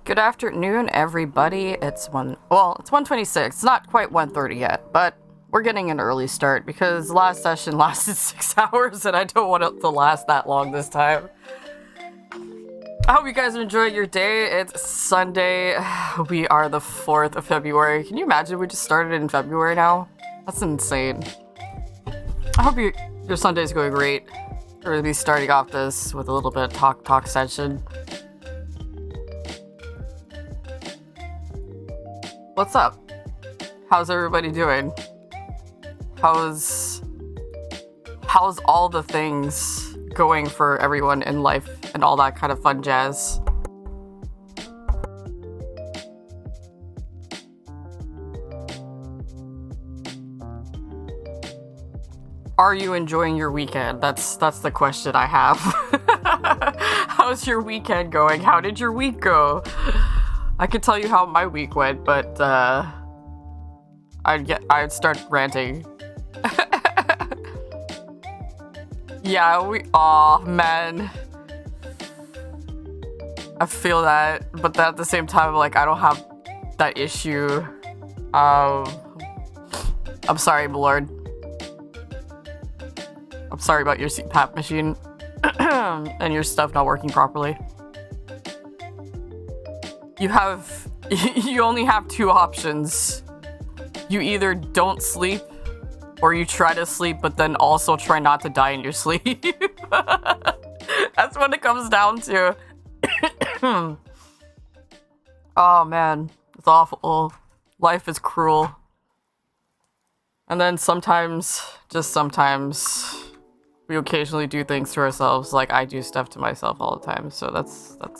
Good afternoon, everybody. It's 1:26. It's not quite 1:30 yet, but we're getting an early start because last session lasted 6 hours and I don't want it to last that long this time. I hope you guys are enjoying your day. It's Sunday. We are the 4th of February. Can you imagine we just started in February now? That's insane. I hope your Sunday's going great. We're going to be starting off this with a little bit of talk session. What's up? How's everybody doing? How's all the things going for everyone in life and all that kind of fun jazz? Are you enjoying your weekend? That's the question I have. How's your weekend going? How did your week go? I could tell you how my week went, but I'd start ranting. Yeah, aw, man. I feel that, but at the same time, like, I don't have that issue. I'm sorry, my lord. I'm sorry about your CPAP machine and your stuff not working properly. You only have two options. You either don't sleep, or you try to sleep, but then also try not to die in your sleep. That's what it comes down to. Oh man, it's awful. Life is cruel. And then sometimes, just sometimes, we occasionally do things to ourselves, like I do stuff to myself all the time, so that's the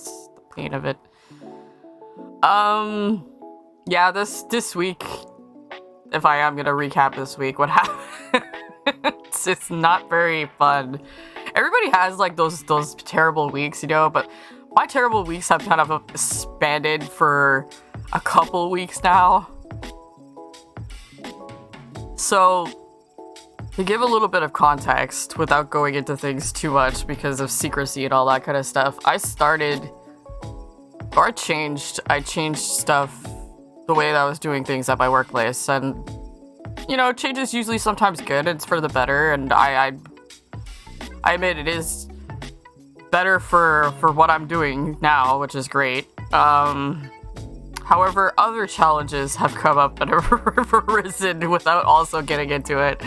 pain of it. Yeah, this week, if I am gonna recap this week, what happened, it's not very fun. Everybody has, like, those terrible weeks, you know, but my terrible weeks have kind of expanded for a couple weeks now. So, to give a little bit of context, without going into things too much because of secrecy and all that kind of stuff, I changed stuff the way that I was doing things at my workplace, and you know, change is usually sometimes good, it's for the better, and I admit it is better for what I'm doing now, which is great. However, other challenges have come up and have arisen without also getting into it.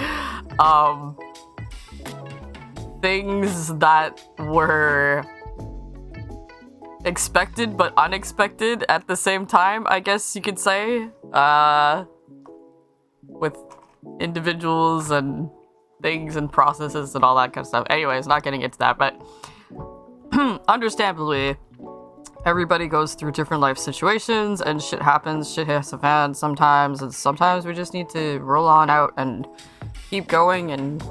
Things that were expected but unexpected at the same time, I guess you could say, with individuals and things and processes and all that kind of stuff. Anyways, not getting into that, but understandably, everybody goes through different life situations and shit happens, shit hits the fan sometimes, and sometimes we just need to roll on out and keep going and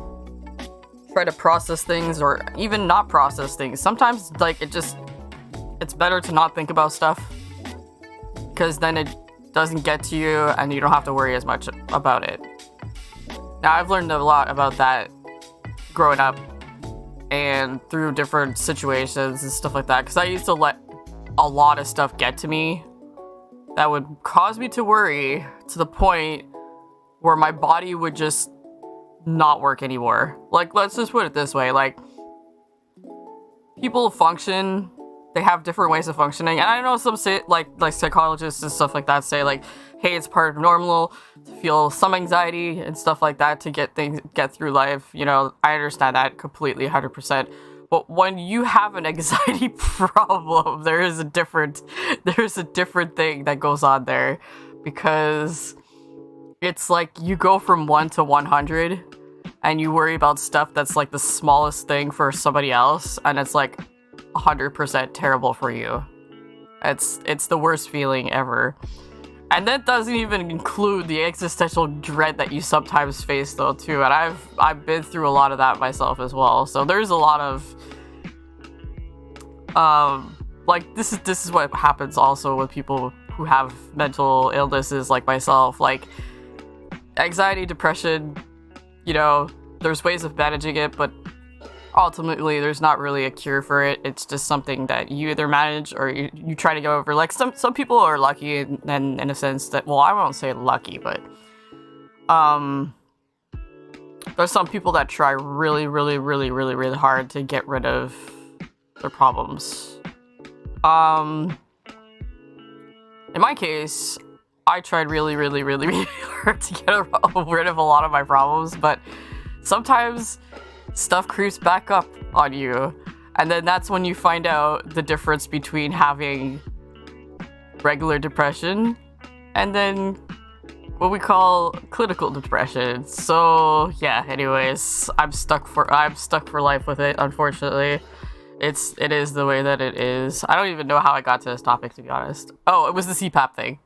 try to process things, or even not process things. Sometimes, like, it's better to not think about stuff, because then it doesn't get to you and you don't have to worry as much about it. Now, I've learned a lot about that growing up and through different situations and stuff like that, because I used to let a lot of stuff get to me that would cause me to worry to the point where my body would just not work anymore. Like, let's just put it this way, like, people function, they have different ways of functioning, and I know some say, like psychologists and stuff like that say, like, hey, it's part of normal to feel some anxiety and stuff like that to get through life. You know, I understand that completely, 100%. But when you have an anxiety problem, there's a different thing that goes on there, because it's like you go from 1 to 100 and you worry about stuff that's like the smallest thing for somebody else, and it's like 100% terrible for you. It's the worst feeling ever. And that doesn't even include the existential dread that you sometimes face, though, too. And I've been through a lot of that myself as well. So there's a lot of like, this is what happens also with people who have mental illnesses like myself, like anxiety, depression. You know, there's ways of managing it, but ultimately there's not really a cure for it. It's just something that you either manage or you try to get over. Like some people are lucky in a sense that, well, I won't say lucky, but there's some people that try really hard to get rid of their problems. In my case, I tried really hard to get rid of a lot of my problems, but sometimes stuff creeps back up on you, and then that's when you find out the difference between having regular depression and then what we call clinical depression. So yeah, anyways, I'm stuck for life with it, unfortunately. It is the way that it is. I don't even know how I got to this topic, to be honest. Oh, it was the CPAP thing.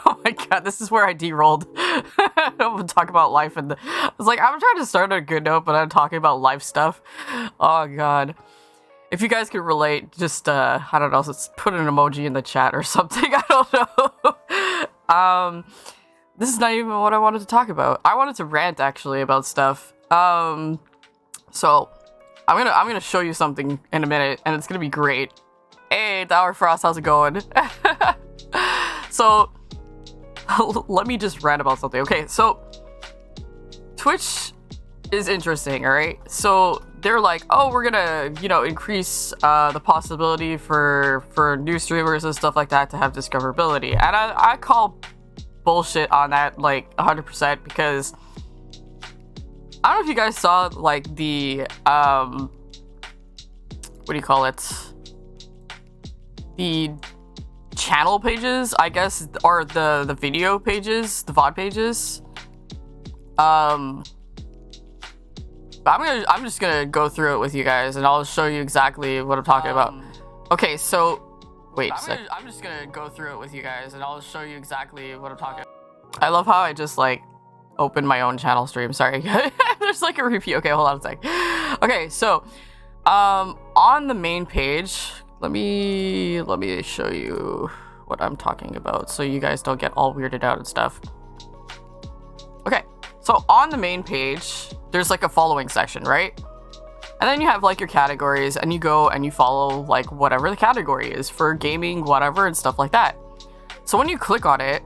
Oh my god, this is where I derailed. I'm gonna talk about life, and I was like, I'm trying to start on a good note, but I'm talking about life stuff. Oh god. If you guys could relate, just I don't know, let's put an emoji in the chat or something. I don't know. This is not even what I wanted to talk about. I wanted to rant actually about stuff. So I'm gonna show you something in a minute, and it's gonna be great. Hey, Dower Frost, how's it going? So let me just rant about something. Okay, so Twitch is interesting, alright? So they're like, oh, we're gonna, increase the possibility for new streamers and stuff like that to have discoverability. And I call bullshit on that, like, 100%, because I don't know if you guys saw, like, the, what do you call it? The channel pages, I guess, or the video pages, the VOD pages. I'm just gonna go through it with you guys, and I'll show you exactly what I'm talking about. Okay, so wait a sec. I'm just gonna go through it with you guys, and I'll show you exactly what I'm talking about. I love how I just like opened my own channel stream. Sorry, there's like a repeat. Okay, hold on a sec. Okay, so on the main page, let me show you what I'm talking about, so you guys don't get all weirded out and stuff. Okay, so on the main page, there's like a following section, right? And then you have like your categories, and you go and you follow like whatever the category is for gaming, whatever, and stuff like that. So when you click on it,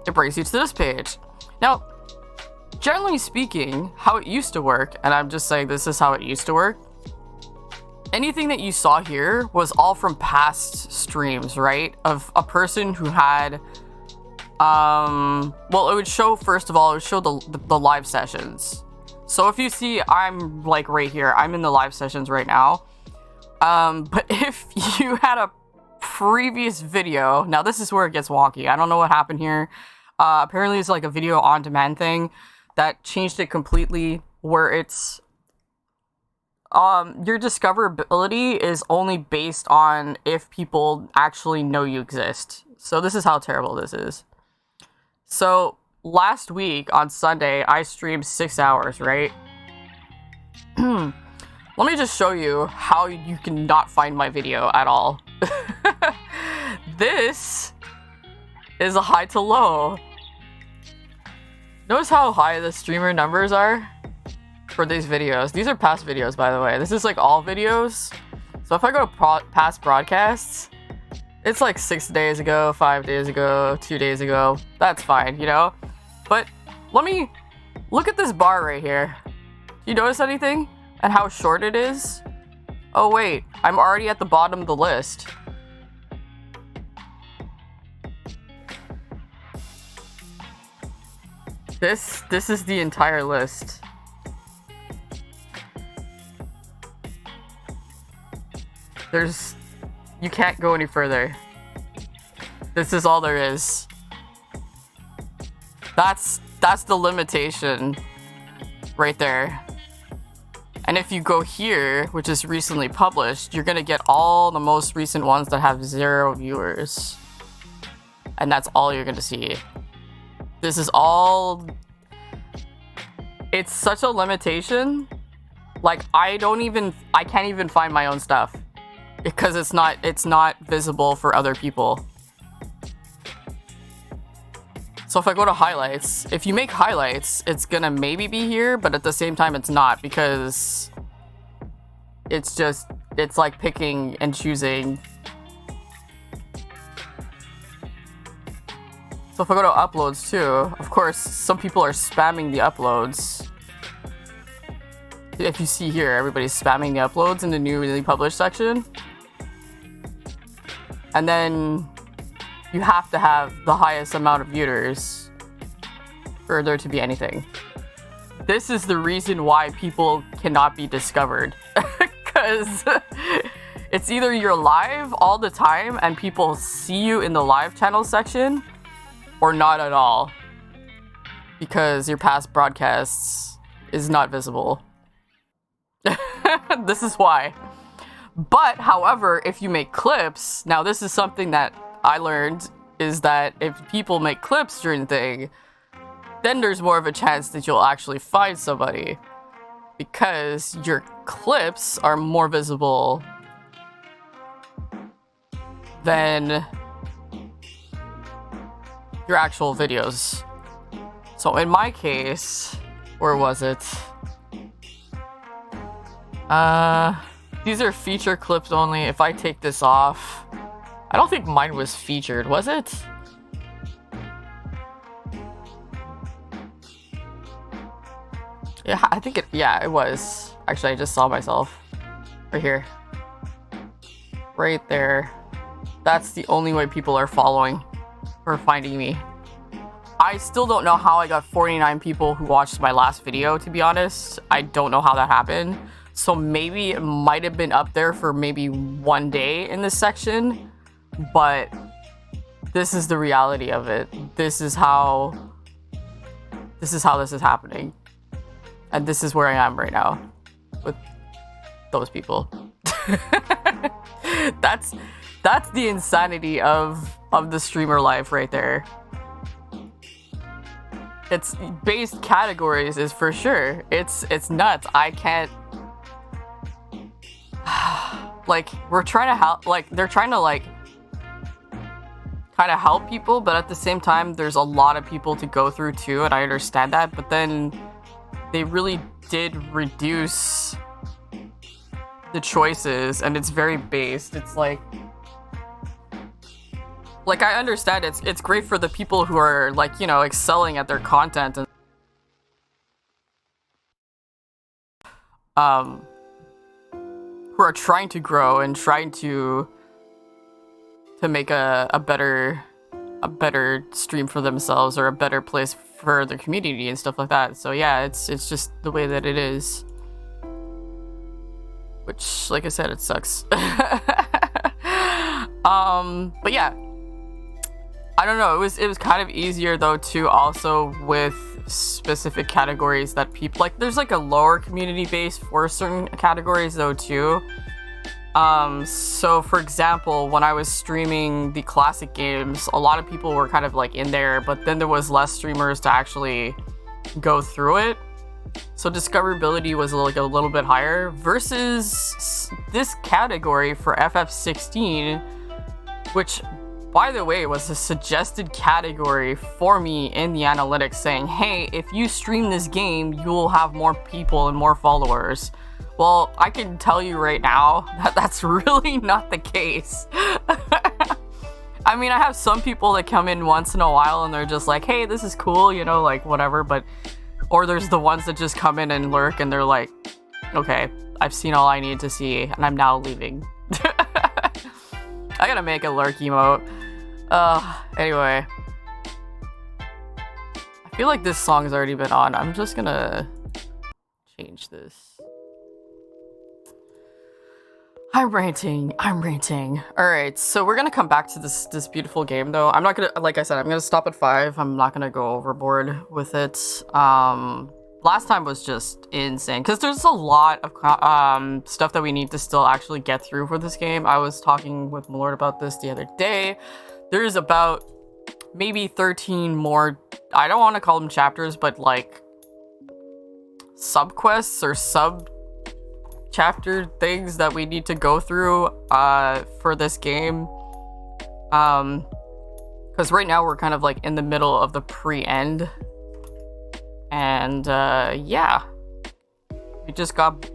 it brings you to this page. Now, generally speaking, how it used to work, and I'm just saying this is how it used to work, anything that you saw here was all from past streams, right? Of a person who had, well, it would show, first of all, it would show the live sessions. So if you see, I'm like right here, I'm in the live sessions right now. But if you had a previous video, now this is where it gets wonky. I don't know what happened here. Apparently it's like a video on demand thing that changed it completely, where it's, your discoverability is only based on if people actually know you exist. So this is how terrible this is. So last week on Sunday, I streamed 6 hours, right? Let me just show you how you can not find my video at all. This is a high to low. Notice how high the streamer numbers are for these videos. These are past videos, by the way. This is like all videos. So if I go to past broadcasts, it's like 6 days ago, 5 days ago, 2 days ago. That's fine, But let me look at this bar right here. Do you notice anything? And how short it is? Oh wait, I'm already at the bottom of the list. This is the entire list. You can't go any further. This is all there is. That's the limitation right there. And if you go here, which is recently published, you're gonna get all the most recent ones that have 0 viewers. And that's all you're gonna see. This is all... It's such a limitation. Like, I can't even find my own stuff. Because it's not visible for other people. So if I go to highlights, if you make highlights, it's gonna maybe be here, but at the same time it's not, because It's like picking and choosing. So if I go to uploads too, of course, some people are spamming the uploads. If you see here, everybody's spamming the uploads in the newly published section. And then you have to have the highest amount of viewers for there to be anything. This is the reason why people cannot be discovered. Because it's either you're live all the time and people see you in the live channel section, or not at all. Because your past broadcasts is not visible. This is why. But, however, if you make clips, now this is something that I learned, is that if people make clips during the thing, then there's more of a chance that you'll actually find somebody. Because your clips are more visible than your actual videos. So in my case, where was it? These are feature clips only. If I take this off, I don't think mine was featured, was it? Yeah, I think it was. Actually, I just saw myself. Right here. Right there. That's the only way people are following or finding me. I still don't know how I got 49 people who watched my last video, to be honest. I don't know how that happened. So maybe it might have been up there for maybe one day in this section, but this is the reality of it. This is how this is happening. And this is where I am right now with those people. That's the insanity of the streamer life right there. It's based categories is for sure. It's nuts. I can't. Like, we're trying to help, like, they're trying to, like, kind of help people, but at the same time, there's a lot of people to go through, too, and I understand that, but then they really did reduce the choices, and it's very based. It's like, I understand it's great for the people who are, like, you know, excelling at their content, and who are trying to grow and trying to make a better stream for themselves, or a better place for their community and stuff like that. So yeah, it's just the way that it is. Which, like I said, it sucks. But yeah, I don't know. It was kind of easier though too, also with specific categories that people like. There's like a lower community base for certain categories though too. So for example, when I was streaming the classic games, a lot of people were kind of like in there, but then there was less streamers to actually go through it. So discoverability was like a little bit higher versus this category for FF16, which, by the way, was a suggested category for me in the analytics saying, hey, if you stream this game, you will have more people and more followers. Well, I can tell you right now that that's really not the case. I mean, I have some people that come in once in a while and they're just like, hey, this is cool, you know, like whatever, but, or there's the ones that just come in and lurk and they're like, okay, I've seen all I need to see and I'm now leaving. I gotta make a lurk emote. Anyway. I feel like this song's already been on. I'm just gonna change this. I'm ranting. Alright, so we're gonna come back to this beautiful game though. I'm not gonna, like I said, I'm gonna stop at 5. I'm not gonna go overboard with it. Last time was just insane because there's a lot of stuff that we need to still actually get through for this game. I was talking with Malord about this the other day. There's about maybe 13 more, I don't want to call them chapters, but like sub-quests or sub-chapter things that we need to go through for this game. Because right now we're kind of like in the middle of the pre-end. And yeah, we just got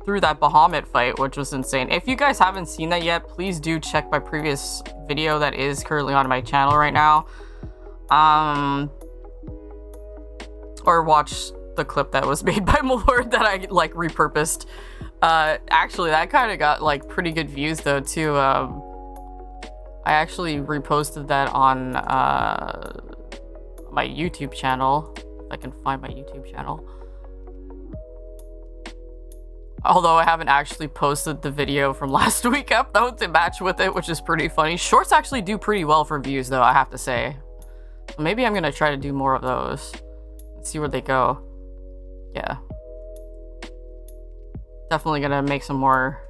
through that Bahamut fight, which was insane. If you guys haven't seen that yet, please do check my previous video that is currently on my channel right now. Or watch the clip that was made by Malord that I like repurposed. Actually, that kind of got like pretty good views though too. I actually reposted that on my YouTube channel, if I can find my YouTube channel. Although I haven't actually posted the video from last week up though to match with it, which is pretty funny. Shorts actually do pretty well for views though, I have to say. So maybe I'm gonna try to do more of those and see where they go. Yeah. Definitely gonna make some more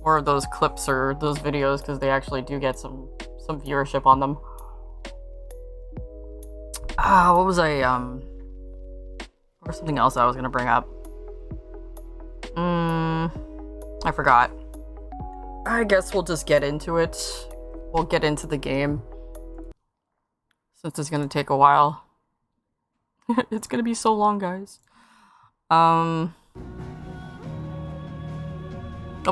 of those clips or those videos because they actually do get some viewership on them. What was or something else I was gonna bring up. I forgot. I guess we'll just get into it. We'll get into the game. Since it's gonna take a while. It's gonna be so long, guys. Let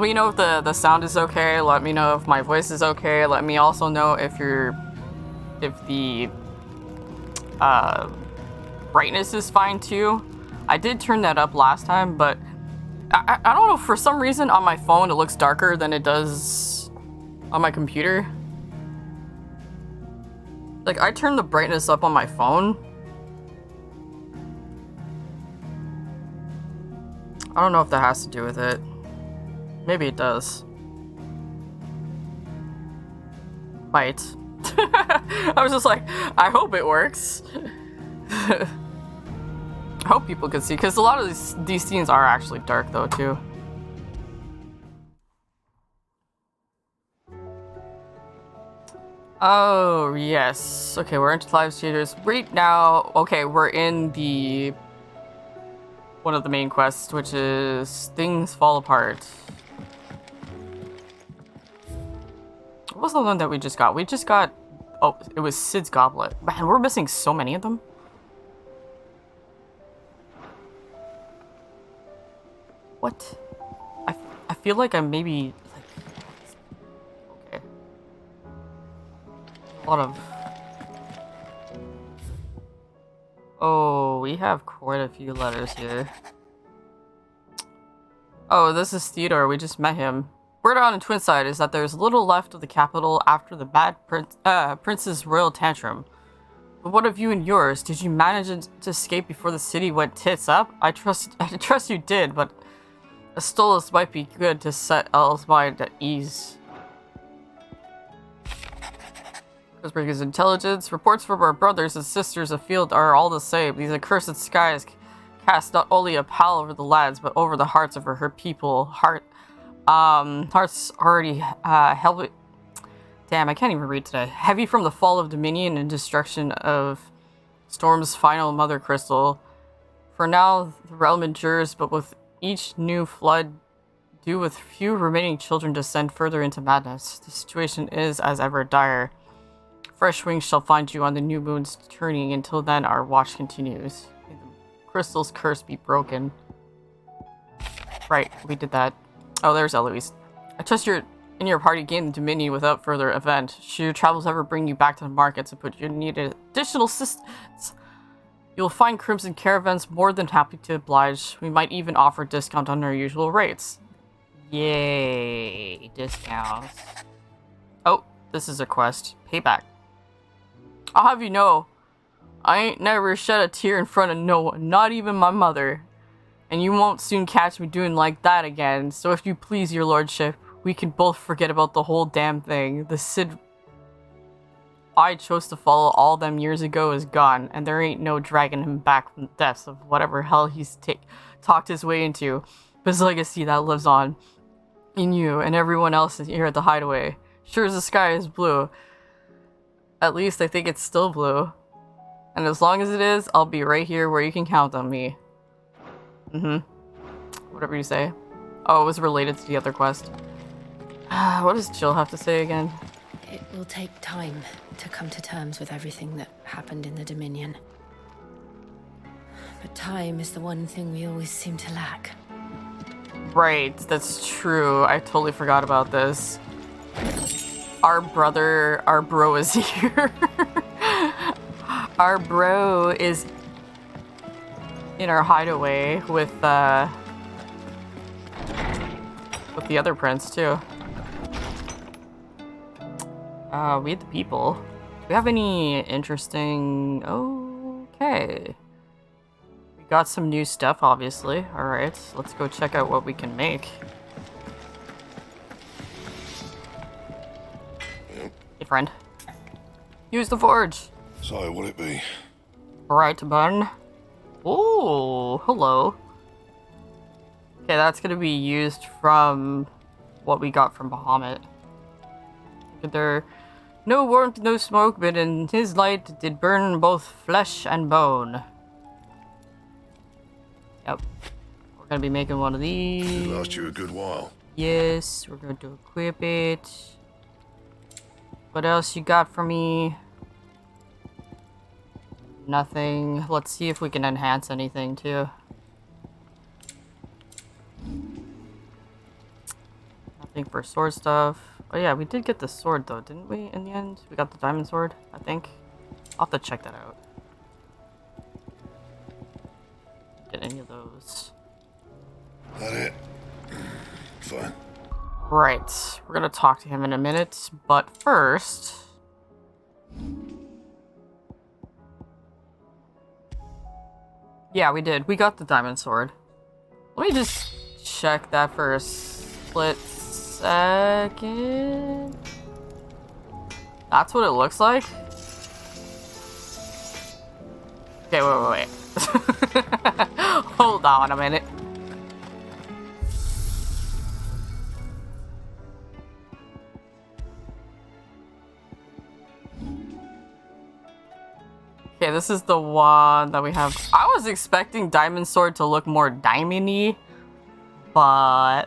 me know if the sound is okay. Let me know if my voice is okay. Let me also know if the brightness is fine too. I did turn that up last time, but I don't know, for some reason on my phone it looks darker than it does on my computer. Like, I turned the brightness up on my phone. I don't know if that has to do with it. Maybe it does. Might. I was just like, I hope it works. I hope people can see, because a lot of these scenes are actually dark though too. Oh yes. Okay, we're into live theaters right now. Okay, we're in the one of the main quests, which is Things Fall Apart. What was the one that we just got? We just got... Oh, it was Sid's Goblet. Man, we're missing so many of them. What? I feel like I'm maybe... like... Okay. A lot of... Oh, we have quite a few letters here. Oh, this is Theodore. We just met him. Word on Twinside is that there's little left of the capital after the mad prince's royal tantrum. But what of you and yours? Did you manage to escape before the city went tits up? I trust you did, but a stolus might be good to set Elle's mind at ease. Ghostbreaker's intelligence. Reports from our brothers and sisters afield are all the same. These accursed skies cast not only a pall over the lads, but over the hearts of her people. Hearts already heavy. Damn, I can't even read today. Heavy from the fall of Dominion and destruction of Storm's final mother crystal. For now, the realm endures, but with each new flood, due with few remaining children descend further into madness. The situation is, as ever, dire. Fresh wings shall find you on the new moon's turning. Until then, our watch continues. May the crystal's curse be broken. Right, we did that. Oh, there's Eloise. I trust you're in your party gain the Dominion without further event. Should your travels ever bring you back to the markets and put you in need of additional assistance, you'll find Crimson Caravans more than happy to oblige. We might even offer discount on our usual rates. Yay, discounts. Oh, this is a quest. Payback. I'll have you know, I ain't never shed a tear in front of no one, not even my mother. And you won't soon catch me doing like that again, so if you please, your lordship, we can both forget about the whole damn thing. The Cid I chose to follow all them years ago is gone, and there ain't no dragging him back from the depths of whatever hell he's talked his way into. But his legacy that lives on in you and everyone else here at the hideaway. Sure as the sky is blue. At least I think it's still blue. And as long as it is, I'll be right here where you can count on me. Whatever you say. Oh, it was related to the other quest. What does Jill have to say again? It will take time to come to terms with everything that happened in the Dominion. But time is the one thing we always seem to lack. Right, that's true. I totally forgot about this. Our bro is here. Our bro is in our hideaway with the other prince too. We had the people. Do we have any interesting... Okay. We got some new stuff, obviously. Alright, let's go check out what we can make. Hey, friend. Use the forge! So, what'll it be? Right bun. Oh, hello. Okay, that's gonna be used from what we got from Bahamut. There, no warmth, no smoke, but in his light did burn both flesh and bone. Yep. We're gonna be making one of these. It'll last you a good while. Yes, we're going to equip it. What else you got for me? Nothing. Let's see if we can enhance anything too. Nothing for sword stuff. Oh yeah, we did get the sword though, didn't we, in the end? We got the diamond sword, I think. I'll have to check that out. Get any of those. That it? Fine. Right, we're gonna talk to him in a minute, but first... Yeah, we did. We got the diamond sword. Let me just check that for a split second. That's what it looks like? Okay, wait. Hold on a minute. Okay, this is the one that we have. I was expecting Diamond Sword to look more diamond-y, but...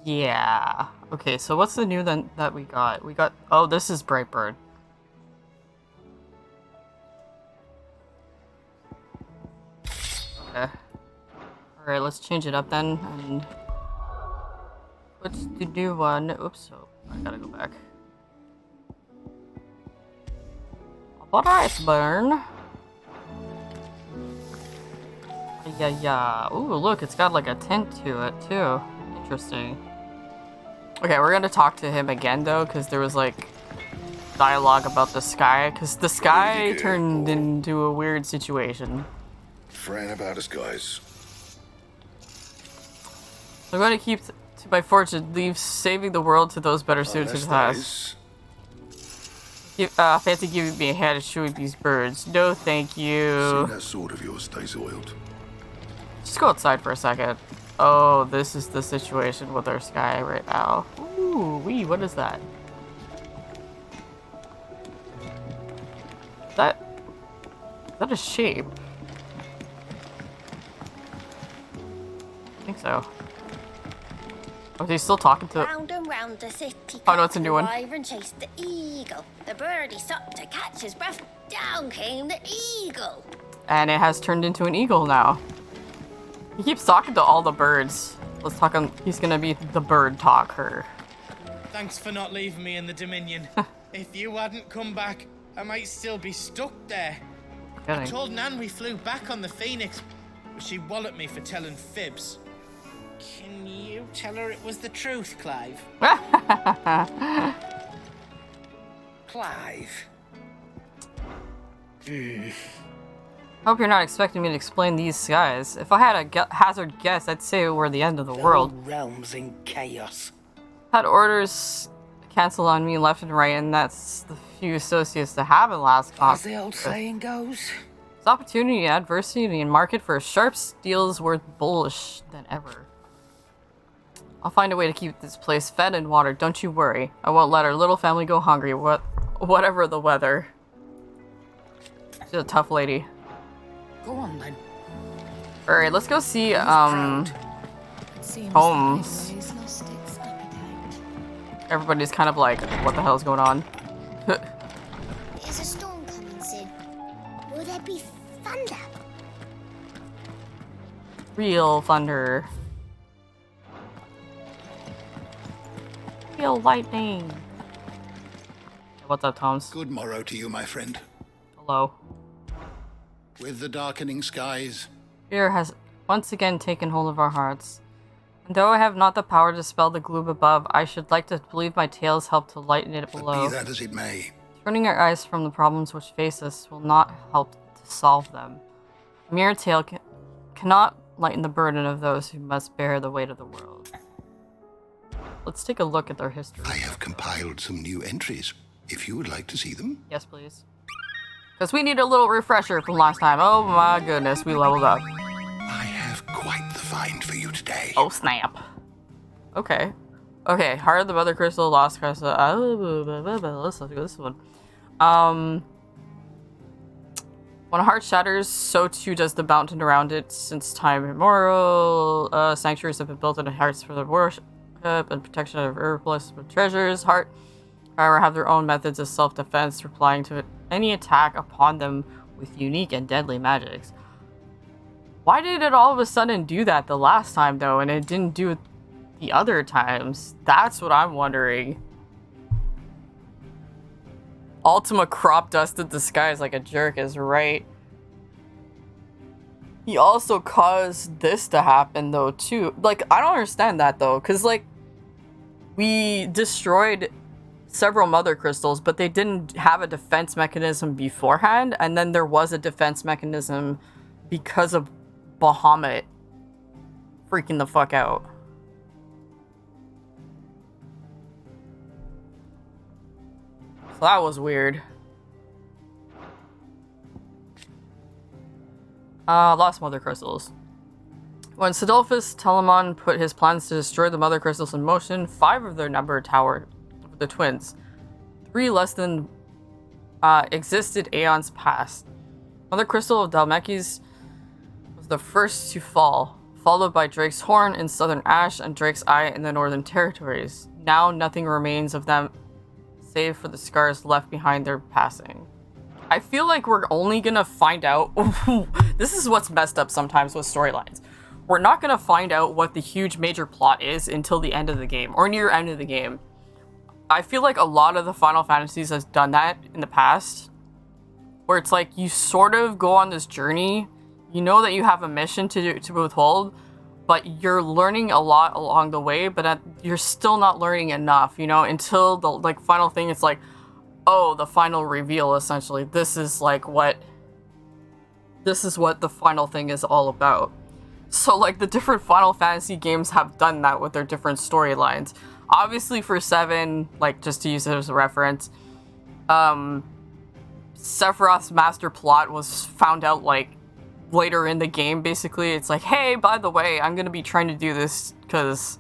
Yeah. Okay, so what's the new then that we got? We got... Oh, this is Brightbird. Okay. Alright, let's change it up then, and... What's the new one? Oops, oh, I gotta go back. Alright, burn. Yeah. Ooh, look, it's got like a tint to it, too. Interesting. Okay, we're gonna talk to him again, though, because there was, like, dialogue about the sky, because the sky turned into a weird situation. Fretting about us, guys. I'm going to keep to my fortune, leave saving the world to those better suited to the task. Fancy giving me a hand at shooting these birds. No, thank you. See that sword of yours stays oiled. Just go outside for a second. Oh, this is the situation with our sky right now. Ooh, wee, what is that? Is that a shape? I think so. Oh, is he still talking to... Round and round the city. Oh no, it's a new one. Wyvern chased the eagle. The birdie stopped to catch his breath. Down came the eagle. And it has turned into an eagle now. He keeps talking to all the birds. Let's talk on... He's gonna be the bird talker. Thanks for not leaving me in the Dominion. If you hadn't come back, I might still be stuck there. I told Nan we flew back on the Phoenix, but she walloped me for telling fibs. Can you tell her it was the truth, Clive? Clive? Hope you're not expecting me to explain these skies. If I had a hazard guess, I'd say we're the end of the world. Whole realm's in chaos. Had orders cancel on me left and right, and that's the few associates to have in last class. As the old saying goes. There's opportunity, adversity, and market for a sharp steel is worth bullish than ever. I'll find a way to keep this place fed and watered, don't you worry. I won't let our little family go hungry, whatever the weather. She's a tough lady. Go on then. Alright, let's go see, Holmes. Everybody's kind of like, what the hell's going on? There's a storm coming soon. Will there be thunder. Real thunder. Real lightning. What's up, Toms? Good morrow to you, my friend. Hello. With the darkening skies, Fear has once again taken hold of our hearts. And though I have not the power to dispel the gloom above, I should like to believe my tales help to lighten it but below. be that as it may, Turning our eyes from the problems which face us will not help to solve them. A mere tale cannot lighten the burden of those who must bear the weight of the world. Let's take a look at their history. I have compiled some new entries, if you would like to see them. Yes, please. Because we need a little refresher from last time. Oh my goodness, we leveled up. I have quite the find for you today. Oh snap. Okay. Okay, Heart of the Mother Crystal, Lost Crystal. Let's do this one. When a heart shatters, so too does the mountain around it. Since time immemorial, sanctuaries have been built in hearts for the worship and protection of herbless treasures. Heart, however, have their own methods of self-defense, replying to any attack upon them with unique and deadly magics. Why did it all of a sudden do that the last time, though, and it didn't do it the other times? That's what I'm wondering. Ultima crop dusted the skies like a jerk is right. He also caused this to happen, though, too. Like, I don't understand that, though, because, like, we destroyed several mother crystals, but they didn't have a defense mechanism beforehand, and then there was a defense mechanism because of Bahamut freaking the fuck out. So that was weird. Lost mother crystals. When Sidolphus Telamon put his plans to destroy the mother crystals in motion, 5 of their number towered the twins. 3 less than existed aeons past. Mother Crystal of Dalmekis was the first to fall, followed by Drake's Horn in Southern Ash and Drake's Eye in the Northern Territories. Now nothing remains of them save for the scars left behind their passing. I feel like we're only gonna find out this is what's messed up sometimes with storylines. We're not gonna find out what the huge major plot is until the end of the game, or near end of the game. I feel like a lot of the Final Fantasies has done that in the past, where it's like you sort of go on this journey, you know that you have a mission to withhold, but you're learning a lot along the way, but you're still not learning enough, you know, until the like final thing. It's like, oh, the final reveal, essentially. This is what the final thing is all about. So like the different Final Fantasy games have done that with their different storylines. Obviously for 7, like just to use it as a reference, Sephiroth's master plot was found out like later in the game, basically. It's like, hey, by the way, I'm gonna be trying to do this because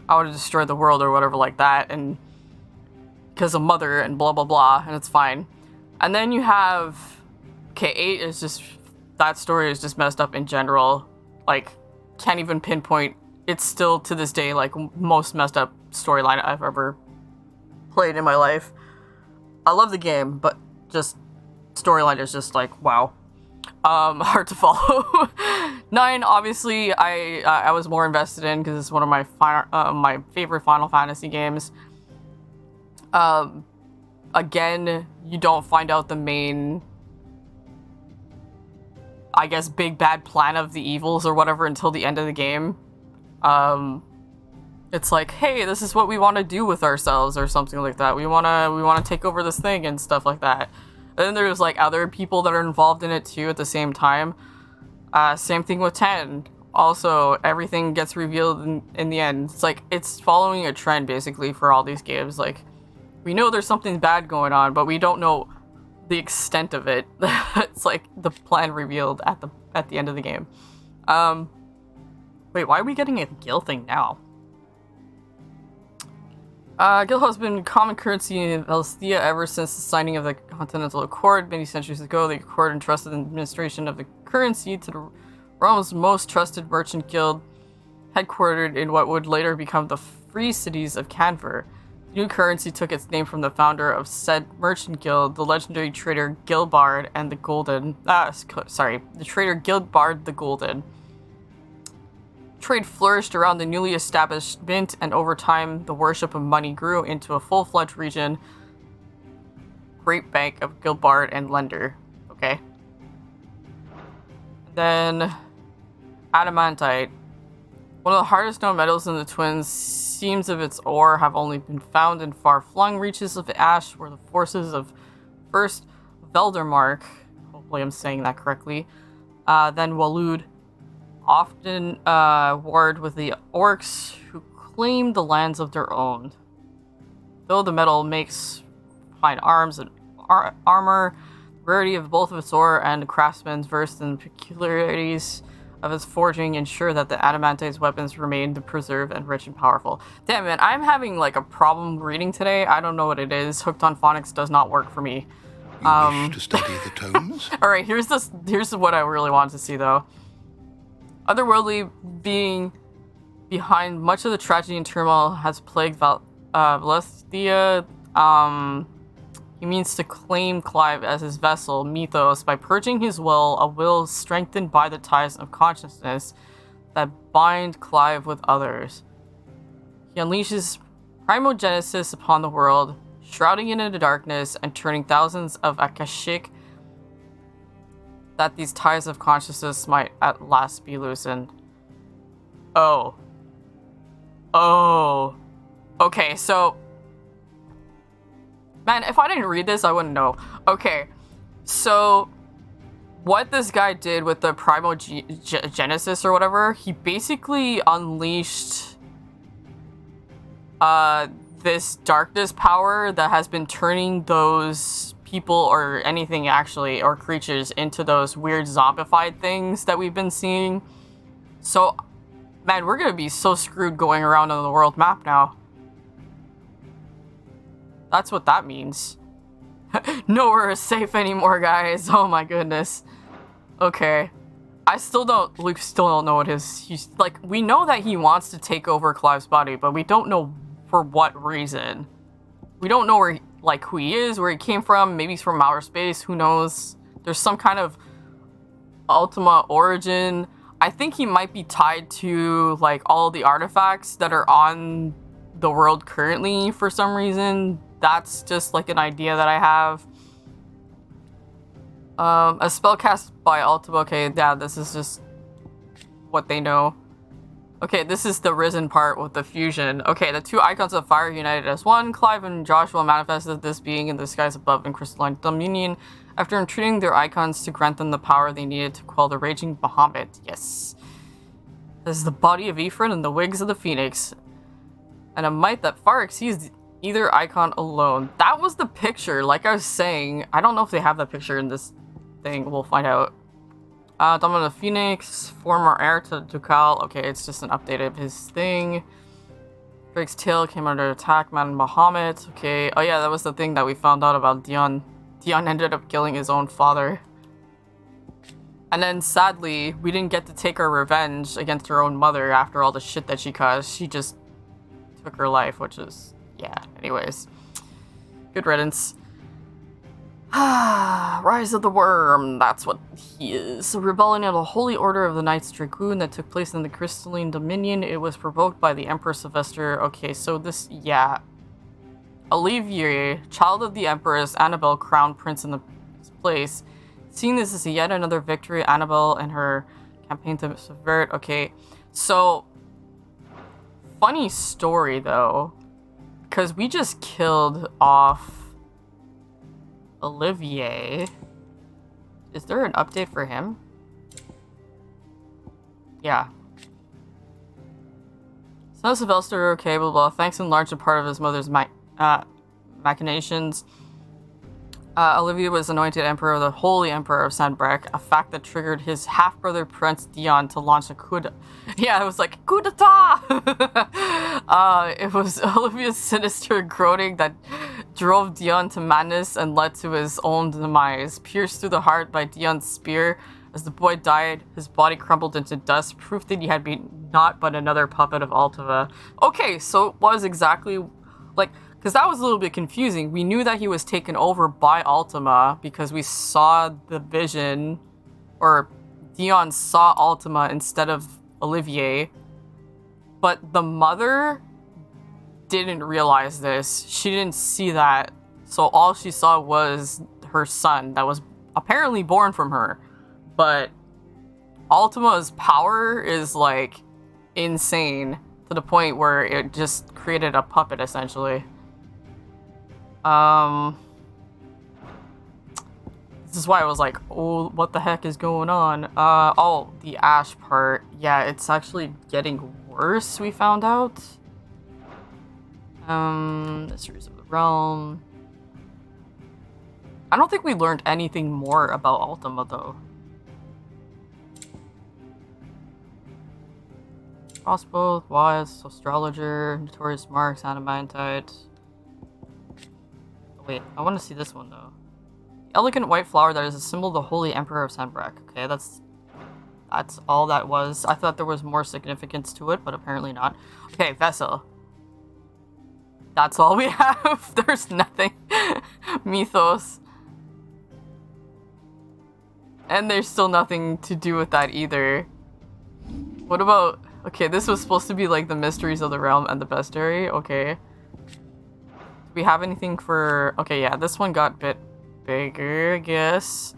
I want to destroy the world or whatever like that, and because of Mother and blah blah blah, and it's fine. And then you have, okay, 8 is just, that story is just messed up in general. Like, can't even pinpoint. It's still to this day like most messed up storyline I've ever played in my life. I love the game, but just storyline is just like, wow. Hard to follow. 9, obviously, I was more invested in because it's one of my my favorite Final Fantasy games. Again, you don't find out the main, I guess, big bad plan of the evils or whatever until the end of the game. It's like, hey, this is what we want to do with ourselves or something like that. We want to take over this thing and stuff like that. And then there's like other people that are involved in it too at the same time. Same thing with 10. Also, everything gets revealed in the end. It's like, it's following a trend basically for all these games. Like, we know there's something bad going on, but we don't know the extent of it. It's like the plan revealed at the end of the game. Wait, why are we getting a Gil thing now? Gil has been common currency in Valisthea ever since the signing of the Continental Accord many centuries ago. The Accord entrusted the administration of the currency to the Rome's most trusted merchant guild, headquartered in what would later become the Free Cities of Canver. The new currency took its name from the founder of said merchant guild, the legendary trader Gilbard and the Golden. The trader Gilbard the Golden. Trade flourished around the newly established mint, and over time, the worship of money grew into a full-fledged region. Great Bank of Gilbard and Lender. Okay. Then, adamantite. One of the hardest known metals in the twins, seams of its ore have only been found in far-flung reaches of ash where the forces of first Veldermark, hopefully I'm saying that correctly, then Walud, often warred with the orcs who claimed the lands of their own. Though the metal makes fine arms and armor, the rarity of both of its ore and craftsmen's versed in the peculiarities of its forging ensure that the adamantite's weapons remain preserved and rich and powerful. Damn man, I'm having like a problem reading today. I don't know what it is. Hooked on Phonics does not work for me. You wish to study the tones? Alright, here's what I really want to see though. Otherworldly being behind much of the tragedy and turmoil has plagued Valestia. He means to claim Clive as his vessel, Mythos, by purging his will, a will strengthened by the ties of consciousness that bind Clive with others. He unleashes primogenesis upon the world, shrouding it in the darkness and turning thousands of Akashic that these ties of consciousness might at last be loosened. Oh. Okay, so... Man, if I didn't read this, I wouldn't know. Okay, so... What this guy did with the primogenesis or whatever, he basically unleashed... this darkness power that has been turning those people or anything actually, or creatures, into those weird zombified things that we've been seeing. So, man, we're gonna be so screwed going around on the world map now. That's what that means. Nowhere is safe anymore, guys. Oh my goodness. Okay. We still don't know what he's like, we know that he wants to take over Clive's body, but we don't know for what reason. We don't know where, who he is, where he came from. Maybe he's from outer space. Who knows? There's some kind of Ultima origin. I think he might be tied to, all the artifacts that are on the world currently for some reason. That's just, an idea that I have. A spell cast by Ultima. Okay, yeah, this is just what they know. Okay, this is the risen part with the fusion. Okay, the two icons of fire united as one. Clive and Joshua manifested this being in the skies above in crystalline dominion after entreating their icons to grant them the power they needed to quell the raging Bahamut. Yes. This is the body of Ephraim and the wings of the Phoenix. And a might that far exceeds either icon alone. That was the picture, like I was saying. I don't know if they have that picture in this thing. We'll find out. Dominant of Phoenix, former heir to Ducal. Okay, it's just an update of his thing. Drake's tail came under attack, man, Bahamut. Okay, oh yeah, that was the thing that we found out about Dion. Dion ended up killing his own father. And then, sadly, we didn't get to take our revenge against her own mother after all the shit that she caused. She just took her life, which is, yeah, anyways. Good riddance. Rise of the Worm, that's what he is. A rebellion of the Holy Order of the Knights Dragoon that took place in the Crystalline Dominion. It was provoked by the Emperor Sylvester. Okay, so this, yeah. Olivier, child of the Empress, Annabelle, crowned prince in the place. Seeing this as yet another victory, Annabelle and her campaign to subvert. Okay, so funny story though, because we just killed off Olivier. Is there an update for him? Yeah. Son of Sylvester, okay, blah blah. Thanks in large part of his mother's machinations. Olivier was anointed Emperor of the Holy Emperor of Sanbrec, a fact that triggered his half-brother Prince Dion to launch a coup d'etat. Yeah, it was like, coup d'etat! It was Olivier's sinister groaning that drove Dion to madness and led to his own demise. Pierced through the heart by Dion's spear, as the boy died, his body crumbled into dust, proof that he had been naught but another puppet of Altiva. Okay, so it was exactly, Because that was a little bit confusing. We knew that he was taken over by Ultima because we saw the vision, or Dion saw Ultima instead of Olivier. But the mother didn't realize this. She didn't see that. So all she saw was her son that was apparently born from her. But Ultima's power is like insane to the point where it just created a puppet essentially. This is why I was like, oh, what the heck is going on? Oh, the ash part. Yeah, it's actually getting worse, we found out. Mysteries of the Realm. I don't think we learned anything more about Ultima, though. Crossbow, Wise, Astrologer, Notorious Marks, Adamantite. Wait, I want to see this one, though. The elegant white flower that is a symbol of the Holy Emperor of Sanbreque. Okay, that's all that was. I thought there was more significance to it, but apparently not. Okay, Vessel. That's all we have. There's nothing. Mythos. And there's still nothing to do with that either. What about... Okay, this was supposed to be like the Mysteries of the Realm and the Bestiary. Okay. Do we have anything for... Okay, yeah, this one got a bit bigger, I guess.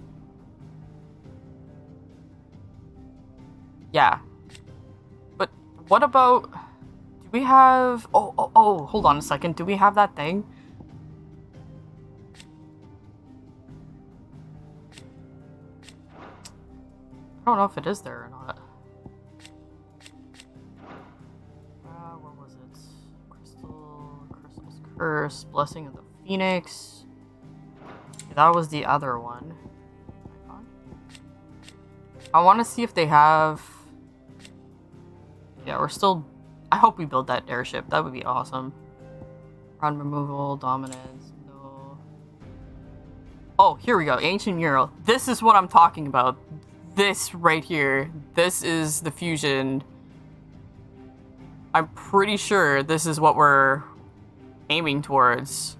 Yeah. But what about... Do we have... Oh, hold on a second. Do we have that thing? I don't know if it is there or not. Where was it? Crystal's Curse, Blessing of the Phoenix. That was the other one. I want to see if they have... Yeah, we're still... I hope we build that airship. That would be awesome. Ground removal, dominance, no... Oh, here we go. Ancient mural. This is what I'm talking about. This right here. This is the fusion. I'm pretty sure this is what we're aiming towards.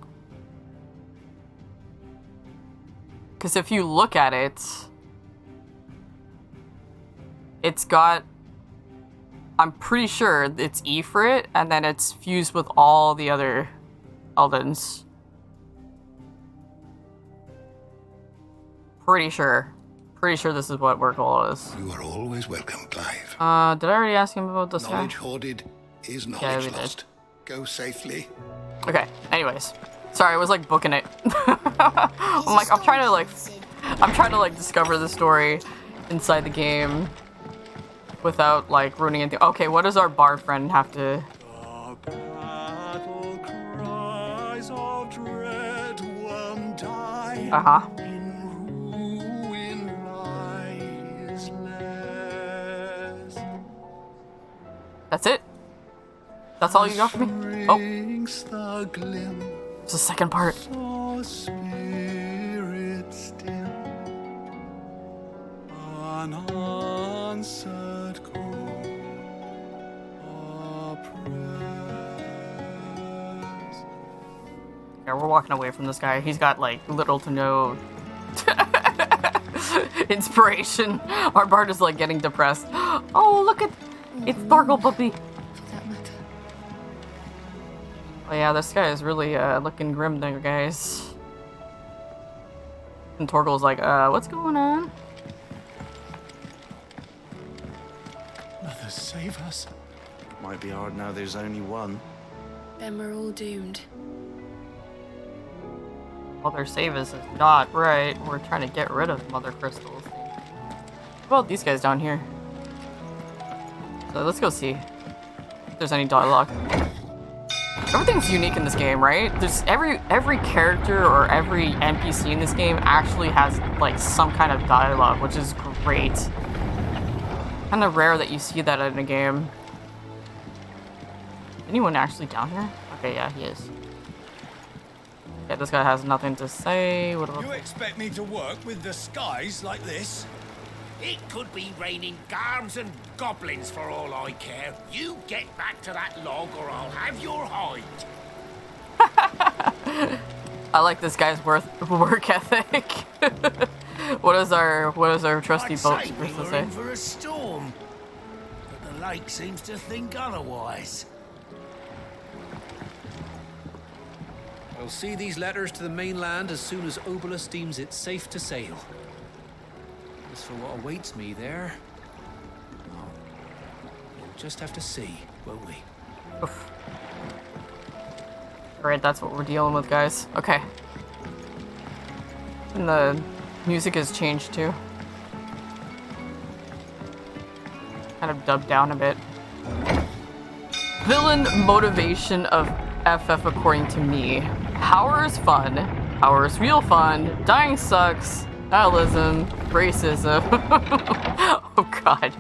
Because if you look at it, it's got... I'm pretty sure it's Ifrit, and then it's fused with all the other Eldens. Pretty sure. Pretty sure this is what our goal is. You are always welcome, Clive. Did I already ask him about this guy? Knowledge hoarded is knowledge lost. Go safely. Okay, anyways. Sorry, I was like booking it. I'm trying to like discover the story inside the game without like ruining anything. Okay, what does our bard friend have to... The battle cries of dread one die. Uh-huh. That's it? That's all you got for me? Oh. It's the second part. Unanswered call, Yeah, we're walking away from this guy. He's got like little to no inspiration. Our bard is like getting depressed. Oh, look at... It's Thorgal Puppy. For that matter. Oh yeah, this guy is really looking grim there, guys. And Torgal's like, what's going on? Mother, save us. Might be hard now there's only one. Then we're all doomed. Mother save us is not right. We're trying to get rid of Mother Crystals. What about these guys down here? So let's go see if there's any dialogue. Everything's unique in this game, right? There's every character or every NPC in this game actually has like some kind of dialogue, which is great. Kind of rare that you see that in a game. Anyone actually down here? Okay, yeah, he is. Yeah, this guy has nothing to say. What about... You expect me to work with the skies like this? It could be raining garms and goblins for all I care. You get back to that log or I'll have your hide. I like this guy's work ethic. What does our trusty boat I'd say we supposed to were say? in for a storm, but the lake seems to think otherwise. I'll see these letters to the mainland as soon as Obelus deems it safe to sail. As for what awaits me there, well, we'll just have to see, won't we? Oof. Alright, that's what we're dealing with, guys. Okay. And the music has changed too. Kind of dubbed down a bit. Villain motivation of FF according to me. Power is fun. Power is real fun. Dying sucks. Nihilism. Racism. Oh god.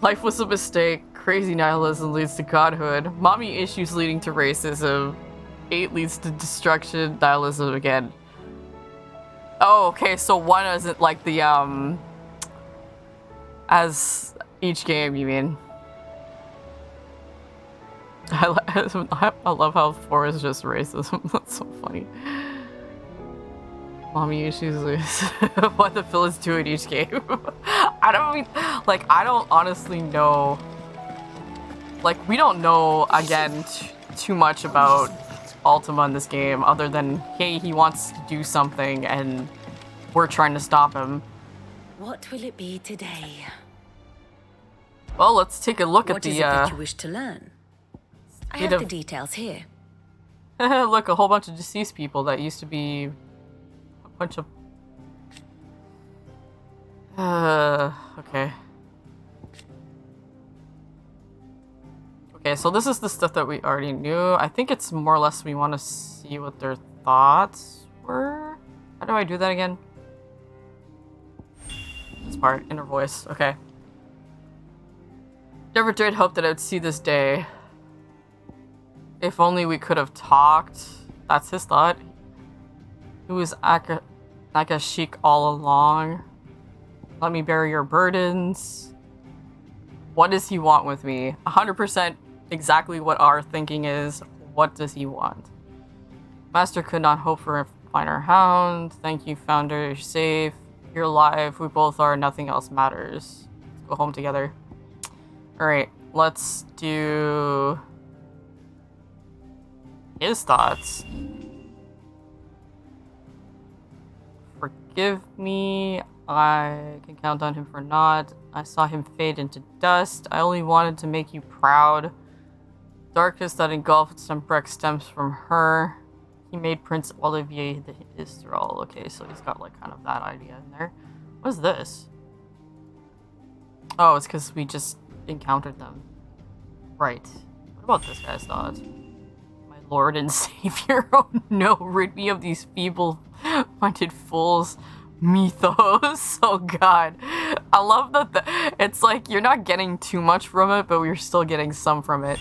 Life was a mistake. Crazy nihilism leads to godhood. Mommy issues leading to racism. 8 leads to destruction. Nihilism again. Oh, okay, so 1 isn't like the, as each game, you mean? I love how 4 is just racism. That's so funny. Mommy issues lose. What the villains do in each game. I don't honestly know. Like, we don't know, again, too much about Ultima in this game, other than, hey, he wants to do something, and we're trying to stop him. What will it be today? Well, let's take a look at What the, is it that you wish to learn? I have the details here. Look, a whole bunch of deceased people that used to be a bunch of... okay. Okay, so this is the stuff that we already knew. I think it's more or less we want to see what their thoughts were. How do I do that again? This part, inner voice. Okay. Never dared hope that I would see this day. If only we could have talked. That's his thought. He was Akashic all along. Let me bear your burdens. What does he want with me? 100% exactly what our thinking is. What does he want? Master could not hope for a finer hound. Thank you, Founder. You're safe. You're alive. We both are. Nothing else matters. Let's go home together. Alright, let's do his thoughts. Forgive me. I can count on him for naught. I saw him fade into dust. I only wanted to make you proud. Darkness that engulfed Stembrek stems from her. He made Prince Olivier his thrall. Okay, so he's got like kind of that idea in there. What is this? Oh, it's because we just encountered them. Right. What about this guy's thought? My lord and savior. Oh no, rid me of these feeble-minded fools. Mythos. Oh god. I love that it's like you're not getting too much from it, but we're still getting some from it.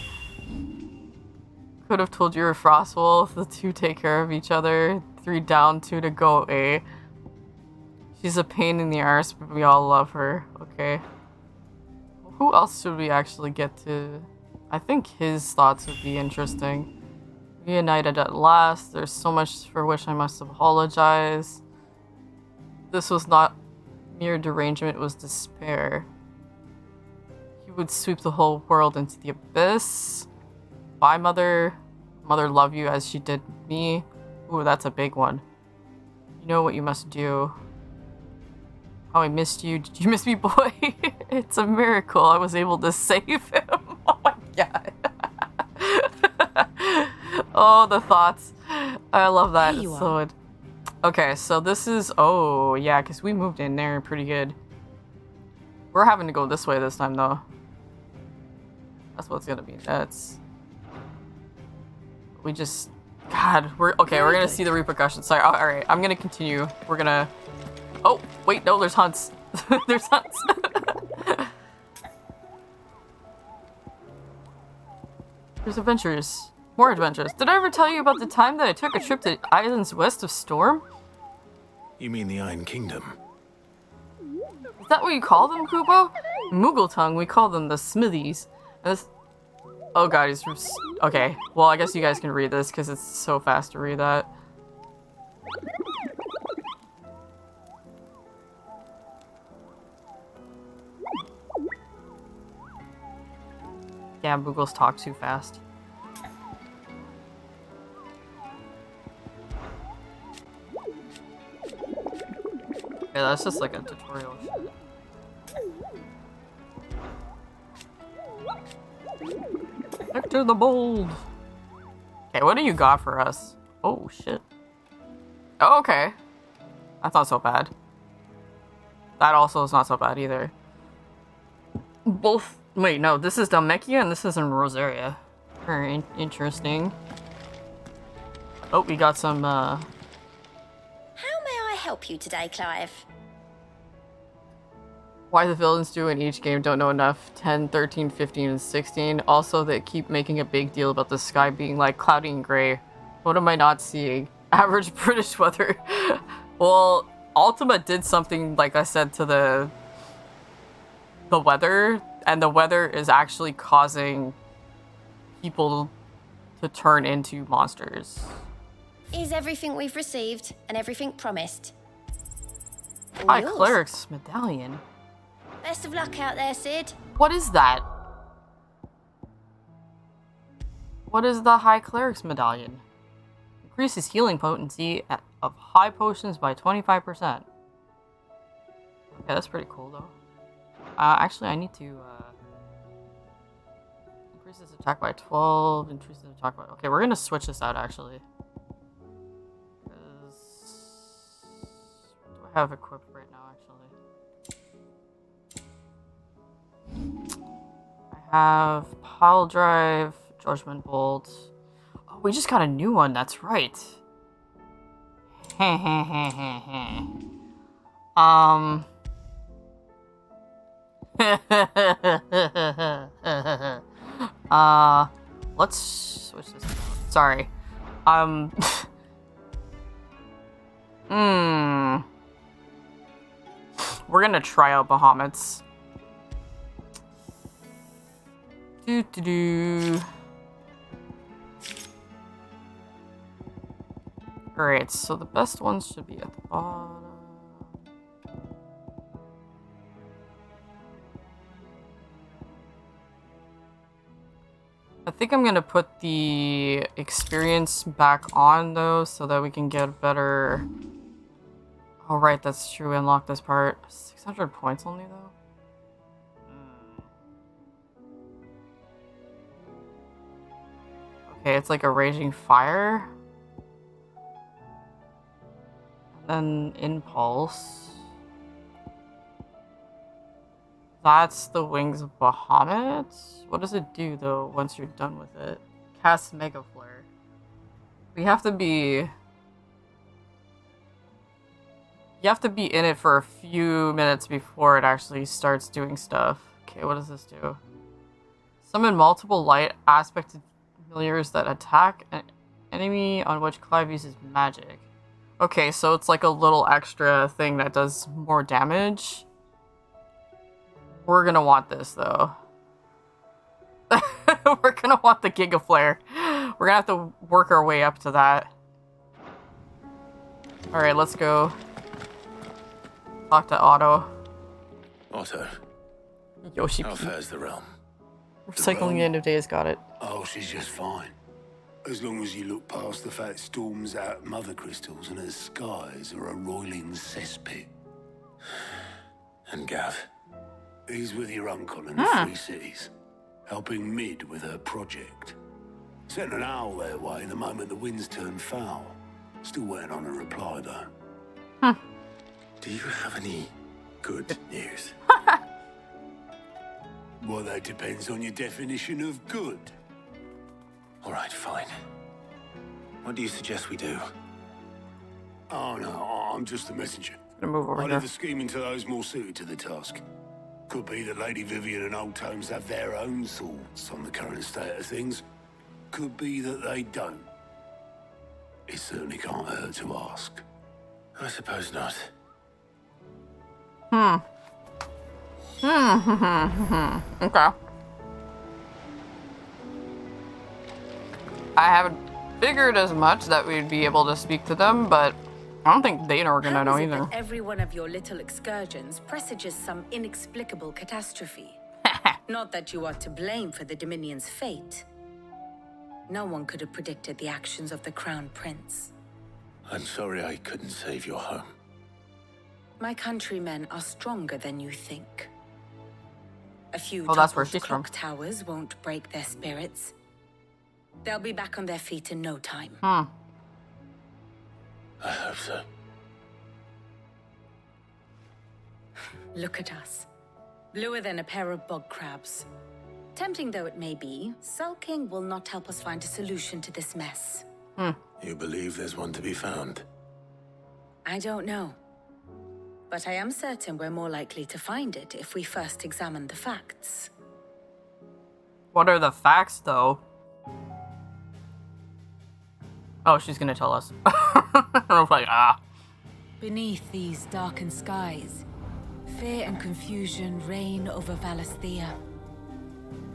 Could have told you were Frostwolf. The two take care of each other. 3 down, 2 to go. A. She's a pain in the arse, but we all love her. Okay. Who else should we actually get to? I think his thoughts would be interesting. Reunited at last. There's so much for which I must apologize. This was not mere derangement, it was despair. He would sweep the whole world into the abyss. Bye, Mother. Mother, love you as she did me. Ooh, that's a big one. You know what you must do. How I missed you. Did you miss me, boy? It's a miracle I was able to save him. Oh my god. Oh, the thoughts. I love that. It's so... Okay, so this is... Oh, yeah, because we moved in there pretty good. We're having to go this way this time, though. That's what's gonna be nuts. We just... God, we're... Okay, we're gonna see the repercussions. Sorry, alright, I'm gonna continue. We're gonna... Oh, wait, no, there's hunts. There's hunts. There's adventures. More adventures. Did I ever tell you about the time that I took a trip to islands west of Storm? You mean the Iron Kingdom? Is that what you call them, Kubo? In Moogle tongue, we call them the Smithies. And Oh god, he's from... Okay, well, I guess you guys can read this because it's so fast to read that. Yeah, Boogles talk too fast. Yeah, that's just like a tutorial shit. Back to the bold. Okay, what do you got for us? Oh shit. Oh, okay. That's not so bad. That also is not so bad either. Both. Wait, no, this is Dalmekia and this is in Rosaria. Very interesting. Oh, we got some, How may I help you today, Clive? why the villains do in each game don't know enough. 10, 13, 15, and 16. Also, they keep making a big deal about the sky being like cloudy and gray. What am I not seeing? Average British weather. Well, Ultima did something, like I said, to the weather, and the weather is actually causing people to turn into monsters. Is everything we've received and everything promised? All High yours. Cleric's medallion. Best of luck out there, Sid. What is that? What is the High Cleric's medallion? Increases healing potency of high potions by 25%. Okay, that's pretty cool though. Actually, I need to increases attack by 12. Increases attack by. Okay, we're gonna switch this out actually. What do I have equipped right now? Actually, I have Pile Drive, Judgment Bolt. Oh, we just got a new one. That's right. Let's switch this out. Sorry. We're gonna try out Bahamuts. Alright, so the best ones should be at the bottom. I think I'm gonna put the experience back on though, so that we can get better. Oh right, that's true. We unlocked this part. 600 points only though. Okay, it's like a raging fire. And then impulse. That's the wings of Bahamut. What does it do though once you're done with it? Cast Mega Flare. We have to be... You have to be in it for a few minutes before it actually starts doing stuff. Okay, what does this do? Summon multiple light aspected familiars that attack an enemy on which Clive uses magic. Okay, so it's like a little extra thing that does more damage. We're gonna want this though. We're gonna want the Giga Flare. We're gonna have to work our way up to that. Alright, let's go. Talk to Otto. Otto. Yoshi How P. fares the realm? Recycling the end of days, got it. Oh, she's just fine. As long as you look past the fact storms out mother crystals and her skies are a roiling cesspit. And Gav? He's with your uncle in the Three Cities, helping Mid with her project. Sent an owl their way the moment the winds turned foul. Still waiting on a reply, though. Do you have any good news? Well, that depends on your definition of good. All right, fine. What do you suggest we do? Oh, no, I'm just a messenger. Gonna move over I'll here. leave the scheming to those more suited to the task. Could be that Lady Vivian and Old Tomes have their own thoughts on the current state of things. Could be that they don't. It certainly can't hurt to ask. I suppose not. Okay. I haven't figured as much that we'd be able to speak to them, but I don't think they are gonna know How is it either. that every one of your little excursions presages some inexplicable catastrophe? Not that you are to blame for the Dominion's fate. No one could have predicted the actions of the Crown Prince. I'm sorry I couldn't save your home. My countrymen are stronger than you think. A few Oh, that's where toppled she's from. clock towers won't break their spirits. They'll be back on their feet in no time. I hope so. Look at us. Bluer than a pair of bog crabs. Tempting though it may be, sulking will not help us find a solution to this mess. You believe there's one to be found? I don't know. But I am certain we're more likely to find it if we first examine the facts. What are the facts, though? Oh, she's gonna tell us. I'm like, Beneath these darkened skies, fear and confusion reign over Valisthea.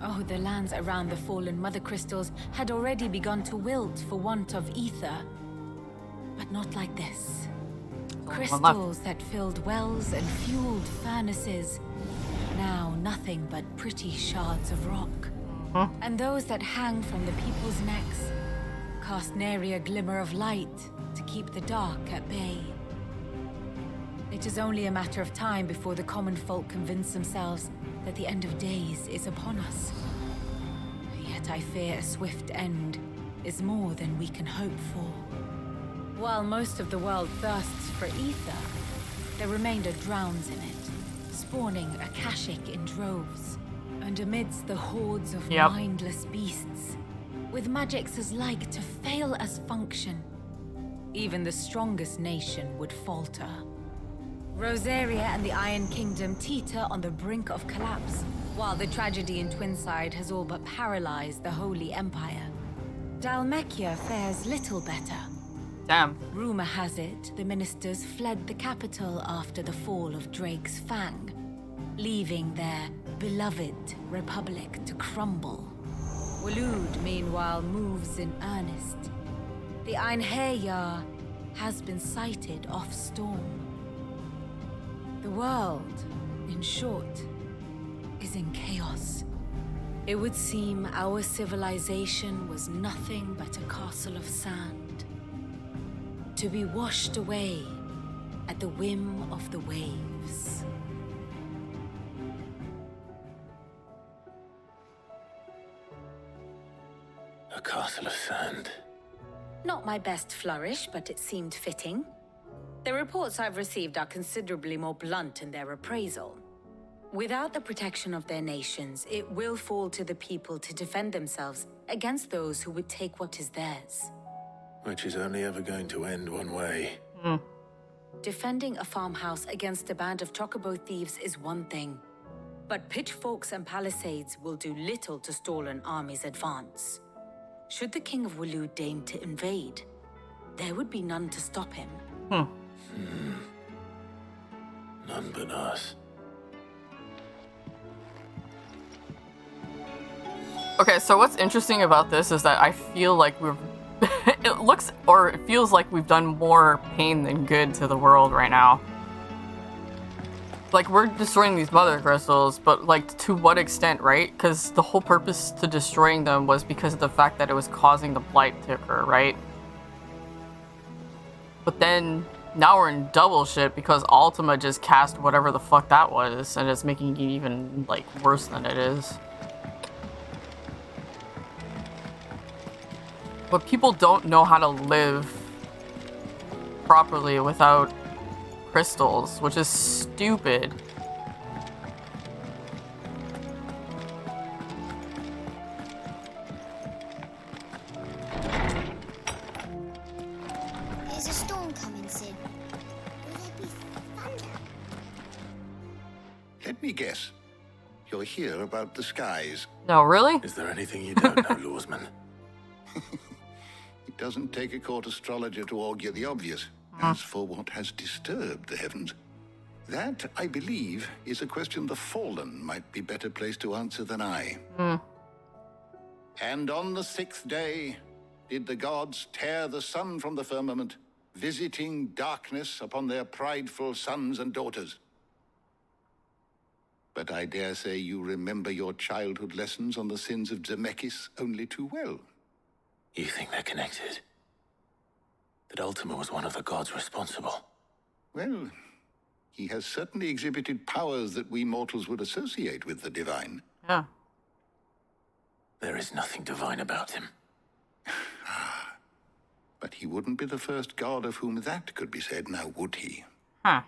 Oh, the lands around the fallen mother crystals had already begun to wilt for want of ether. But not like this. Crystals that filled wells and fueled furnaces. Now nothing but pretty shards of rock. And those that hang from the people's necks cast nary a glimmer of light to keep the dark at bay. It is only a matter of time before the common folk convince themselves that the end of days is upon us. Yet I fear a swift end is more than we can hope for. While most of the world thirsts for ether, the remainder drowns in it, spawning Akashic in droves. And amidst the hordes of mindless beasts, with magics as like to fail as function, even the strongest nation would falter. Rosaria and the Iron Kingdom teeter on the brink of collapse, while the tragedy in Twinside has all but paralyzed the Holy Empire. Dalmekia fares little better. damn. Rumor has it the ministers fled the capital after the fall of Drake's Fang, leaving their beloved republic to crumble. Waloed, meanwhile, moves in earnest. The Einherjar has been sighted off storm. The world, in short, is in chaos. It would seem our civilization was nothing but a castle of sand, to be washed away at the whim of the waves. A castle of sand. Not my best flourish, but it seemed fitting. The reports I've received are considerably more blunt in their appraisal. Without the protection of their nations, it will fall to the people to defend themselves against those who would take what is theirs. Which is only ever going to end one way. Defending a farmhouse against a band of chocobo thieves is one thing, but pitchforks and palisades will do little to stall an army's advance. Should the King of Waloed deign to invade, there would be none to stop him. None but us. Okay, so what's interesting about this is that I feel like we're it looks or it feels like we've done more pain than good to the world right now. Like, we're destroying these mother crystals, but like, to what extent, right? Because the whole purpose to destroying them was because of the fact that it was causing the blight to occur, right? But then now we're in double shit because Ultima just cast whatever the fuck that was, and it's making it even like worse than it is. But people don't know how to live properly without crystals, which is stupid. There's a storm coming soon. Will there be thunder? Let me guess. You're here about the skies. No, really? Is there anything you don't know, Lawsman? It doesn't take a court astrologer to augur the obvious. As for what has disturbed the heavens, that, I believe, is a question the Fallen might be better placed to answer than I. And on the 6th day, did the gods tear the sun from the firmament, visiting darkness upon their prideful sons and daughters. But I dare say you remember your childhood lessons on the sins of Zemeckis only too well. You think they're connected? That Ultima was one of the gods responsible? Well, he has certainly exhibited powers that we mortals would associate with the divine. Yeah. There is nothing divine about him. But he wouldn't be the first god of whom that could be said, now would he? Huh.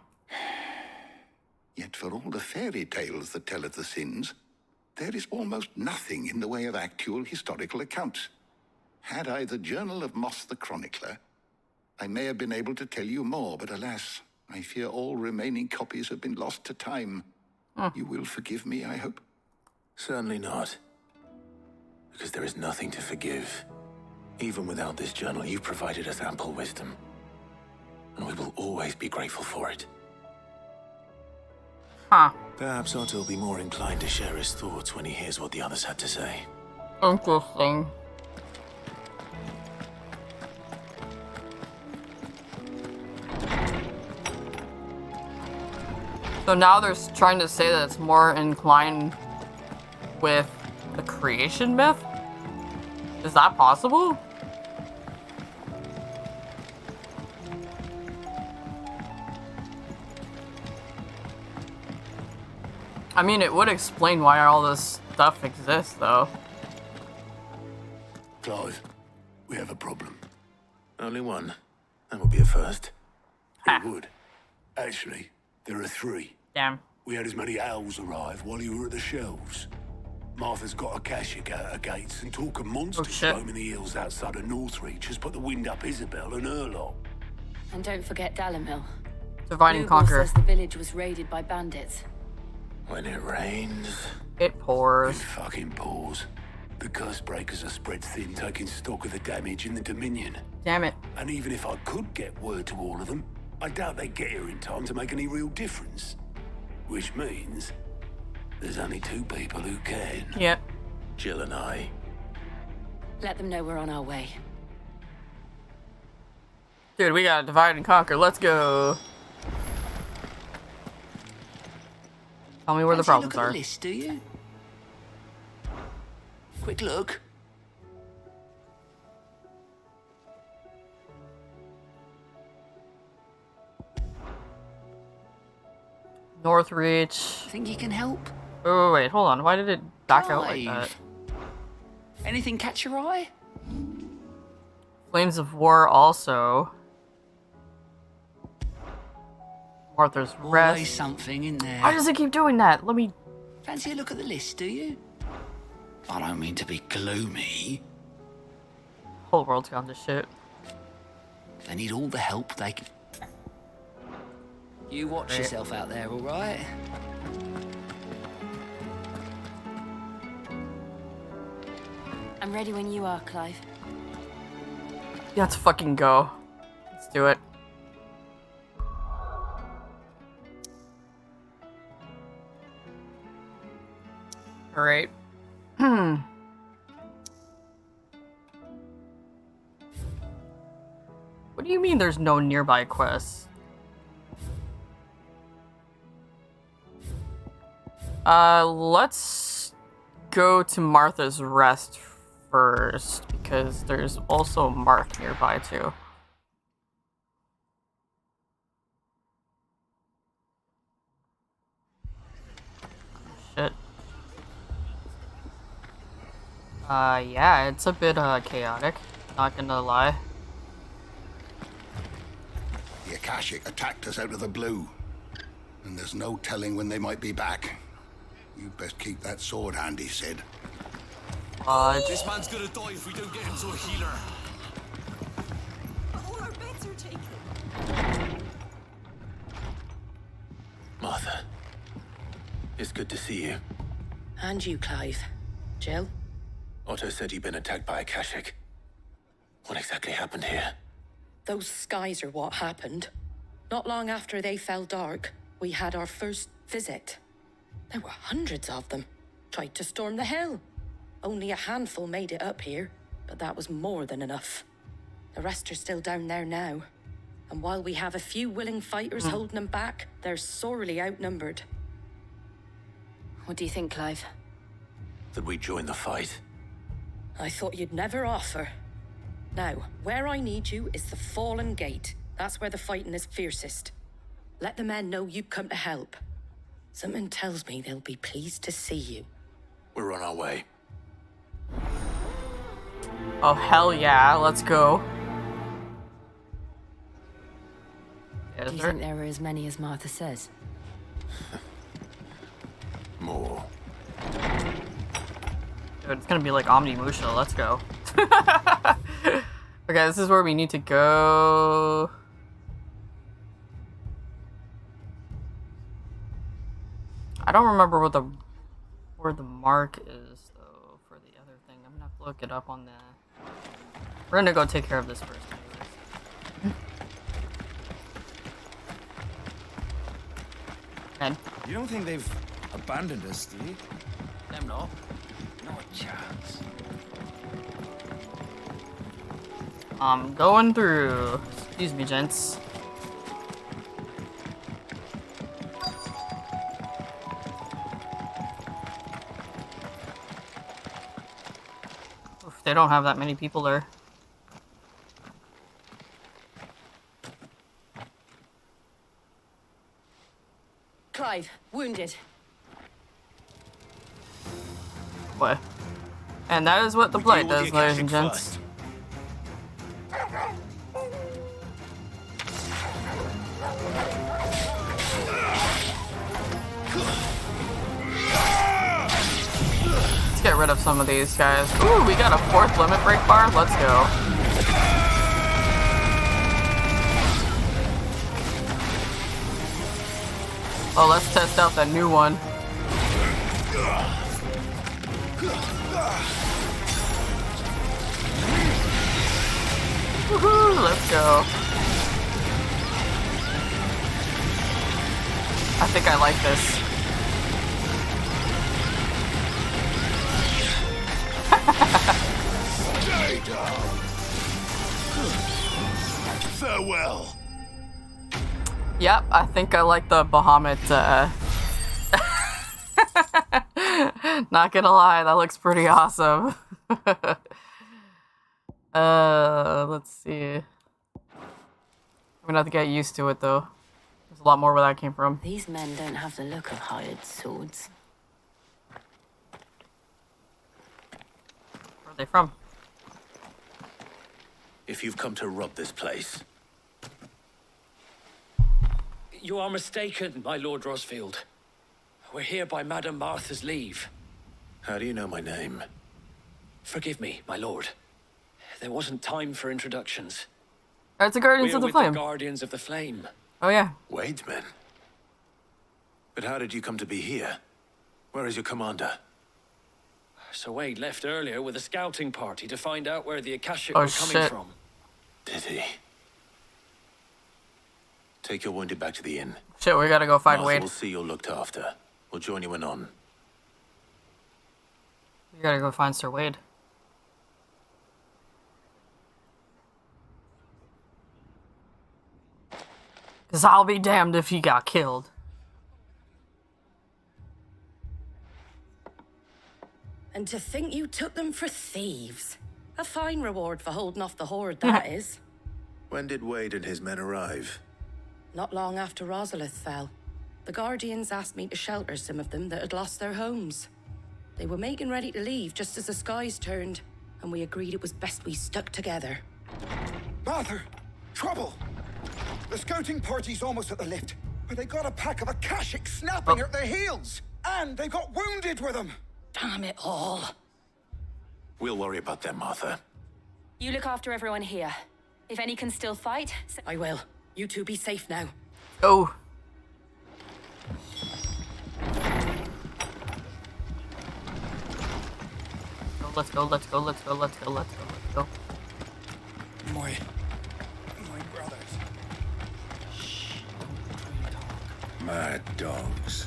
Yet for all the fairy tales that tell of the sins, there is almost nothing in the way of actual historical accounts. Had I the Journal of Moss the Chronicler, I may have been able to tell you more, but alas, I fear all remaining copies have been lost to time. You will forgive me, I hope? Certainly not. Because there is nothing to forgive. Even without this journal, you've provided us ample wisdom. And we will always be grateful for it. Huh. Perhaps Otto will be more inclined to share his thoughts when he hears what the others had to say. Interesting. So now they're trying to say that it's more inclined with the creation myth? Is that possible? I mean, it would explain why all this stuff exists, though. Clive, we have a problem. Only one. That would be a first. It would. Actually, there are three. Damn. We had as many owls arrive while you were at the shelves. Martha's got a Akashic out her gates, and talk of monsters roaming the hills outside of Northreach has put the wind up Isabel and her lot. And don't forget Dalimil. Divide and conquer. Says the village was raided by bandits. When it rains... It pours. It fucking pours. The curse breakers are spread thin, taking stock of the damage in the Dominion. Damn it. And even if I could get word to all of them, I doubt they'd get here in time to make any real difference. Which means there's only two people who can. Yep. Jill and I. Let them know we're on our way. Dude, we gotta divide and conquer. Let's go. Tell me where the problems are. Look at the list, do you? Quick look. Northreach. Think you can help? Oh, wait, hold on. Why did it back out like that? Anything catch your eye? Flames of War also. Martha's Rest. Always something in there. Why does it keep doing that? Let me... Fancy a look at the list, do you? I don't mean to be gloomy. Whole world's gone to shit. They need all the help they can... You watch yourself out there, all right? I'm ready when you are, Clive. Yeah, let's fucking go. Let's do it. Alright. What do you mean there's no nearby quests? Let's go to Martha's Rest first, because there's also Mark nearby too. Shit. Yeah, it's a bit, chaotic. Not gonna lie. The Akashic attacked us out of the blue. And there's no telling when they might be back. You'd best keep that sword handy, Sid. This man's gonna die if we don't get him to a healer. All our bets are taken. Martha. It's good to see you. And you, Clive. Jill? Otto said you'd been attacked by Akashic. What exactly happened here? Those skies are what happened. Not long after they fell dark, we had our first visit. There were hundreds of them. Tried to storm the hill. Only a handful made it up here. but that was more than enough. The rest are still down there now. And while we have a few willing fighters holding them back, they're sorely outnumbered. What do you think, Clive? That we join the fight. I thought you'd never offer. Now, where I need you is the Fallen Gate. That's where the fighting is fiercest. Let the men know you come to help. Something tells me they'll be pleased to see you. We're on our way. Oh, hell yeah. Let's go. Do you think there were as many as Martha says? More. Dude, it's gonna be like Omnimusha. Let's go. Okay, this is where we need to go. I don't remember what where the mark is though for the other thing. I'm gonna have to look it up on the. We're gonna go take care of this first. You don't think they've abandoned us, do you? Them not. Not a chance. I'm going through. Excuse me, gents. Oof, they don't have that many people there. Clive, wounded. What? And that is what the blight does, ladies and gents. Let's get rid of some of these guys. Ooh, we got a 4th limit break bar. Let's go. Oh, let's test out that new one. Woohoo, let's go. I think I like this. Stay down. Farewell. Yep, I think I like the Bahamut, not gonna lie, that looks pretty awesome. Let's see. I'm gonna have to get used to it though. There's a lot more where that came from. These men don't have the look of hired swords. Where are they from? If you've come to rob this place, You are mistaken, my Lord Rosfield. We're here by Madame Martha's leave. how do you know my name? Forgive me, my lord. There wasn't time for introductions. It's the Guardians We're of the with Flame. the Guardians of the Flame. Oh yeah. Wade's men. But how did you come to be here? Where is your commander? Sir Wade left earlier with a scouting party to find out where the Akashic Oh, were coming shit. from. Did he? Take your wounded back to the inn. Shit, we gotta go find Martha Wade. will see you're looked after. We'll join you anon. We gotta go find Sir Wade. Cause I'll be damned if he got killed. And to think you took them for thieves. A fine reward for holding off the horde, that is. When did Wade and his men arrive? Not long after Rosalith fell. The Guardians asked me to shelter some of them that had lost their homes. They were making ready to leave just as the skies turned, and we agreed it was best we stuck together. Martha! Trouble! The scouting party's almost at the lift, but they got a pack of Akashics snapping at their heels! And they got wounded with them! Damn it all. We'll worry about them, Martha. You look after everyone here. If any can still fight... I will. You two be safe now. Oh. Let's go, let's go, let's go, let's go, let's go, let's go. My brothers. Mad dogs.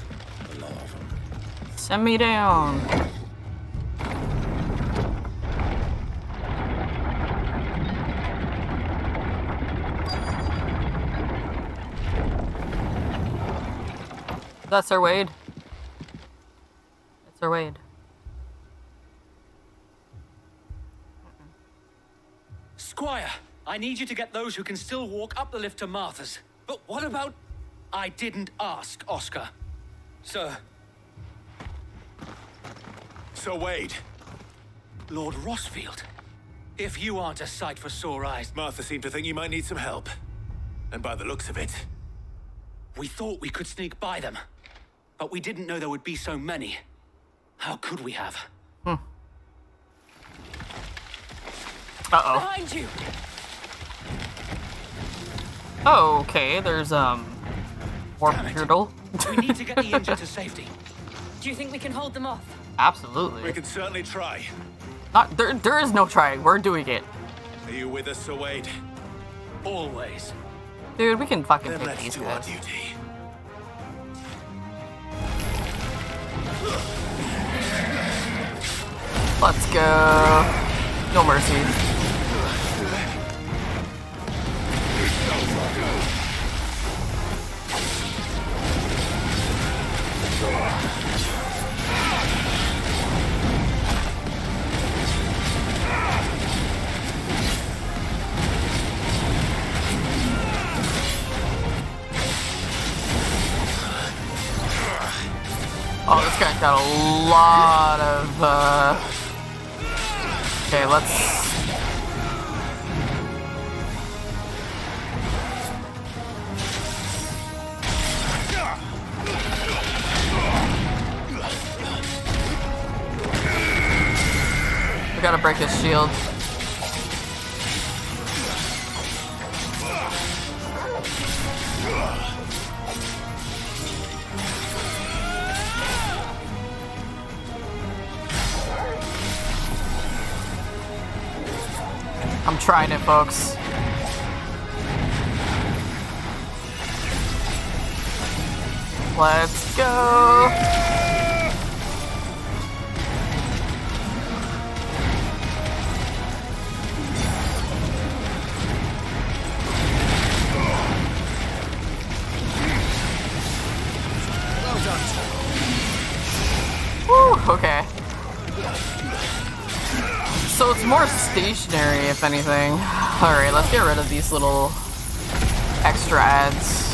A lot of them. Send me down. that's Sir Wade. That's Sir Wade. Squire, I need you to get those who can still walk up the lift to Martha's. But what about... I didn't ask, Oscar. Sir. Sir Wade. Lord Rosfield. If you aren't a sight for sore eyes... Martha seemed to think you might need some help. And by the looks of it... We thought we could sneak by them. But we didn't know there would be so many. How could we have? Uh-oh. Behind you! Oh, okay, there's, Warp Turtle. We need to get the injured to safety. Do you think we can hold them off? Absolutely. We can certainly try. There is no trying. We're doing it. Are you with us, Sir Wade? Always. Dude, we can fucking Then pick let's these do our guys. duty. Let's go. No mercy. Oh, this guy's got a lot of, Okay, let's... We gotta break his shield. I'm trying it, folks. Let's go. Well done. Woo, okay. So it's more stationary, if anything. Alright, let's get rid of these little extra ads.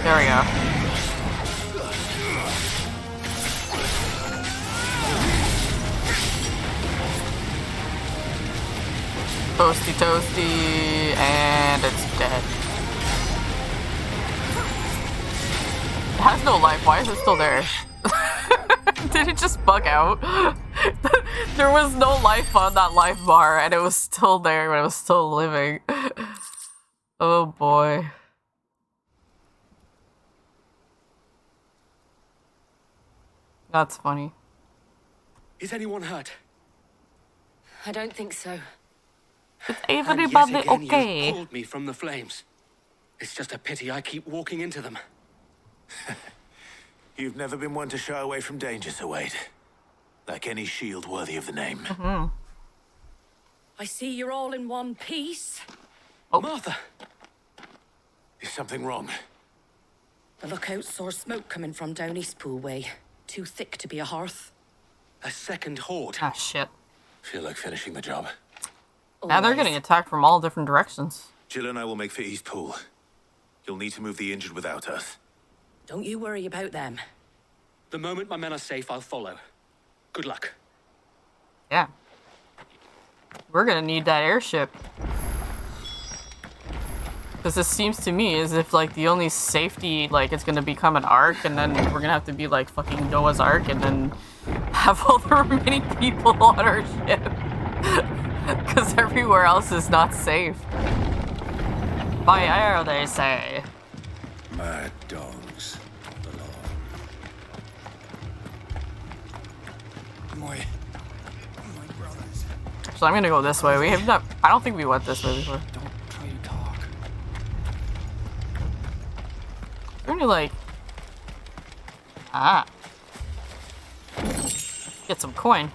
There we go. Toasty toasty, and it's dead. It has no life. Why is it still there? Did it just bug out? There was no life on that life bar, and it was still there, but it was still living. Oh boy. That's funny. Is anyone hurt? I don't think so. Is And everybody yet again, okay? You've pulled me from the flames. It's just a pity I keep walking into them. You've never been one to shy away from danger, Sir Wade. Like any shield worthy of the name. I see you're all in one piece. Oh, Martha! Is something wrong? The lookout saw smoke coming from down Eastpool way. Too thick to be a hearth. A second horde. ah, shit. Feel like finishing the job. Now they're getting attacked from all different directions. Jill and I will make for Eastpool. You'll need to move the injured without us. Don't you worry about them. The moment my men are safe, I'll follow. Good luck. Yeah. We're gonna need that airship. Because this seems to me as if, like, the only safety, like, it's gonna become an ark, and then we're gonna have to be, like, fucking Noah's Ark, and then have all the remaining people on our ship. Because everywhere else is not safe. By air, they say. Mad dogs. My brothers. So I'm gonna go this way. We have not. I don't think we went this way before. Don't try to talk. We're gonna, like. Ah. Get some coin.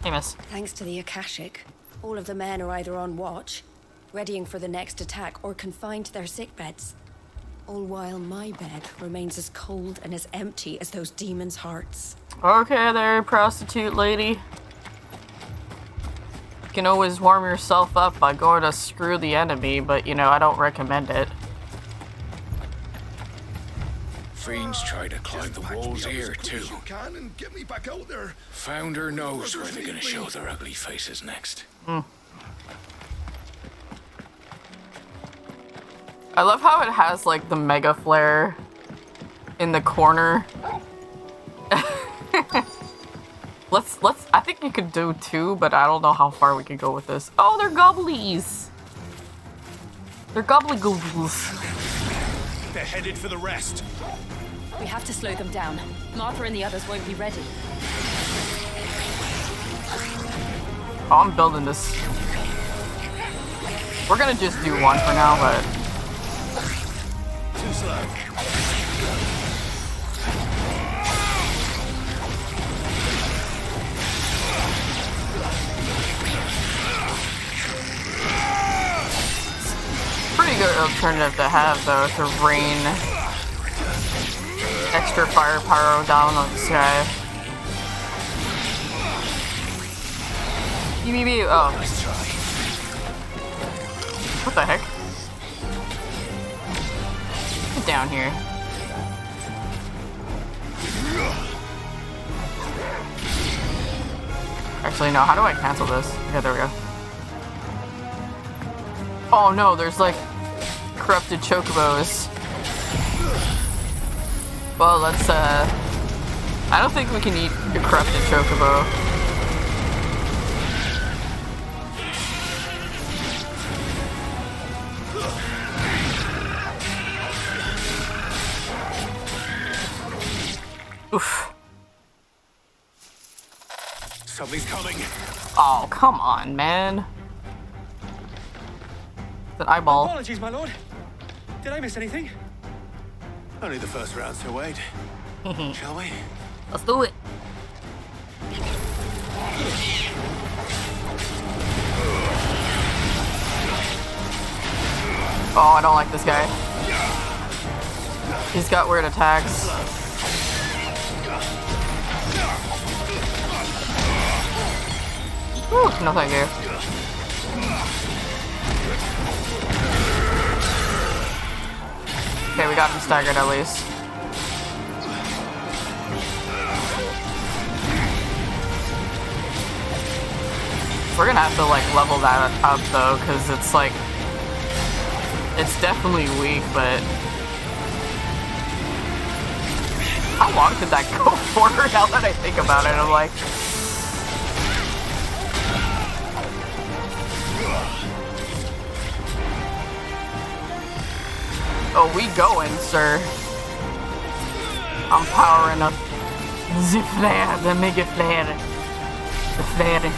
Hey, miss. Thanks to the Akashic, all of the men are either on watch, readying for the next attack, or confined to their sickbeds. All while my bed remains as cold and as empty as those demons' hearts. Okay there, prostitute lady. You can always warm yourself up by going to screw the enemy, but you know, I don't recommend it. Fiends try to climb the walls here too. You can and get me back out there. Founder knows where they're gonna show their ugly faces next. I love how it has like the mega flare in the corner. let's I think you could do 2, but I don't know how far we can go with this. Oh, they're gobblies. They're gobbly-goobbles. They're headed for the rest. We have to slow them down. Martha and the others won't be ready. Oh, I'm building this. We're gonna just do 1 for now, but Too slow. pretty good alternative to have though, to rain extra firepower down on this guy. Oh. Nice try. What the heck? Get down here. Actually, no, how do I cancel this? Okay, there we go. Oh no, there's like corrupted chocobos. Well, let's I don't think we can eat a corrupted chocobo. Oof. Something's coming. Oh, come on, man. It's an eyeball. Apologies, my lord. Did I miss anything? Only the first round, so wait. Shall we? Let's do it. Oh, I don't like this guy. He's got weird attacks. Whew, no thank you. Okay, we got him staggered at least. We're gonna have to like level that up though, because it's like, it's definitely weak, but how long did that go for? Now that I think about it, I'm like, oh, we going, sir. I'm powering up the flare, the mega flare. The flare.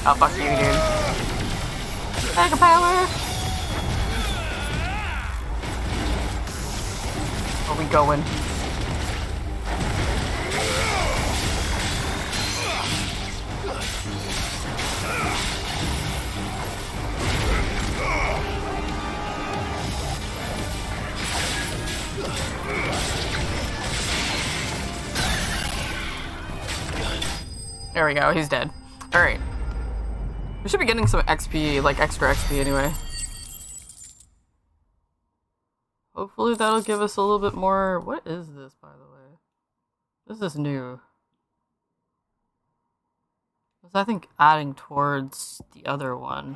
Oh, fuck you, dude. Mega power! Where we going? There we go, he's dead. Alright. We should be getting some XP, like extra XP anyway. Hopefully that'll give us a little bit more. What is this, by the way? This is new. It's, I think, adding towards the other one.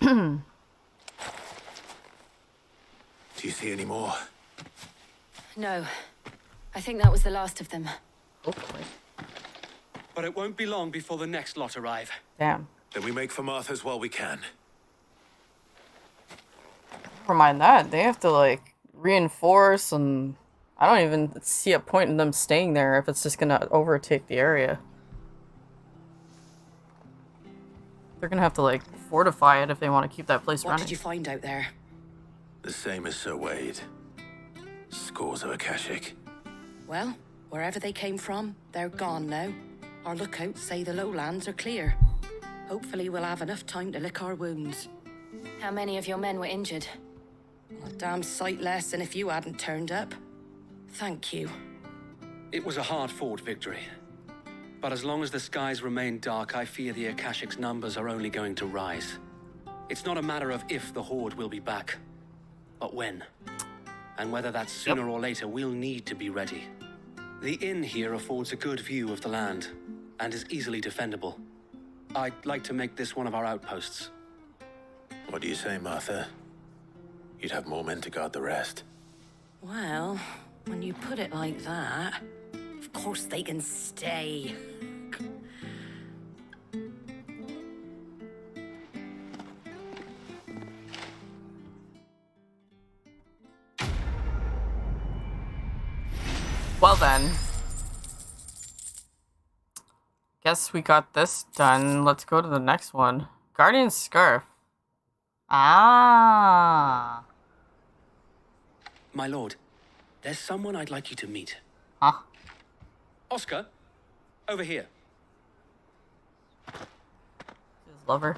Do you see any more? No. I think that was the last of them. Hopefully. But it won't be long before the next lot arrive. Damn. Then we make for Martha's while we can. Never mind that. They have to, like, reinforce, and I don't even see a point in them staying there if it's just gonna overtake the area. They're gonna have to, like, fortify it if they want to keep that place running. What did you find out there? The same as Sir Wade. Scores of Akashic. Well, wherever they came from, they're gone now. Our lookouts say the lowlands are clear. Hopefully we'll have enough time to lick our wounds. How many of your men were injured? A damn sight less than if you hadn't turned up. Thank you. It was a hard-fought victory. But as long as the skies remain dark, I fear the Akashic's numbers are only going to rise. It's not a matter of if the Horde will be back, but when. And whether that's sooner or later, we'll need to be ready. The inn here affords a good view of the land, and is easily defendable. I'd like to make this one of our outposts. What do you say, Martha? You'd have more men to guard the rest. Well, when you put it like that, of course they can stay. Well then. Guess we got this done. Let's go to the next one. Guardian Scarf. Ah. My lord, there's someone I'd like you to meet. Huh? Oscar, over here. His lover.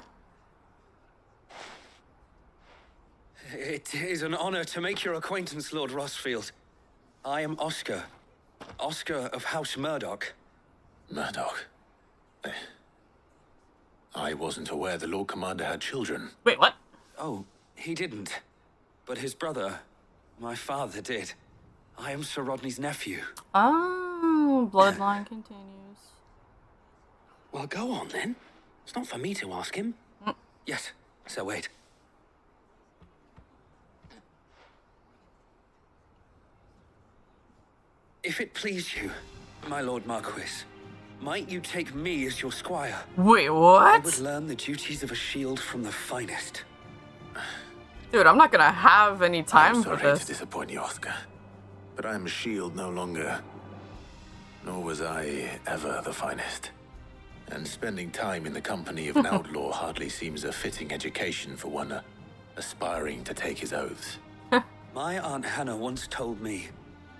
It is an honor to make your acquaintance, Lord Rossfield. I am Oscar. Oscar of House Murdoch. Murdoch? I wasn't aware the Lord Commander had children. Wait, what? Oh, he didn't. But his brother, my father, did. I am Sir Rodney's nephew. Oh, bloodline continues. Well, go on then. It's not for me to ask him. Yes, Sir Wade. If it please you, my Lord Marquis, might you take me as your squire? Wait, what? I would learn the duties of a shield from the finest. Dude, I'm not gonna have any time for I'm sorry this. to disappoint you, Oscar. But I am a shield no longer. Nor was I ever the finest. And spending time in the company of an outlaw hardly seems a fitting education for one aspiring to take his oaths. My Aunt Hannah once told me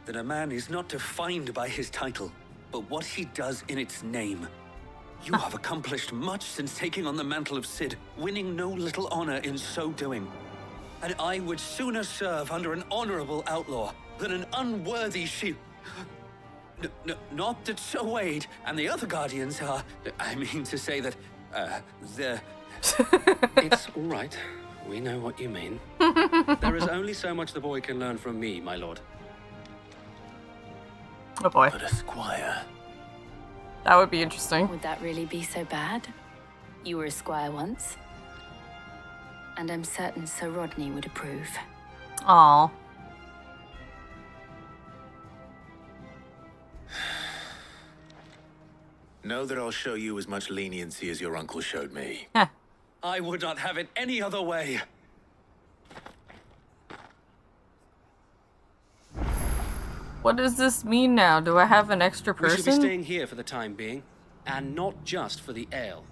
that a man is not defined by his title, but what he does in its name. You have accomplished much since taking on the mantle of Cid, winning no little honor in so doing. And I would sooner serve under an honorable outlaw than an unworthy shield. Not that Sir Wade and the other guardians are... I mean to say that, they're... It's all right. We know what you mean. There is only so much the boy can learn from me, my lord. Oh boy. But a squire. That would be interesting. Would that really be so bad? You were a squire once. And I'm certain Sir Rodney would approve. Aww. Know that I'll show you as much leniency as your uncle showed me. I would not have it any other way. What does this mean now? Do I have an extra We should be person? staying here for the time being, and not just for the ale.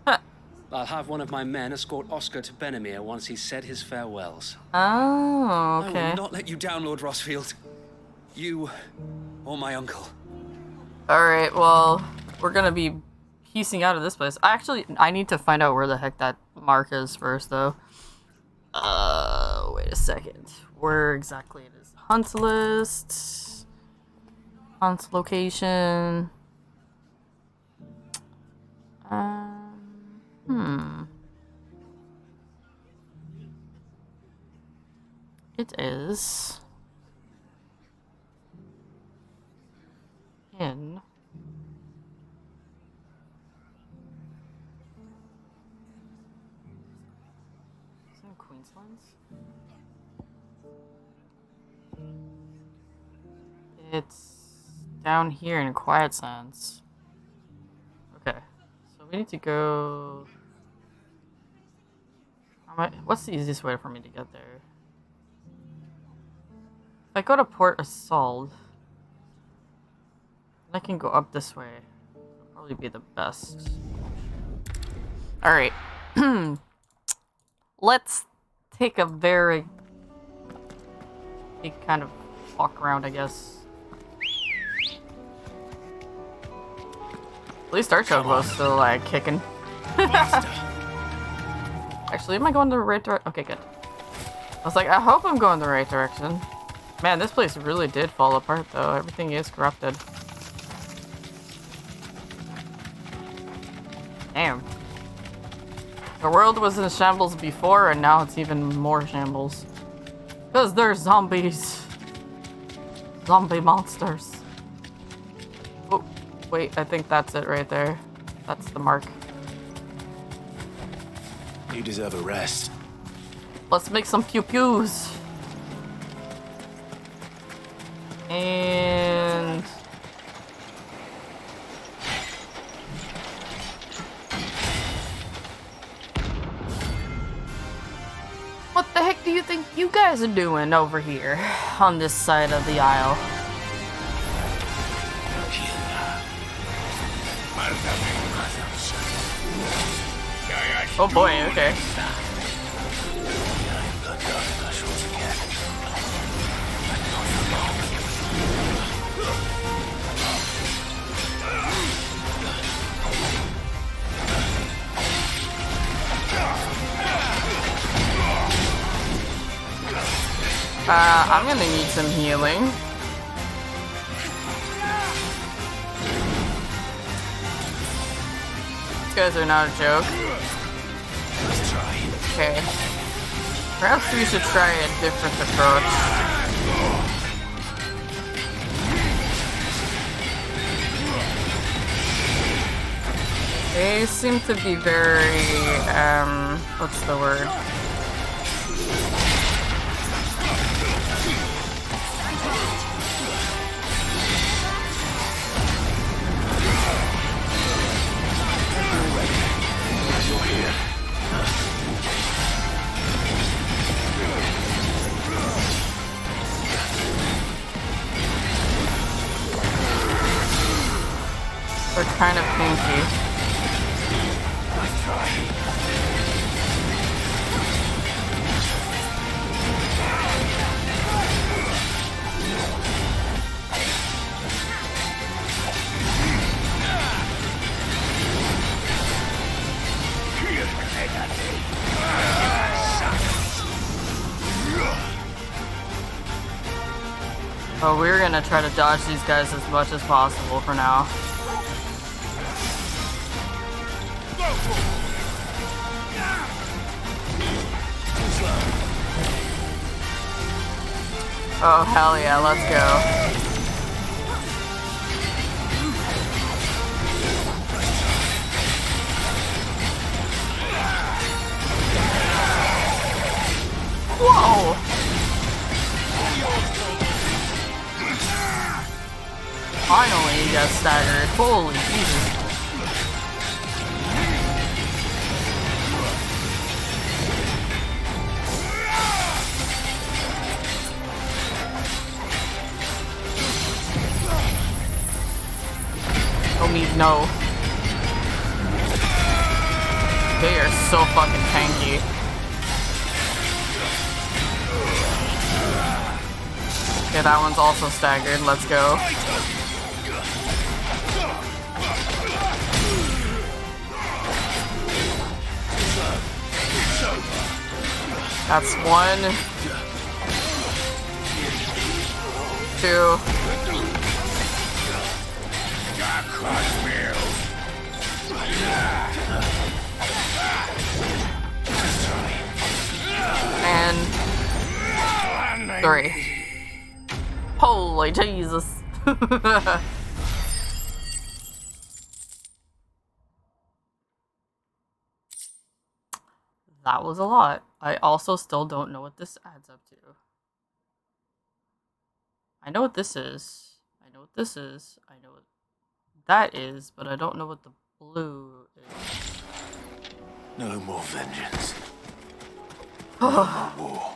I'll have one of my men escort Oscar to Benimir once he's said his farewells. Oh, okay. I will not let you down, Lord Rossfield. You or my uncle. Alright, well, we're gonna be piecing out of this place. I need to find out where the heck that mark is first, though. Wait a second. Where exactly it is? Hunt list. Hunt location. It is in Queensland. It's down here in Quiet Sands. Okay, so we need to go. What's the easiest way for me to get there? If I go to Port Assault, I can go up this way. It'll probably be the best. Alright. Let's take a very he kind of walk around, I guess. At least our Chocobo's still like kicking. Actually, am I going the right direction? Okay, good. I was like, I hope I'm going the right direction. Man, this place really did fall apart though. Everything is corrupted. Damn. The world was in shambles before, and now it's even more shambles. Because there's zombies. Zombie monsters. Oh, wait, I think that's it right there. That's the mark. You deserve a rest. Let's make some pew-pews. And... what the heck do you think you guys are doing over here on this side of the aisle? Oh boy, okay. I'm gonna need some healing. These guys are not a joke. Okay. Perhaps we should try a different approach. They seem to be very, what's the word? They're kind of pinky. Oh, we're gonna try to dodge these guys as much as possible for now. Oh, hell yeah, let's go. Whoa! Finally, he got staggered. Holy Jesus. No. They are so fucking tanky. Okay, that one's also staggered. Let's go. That's 1, 2. And 3. Holy Jesus. That was a lot. I also still don't know what this adds up to. I know what this is. I know what this is. I know what that is, but I don't know what the blue is. No more vengeance. No more war.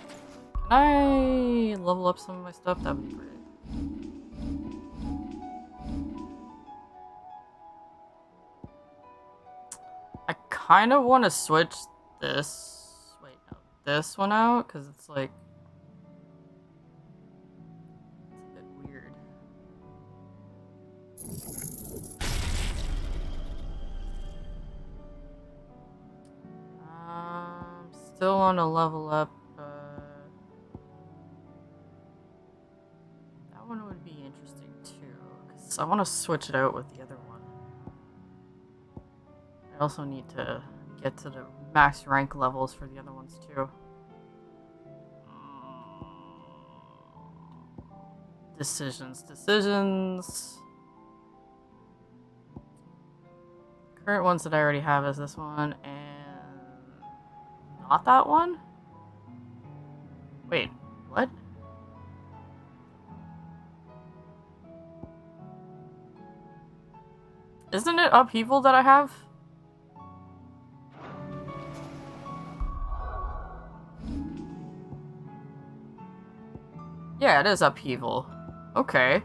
Can I level up some of my stuff? That would be great. I kind of want to switch this. Wait, no, this one out because it's like still want to level up. That one would be interesting too, because I want to switch it out with the other one. I also need to get to the max rank levels for the other ones too. Decisions. Current ones that I already have is this one and not that one? Wait, what? Isn't it Upheaval that I have? Yeah, it is Upheaval. Okay.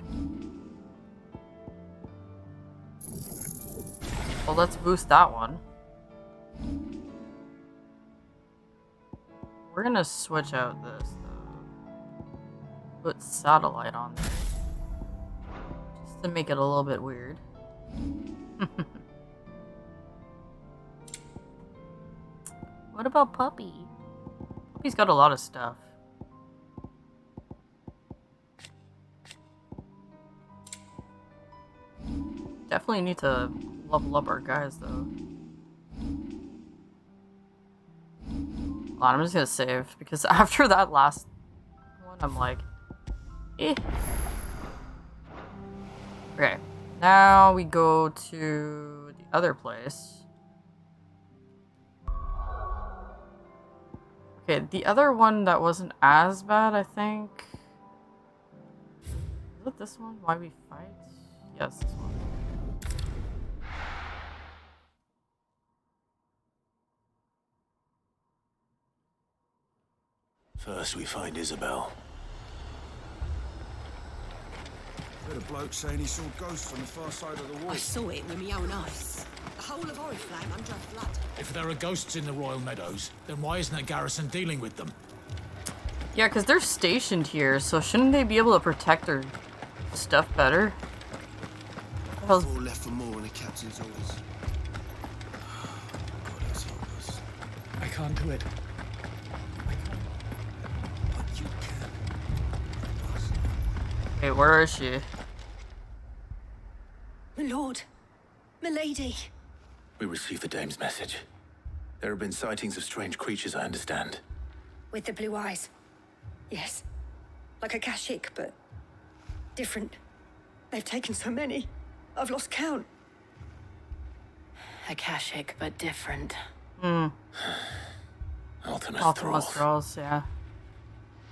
Well, let's boost that one. We're gonna switch out this, though. Put satellite on there. Just to make it a little bit weird. What about Puppy? Puppy's got a lot of stuff. Definitely need to level up our guys, though. Hold on, I'm just gonna save, because after that last one, I'm like, eh. Okay, now we go to the other place. Okay, the other one that wasn't as bad, I think. Is it this one? Why We Fight? Yes, this one. First we find Isabel. Heard a bloke saying he saw ghosts on the far side of the wall. I saw it with my own eyes. The whole of Oriflame under flood. If there are ghosts in the Royal Meadows, then why isn't the garrison dealing with them? Yeah, because they're stationed here, so shouldn't they be able to protect their stuff better? All left for more in the captain's orders. God has helped us. I can't do it. But you can. Hey, where is she? My lord. My lady. We received the dame's message. There have been sightings of strange creatures, I understand. With the blue eyes. Yes. Like a Kashik, but different. They've taken so many. I've lost count. Akashic, but different. Ultimate Thralls, yeah.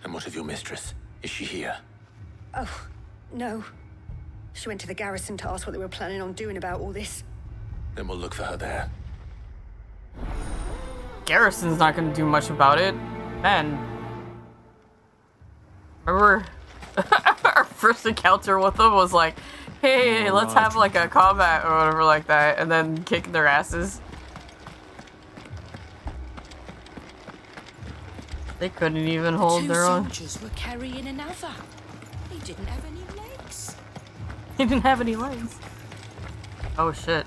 And what of your mistress? Is she here? Oh, no. She went to the garrison to ask what they were planning on doing about all this. Then we'll look for her there. Garrison's not gonna do much about it. Man. Remember our first encounter with them was like, hey, let's have like a combat or whatever like that, and then kicking their asses. They couldn't even hold their own. Two soldiers were carrying another. He didn't have any legs. He didn't have any legs. Oh shit.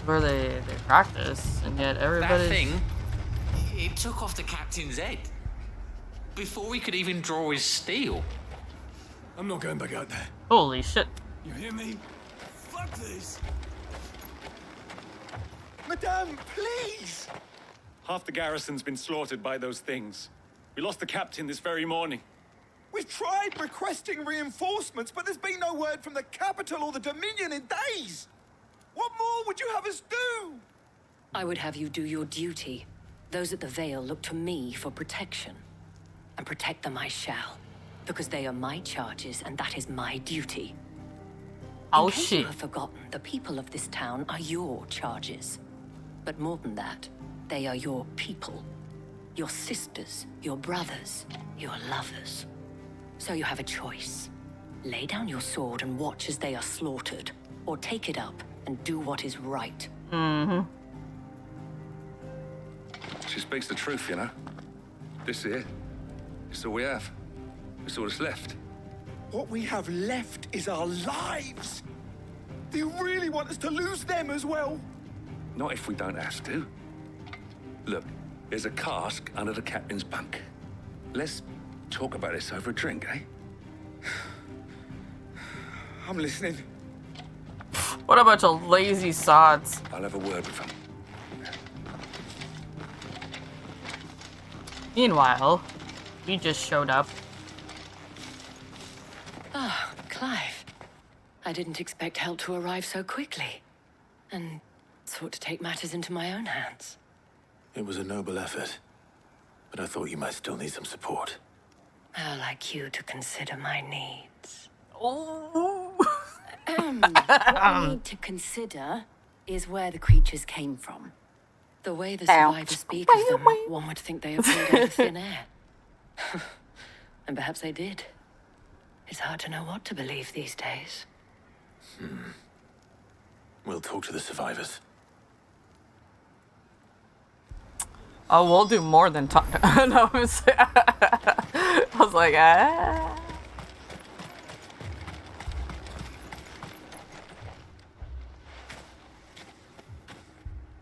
Where they practice, and yet everybody. That thing, it took off the captain's head before we could even draw his steel. I'm not going back out there. Holy shit. You hear me? Fuck this. Madame, please! Half the garrison's been slaughtered by those things. We lost the captain this very morning. We've tried requesting reinforcements, but there's been no word from the capital or the Dominion in days. What more would you have us do? I would have you do your duty. Those at the Vale look to me for protection. And protect them I shall. Because they are my charges, and that is my duty. Oh, In case shit. you have forgotten, the people of this town are your charges. But more than that, they are your people. Your sisters, your brothers, your lovers. So you have a choice. Lay down your sword and watch as they are slaughtered. Or take it up and do what is right. Mm-hmm. She speaks the truth, you know. This here, it's all we have. It's all that's left. What we have left is our lives. Do you really want us to lose them as well? Not if we don't have to. Look, there's a cask under the captain's bunk. Let's talk about this over a drink, eh? I'm listening. What a bunch of lazy sods. I'll have a word with him. Meanwhile, he just showed up. Ah, Clive. I didn't expect help to arrive so quickly. And sought to take matters into my own hands. It was a noble effort, but I thought you might still need some support. I'd like you to consider my needs. Oh. What we need to consider is where the creatures came from. The way the survivors speak of them, one would think they appeared out of thin air. And perhaps they did. It's hard to know what to believe these days. We'll talk to the survivors. Oh, we'll do more than talk. No, I was like, ah.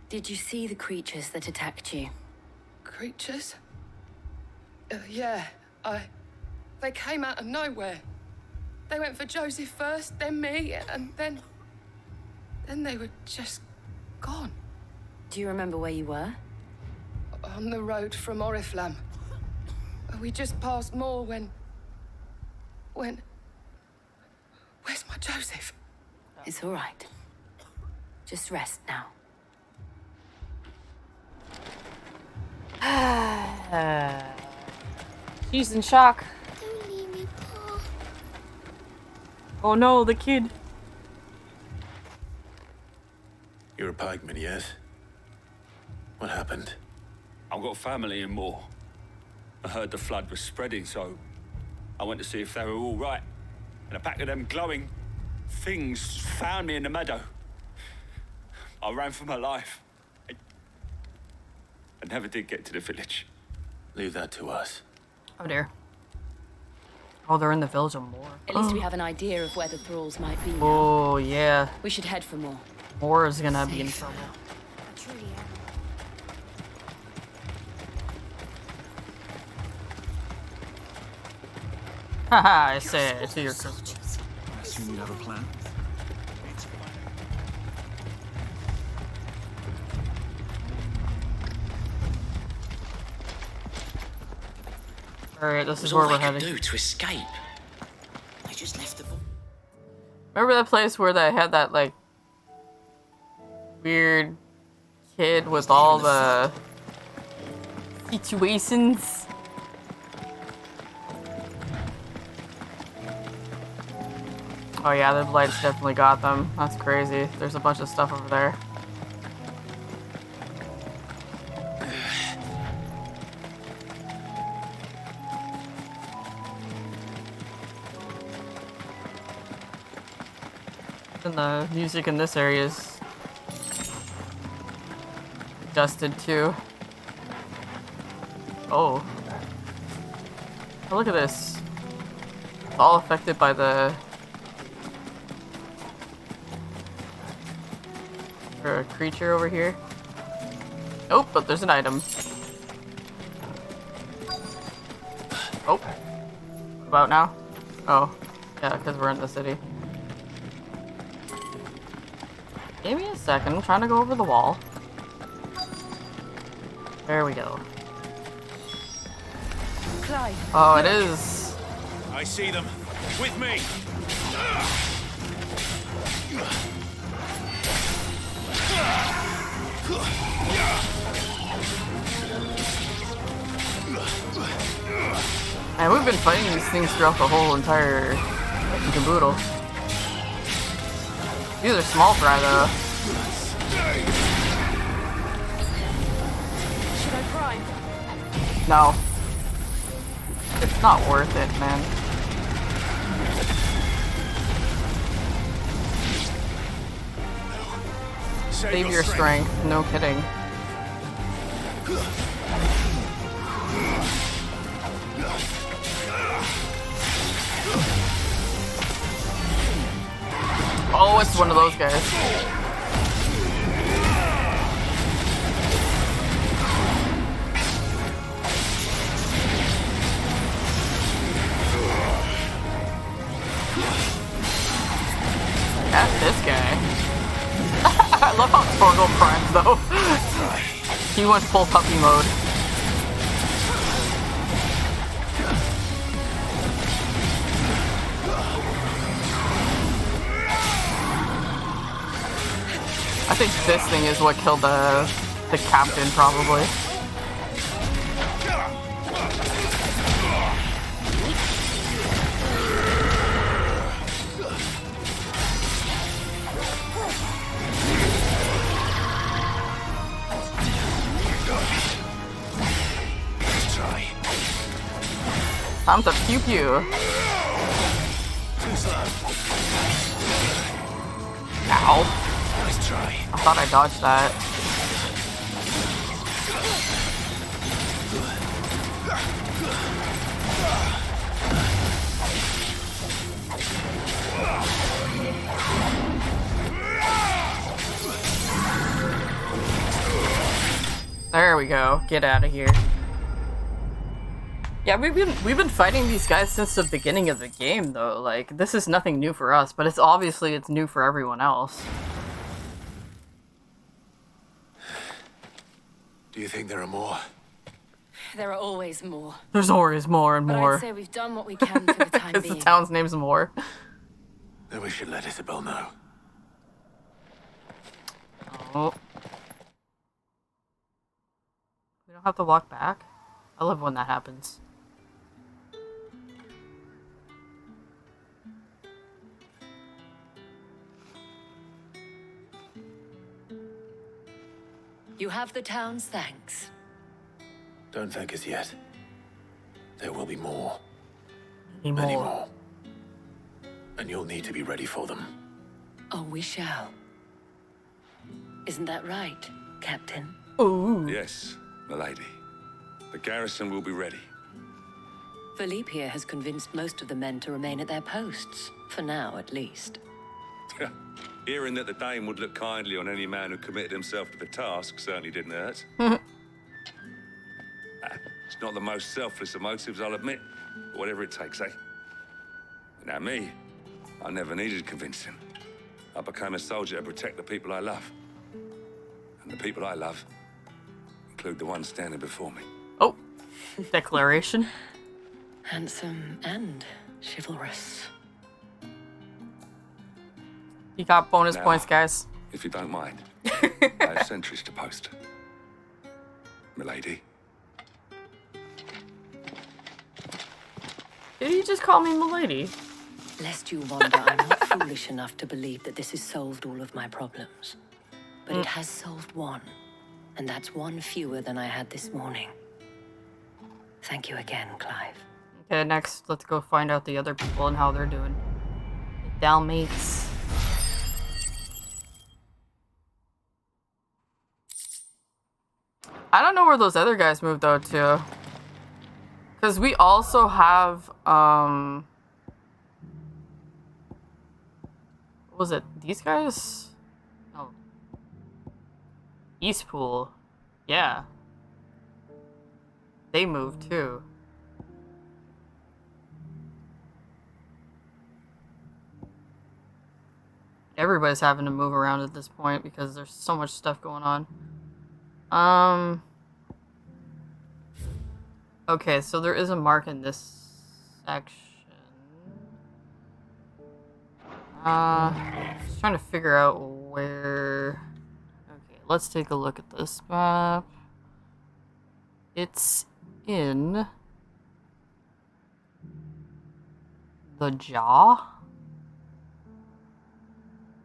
Did you see the creatures that attacked you? Creatures? Yeah, They came out of nowhere. They went for Joseph first, then me, and then they were just gone. Do you remember where you were? On the road from Oriflamme. We just passed Moor when... Where's my Joseph? It's all right. Just rest now. She's in shock. Don't leave me, Pa. Oh no, the kid. You're a pikeman, yes? What happened? I've got family in Moor. I heard the flood was spreading, so I went to see if they were all right. And a pack of them glowing things found me in the meadow. I ran for my life. I never did get to the village. Leave that to us. Oh dear. Oh, they're in the village of Moor. At least we have an idea of where the thralls might be now. Oh, yeah. We should head for Moor. Moor is gonna be in trouble. I truly am. Haha, I say it to your Christmas. I assume you have a plan. Alright, this is where we're heading. Do to escape. They just left the. Remember that place where they had that, like, weird kid with all the situations? Oh yeah, the lights definitely got them. That's crazy. There's a bunch of stuff over there. And the music in this area is adjusted too. Oh. Oh, look at this. It's all affected by the... a creature over here. Oh, but there's an item. Oh. What about now? Oh. Yeah, because we're in the city. Give me a second, I'm trying to go over the wall. There we go. Clive. Oh, it is. I see them. With me. And we've been fighting these things throughout the whole entire caboodle. These are small fry though. Should I cry? No. It's not worth it, man. Save your strength. No kidding. Oh, it's one of those guys. though. He went full puppy mode. I think this thing is what killed the captain, probably. Time to pew pew. Ow. Nice try. I thought I dodged that. There we go. Get out of here. Yeah, we've been fighting these guys since the beginning of the game, though. Like, this is nothing new for us, but it's new for everyone else. Do you think there are more? There are always more. There's always more and But more. I'd say we've done what we can for the time Because being. the town's name's more. Then we should let Isabel know. Oh. We don't have to walk back? I love when that happens. You have the town's thanks. Don't thank us yet. There will be more. Many more. And you'll need to be ready for them. Oh, we shall. Isn't that right, Captain? Ooh. Yes, milady. The garrison will be ready. Philippe here has convinced most of the men to remain at their posts. For now, at least. Hearing that the Dane would look kindly on any man who committed himself to the task certainly didn't hurt. It's not the most selfless of motives, I'll admit. But whatever it takes, eh? Now me, I never needed convincing. I became a soldier to protect the people I love. And the people I love include the ones standing before me. Oh, declaration. Handsome and chivalrous. You got bonus Now, points, guys. If you don't mind, I have sentries to post. Milady. Did he just call me milady? Lest you wonder, I'm not foolish enough to believe that this has solved all of my problems. But it has solved one. And that's one fewer than I had this morning. Thank you again, Clive. Okay, next, let's go find out the other people and how they're doing. The Dalmates. I don't know where those other guys moved though to. Because we also have, what was it? These guys? No. Eastpool. Yeah. They moved too. Everybody's having to move around at this point because there's so much stuff going on. Okay, so there is a mark in this section. Just trying to figure out where... Okay, let's take a look at this map. It's in... the jaw?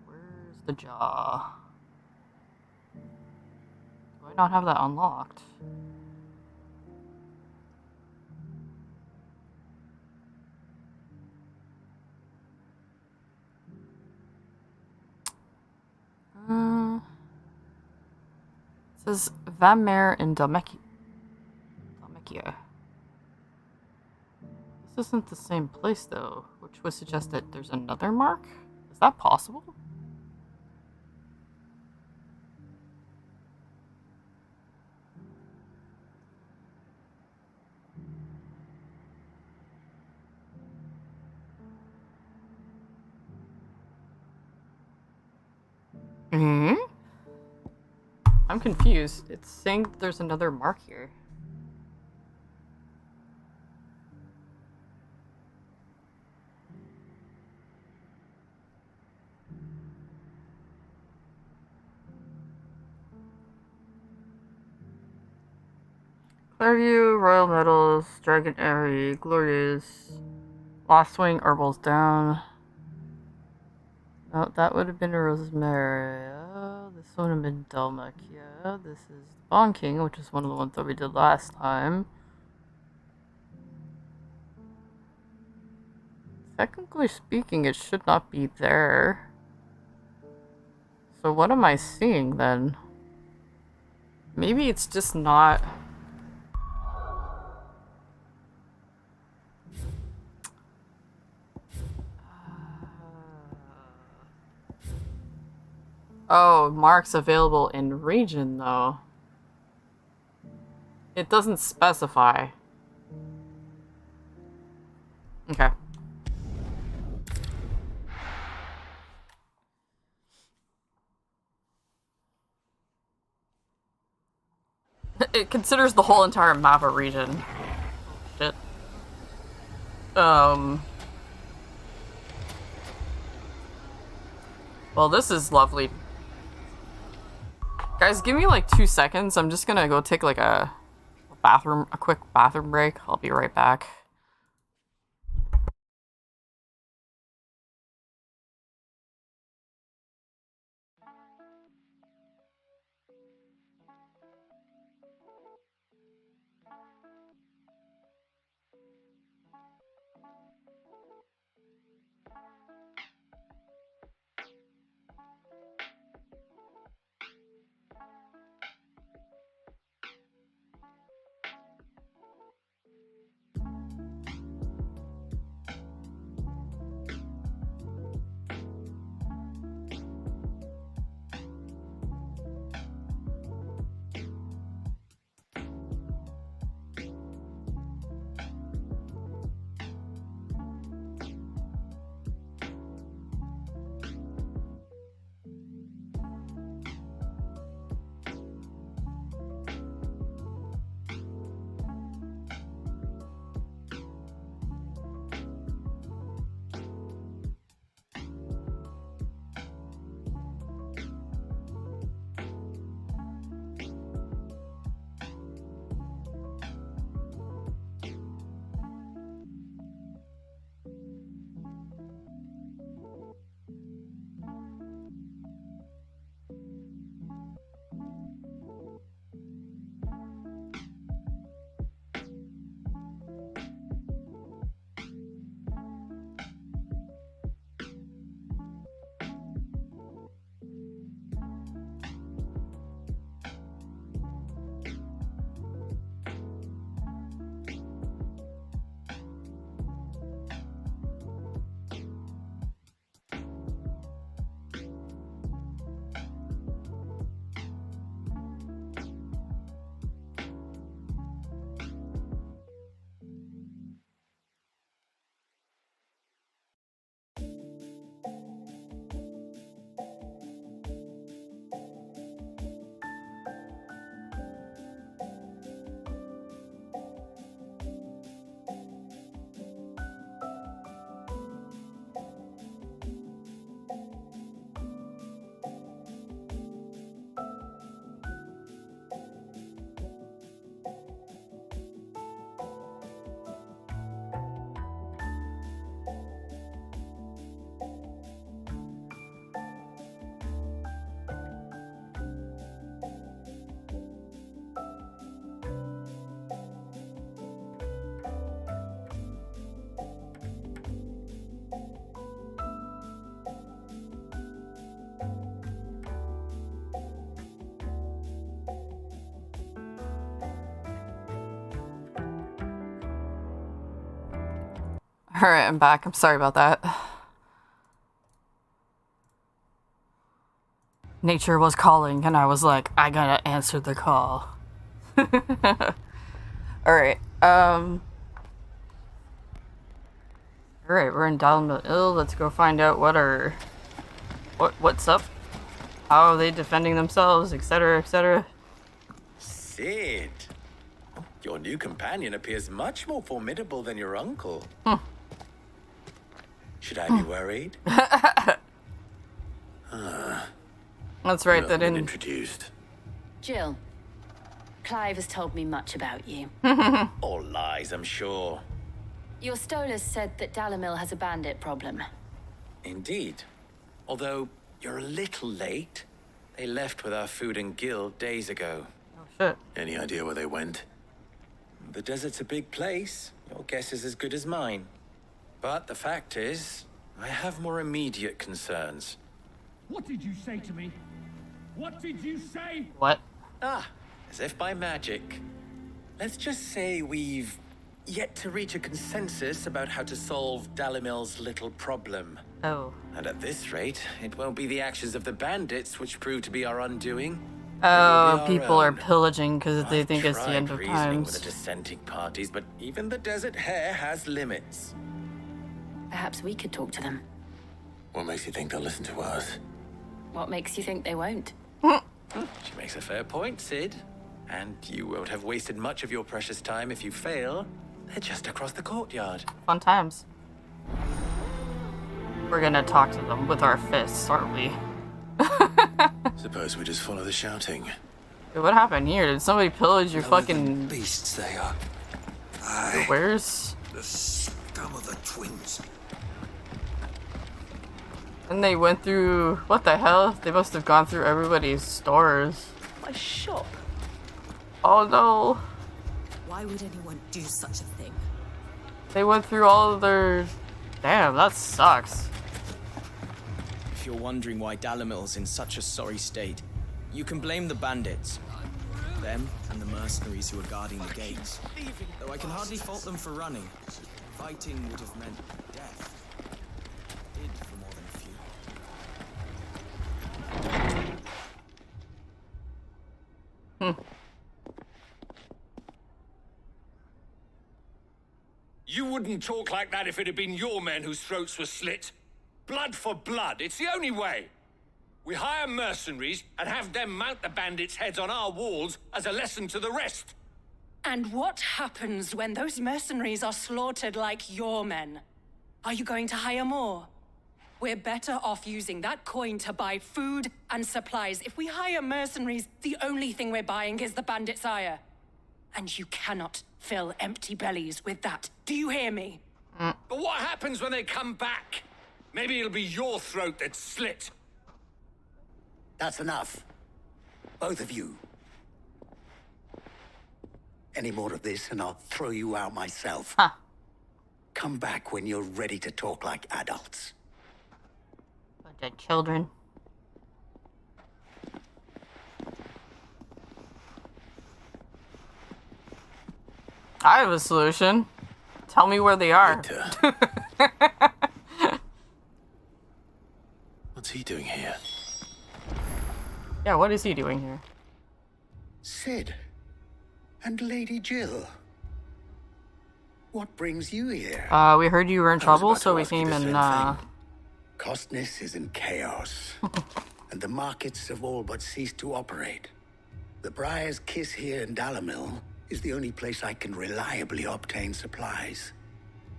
Where's the jaw? Do I not have that unlocked? It says Vamer in Dalmekia. This isn't the same place though, which would suggest that there's another mark? Is that possible? Hmm? I'm confused. It's saying there's another mark here. Clearview, Royal Medals, Dragon Airy, Glorious, Lost Wing, Herbal's down. No, that would have been Rosemary. This one would have been Delmakia. This is Bond King, which is one of the ones that we did last time. Technically speaking, it should not be there. So what am I seeing then? Maybe it's just not... Oh, marks available in region, though. It doesn't specify. Okay. It considers the whole entire map a region. Shit. Well, this is lovely. Guys, give me like 2 seconds. I'm just gonna go take like a quick bathroom break. I'll be right back. Alright, I'm back. I'm sorry about that. Nature was calling, and I was like, I gotta answer the call. Alright, Alright, we're in Dalma Ill. Let's go find out what's up. How are they defending themselves, etc., etc.? Sid, your new companion appears much more formidable than your uncle. Should I be worried? That's right, they they didn't introduced. Jill, Clive has told me much about you. All lies, I'm sure. Your Stolas said that Dalamil has a bandit problem. Indeed. Although you're a little late. They left with our food and guild days ago. Oh shit. Any idea where they went? The desert's a big place. Your guess is as good as mine. But the fact is, I have more immediate concerns. What did you say to me? What did you say? What? As if by magic. Let's just say we've yet to reach a consensus about how to solve Dalamil's little problem. Oh. And at this rate, it won't be the actions of the bandits which prove to be our undoing. Oh, people are pillaging because they think it's the end of reasoning times. with the dissenting parties, but even the desert hare has limits. Perhaps we could talk to them. What makes you think they'll listen to us? What makes you think they won't? She makes a fair point, Sid. And you won't have wasted much of your precious time if you fail. They're just across the courtyard. Fun times. We're gonna talk to them with our fists, aren't we? Suppose we just follow the shouting. Dude, what happened here? Did somebody pillage your fucking beasts they are. your wares? The scum of the twins. And they went through... What the hell? They must have gone through everybody's stores. My shop. Oh no. Why would anyone do such a thing? They went through all of their... Damn, that sucks. If you're wondering why Dalamil's in such a sorry state, you can blame the bandits. Them and the mercenaries who are guarding the gates. Though I can hardly fault them for running. Fighting would have meant death. It did for more than a few. You wouldn't talk like that if it had been your men whose throats were slit. Blood for blood, it's the only way. We hire mercenaries and have them mount the bandits' heads on our walls as a lesson to the rest. And what happens when those mercenaries are slaughtered like your men? Are you going to hire more? We're better off using that coin to buy food and supplies. If we hire mercenaries, the only thing we're buying is the bandits' ire. And you cannot fill empty bellies with that. Do you hear me? But what happens when they come back? Maybe it'll be your throat that's slit. That's enough. Both of you. Any more of this and I'll throw you out myself. Come back when you're ready to talk like adults. Bunch of children. I have a solution. Tell me where they are. What's he doing here? Yeah, what is he doing here? Sid. And Lady Jill. What brings you here? We heard you were in trouble, so we came and, Costness is in chaos. And the markets have all but ceased to operate. The Briar's Kiss here in Dalamil is the only place I can reliably obtain supplies.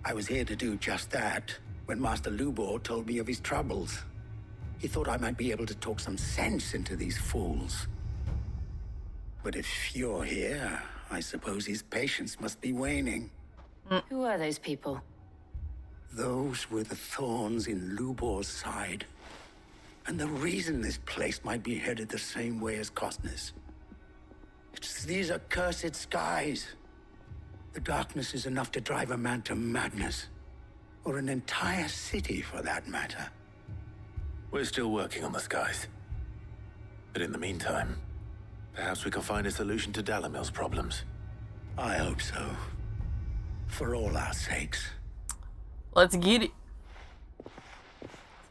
I was here to do just that when Master Lubor told me of his troubles. He thought I might be able to talk some sense into these fools. But if you're here, I suppose his patience must be waning. Who are those people? Those were the thorns in Lubor's side. And the reason this place might be headed the same way as Costness. It's these accursed skies. The darkness is enough to drive a man to madness. Or an entire city, for that matter. We're still working on the skies. But in the meantime, perhaps we can find a solution to Dalamil's problems. I hope so. For all our sakes. Let's get it.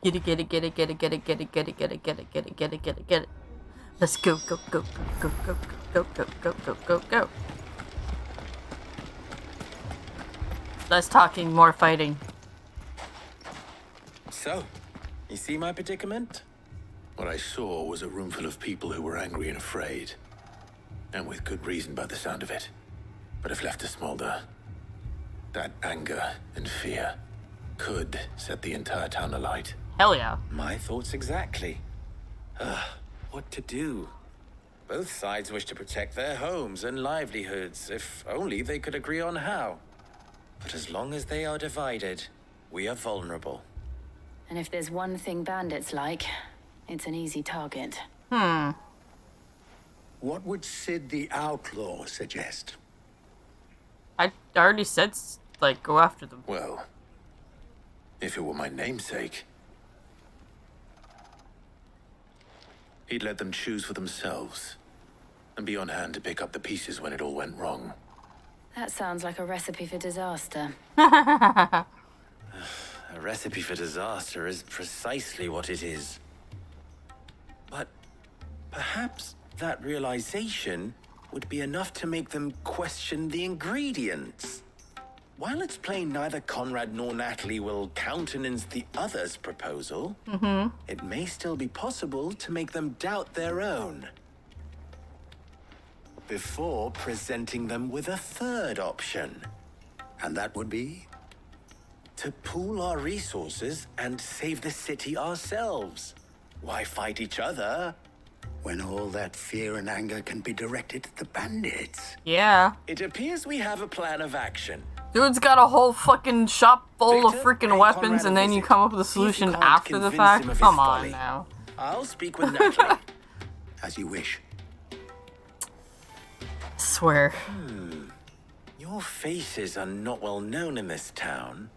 Get it, get it, get it, get it, get it, get it, get it, get it, get it, get it, get it, get it, get it. Let's go, go, go, go, go, go, go, go, go, go, go. Less talking, more fighting. So, you see my predicament? What I saw was a room full of people who were angry and afraid. And with good reason by the sound of it. But if left to smolder, that anger and fear could set the entire town alight. Hell yeah. My thoughts exactly. What to do? Both sides wish to protect their homes and livelihoods, if only they could agree on how. But as long as they are divided, we are vulnerable. And if there's one thing bandits like, it's an easy target. What would Sid the Outlaw suggest? I already said, like, go after them. Well, if it were my namesake, he'd let them choose for themselves and be on hand to pick up the pieces when it all went wrong. That sounds like a recipe for disaster. A recipe for disaster is precisely what it is. But perhaps that realization would be enough to make them question the ingredients. While it's plain neither Conrad nor Natalie will countenance the other's proposal, it may still be possible to make them doubt their own. Before presenting them with a third option. And that would be? To pool our resources and save the city ourselves. Why fight each other? When all that fear and anger can be directed at the bandits. Yeah. It appears we have a plan of action. Dude's got a whole fucking shop full of Victor, freaking pay weapons Conrad and a then you visit. come up with a See if you solution can't after the convince fact? him of his Come on folly. now. I'll speak with Natalie. As you wish. Swear. Your faces are not well known in this town.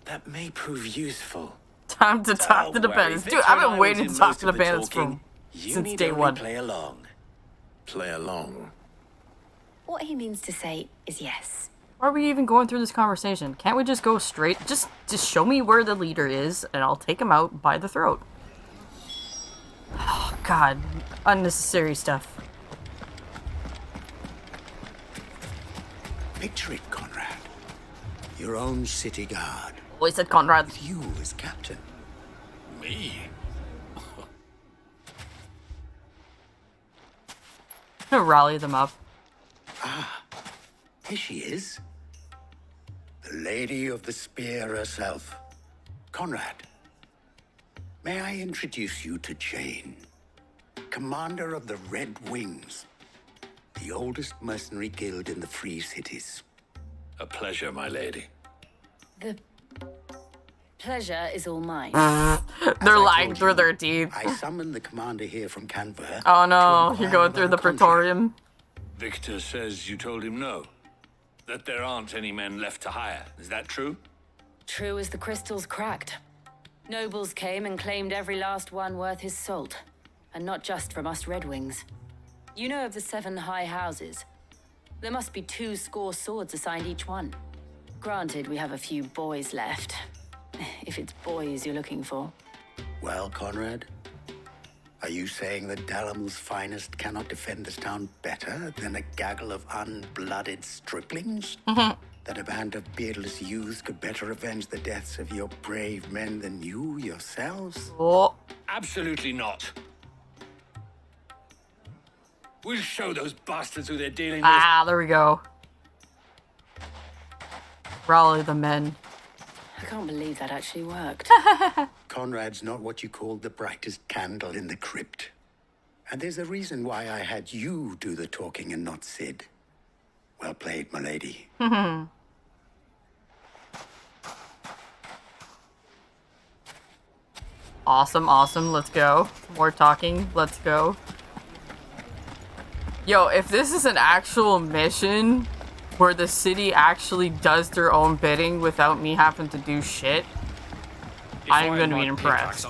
That may prove useful. Time to talk to the bandits. Dude, I've been waiting to talk to the bandits since day one. Play along. Play along. What he means to say is yes. Why are we even going through this conversation? Can't we just go straight? Just show me where the leader is, and I'll take him out by the throat. Oh, God. Unnecessary stuff. Picture it, Conrad. Your own city guard. Always said Conrad. With you as captain. Me? Rally them up. Ah, here she is. The Lady of the Spear herself. Conrad, may I introduce you to Jane, commander of the Red Wings, the oldest mercenary guild in the Free Cities. A pleasure, my lady. The pleasure is all mine. They're lying through their teeth. I summoned the commander here from Canberra. Oh no, you're going through the Praetorium. Victor says you told him no. That there aren't any men left to hire. Is that true? True as the crystals cracked. Nobles came and claimed every last one worth his salt. And not just from us Red Wings. You know of the 7 high houses. There must be 2 swords assigned each one. Granted, we have a few boys left. If it's boys you're looking for. Well, Conrad, are you saying that Dalamul's finest cannot defend this town better than a gaggle of unblooded striplings? That a band of beardless youths could better avenge the deaths of your brave men than you yourselves? Oh. Absolutely not. We'll show those bastards who they're dealing with. Ah, there we go. Rally the men. I can't believe that actually worked. Conrad's not what you called the brightest candle in the crypt. And there's a reason why I had you do the talking and not Sid. Well played, my lady. Awesome, awesome. Let's go. More talking. Let's go. Yo, if this is an actual mission where the city actually does their own bidding without me having to do shit, I'm gonna be impressed.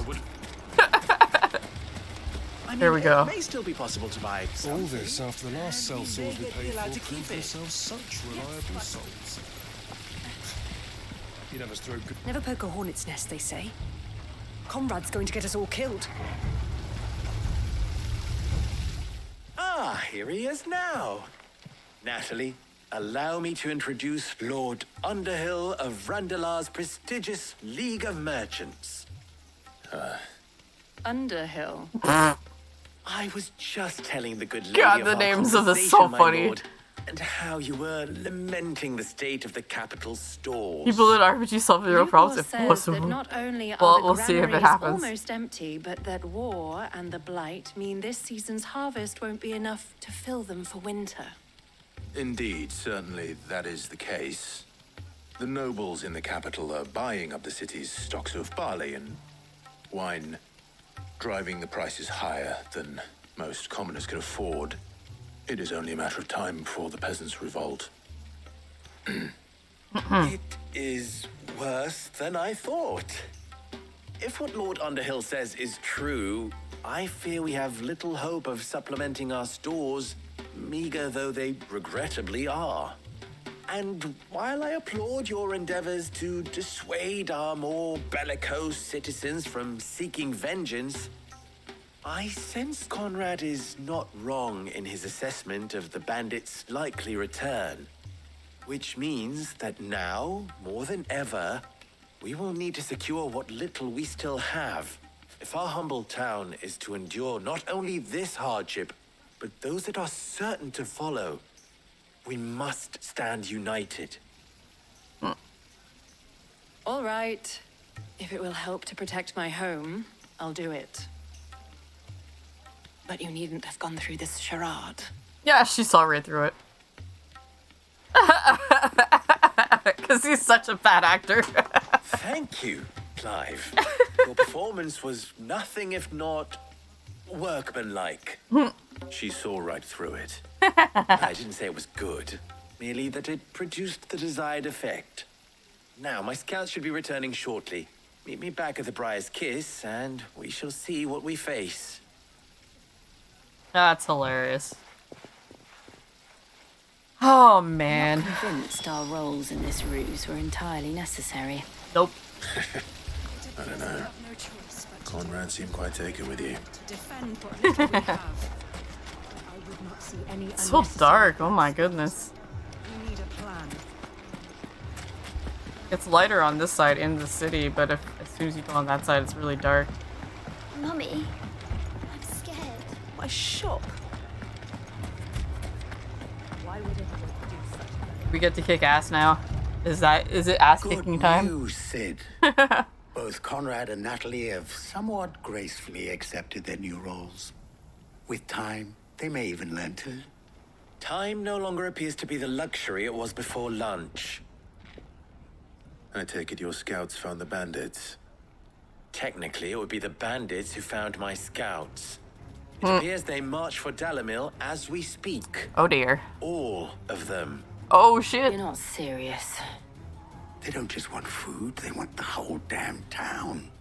Here we go. It may still be possible to buy All this after the last cell swords we paid for proved themselves such reliable souls. You never throw good. Never poke a hornet's nest, they say. Conrad's going to get us all killed. Ah, here he is now. Natalie, allow me to introduce Lord Underhill of Randalar's prestigious League of Merchants. Underhill. I was just telling the good lady God, of the our names of this conversation, so my funny. lord, and how you were lamenting the state of the capital stores. People in RPG solve zero problems if says that possible. not only are Well, the we'll see if it granaries happens. almost empty, but that war and the blight mean this season's harvest won't be enough to fill them for winter. Indeed, certainly that is the case. The nobles in the capital are buying up the city's stocks of barley and wine, driving the prices higher than most commoners can afford. It is only a matter of time before the peasants revolt. It is worse than I thought. If what Lord Underhill says is true, I fear we have little hope of supplementing our stores, meager though they regrettably are. And while I applaud your endeavors to dissuade our more bellicose citizens from seeking vengeance, I sense Conrad is not wrong in his assessment of the bandits' likely return. Which means that now, more than ever, we will need to secure what little we still have. If our humble town is to endure not only this hardship, but those that are certain to follow, we must stand united. All right. If it will help to protect my home, I'll do it. But you needn't have gone through this charade. Yeah, she saw right through it. Because he's such a bad actor. Thank you, Clive. Your performance was nothing if not workmanlike. She saw right through it. I didn't say it was good, merely that it produced the desired effect. Now, my scouts should be returning shortly. Meet me back at the Briar's Kiss, and we shall see what we face. That's hilarious. Oh, man. I'm not convinced our roles in this ruse were entirely necessary. Nope. I don't know. Conrad seemed quite taken with you. It's so dark. Oh my goodness. It's lighter on this side in the city, but as soon as you go on that side, it's really dark. Mummy, I'm scared. My shop. Why would anyone do such a thing? We get to kick ass now. Is it ass kicking time? Good news, Sid. Both Conrad and Natalie have somewhat gracefully accepted their new roles. With time, they may even learn to. Time no longer appears to be the luxury it was before lunch. I take it your scouts found the bandits. Technically, it would be the bandits who found my scouts. It appears they march for Dalamil as we speak. Oh dear. All of them. Oh shit. You're not serious. They don't just want food, they want the whole damn town.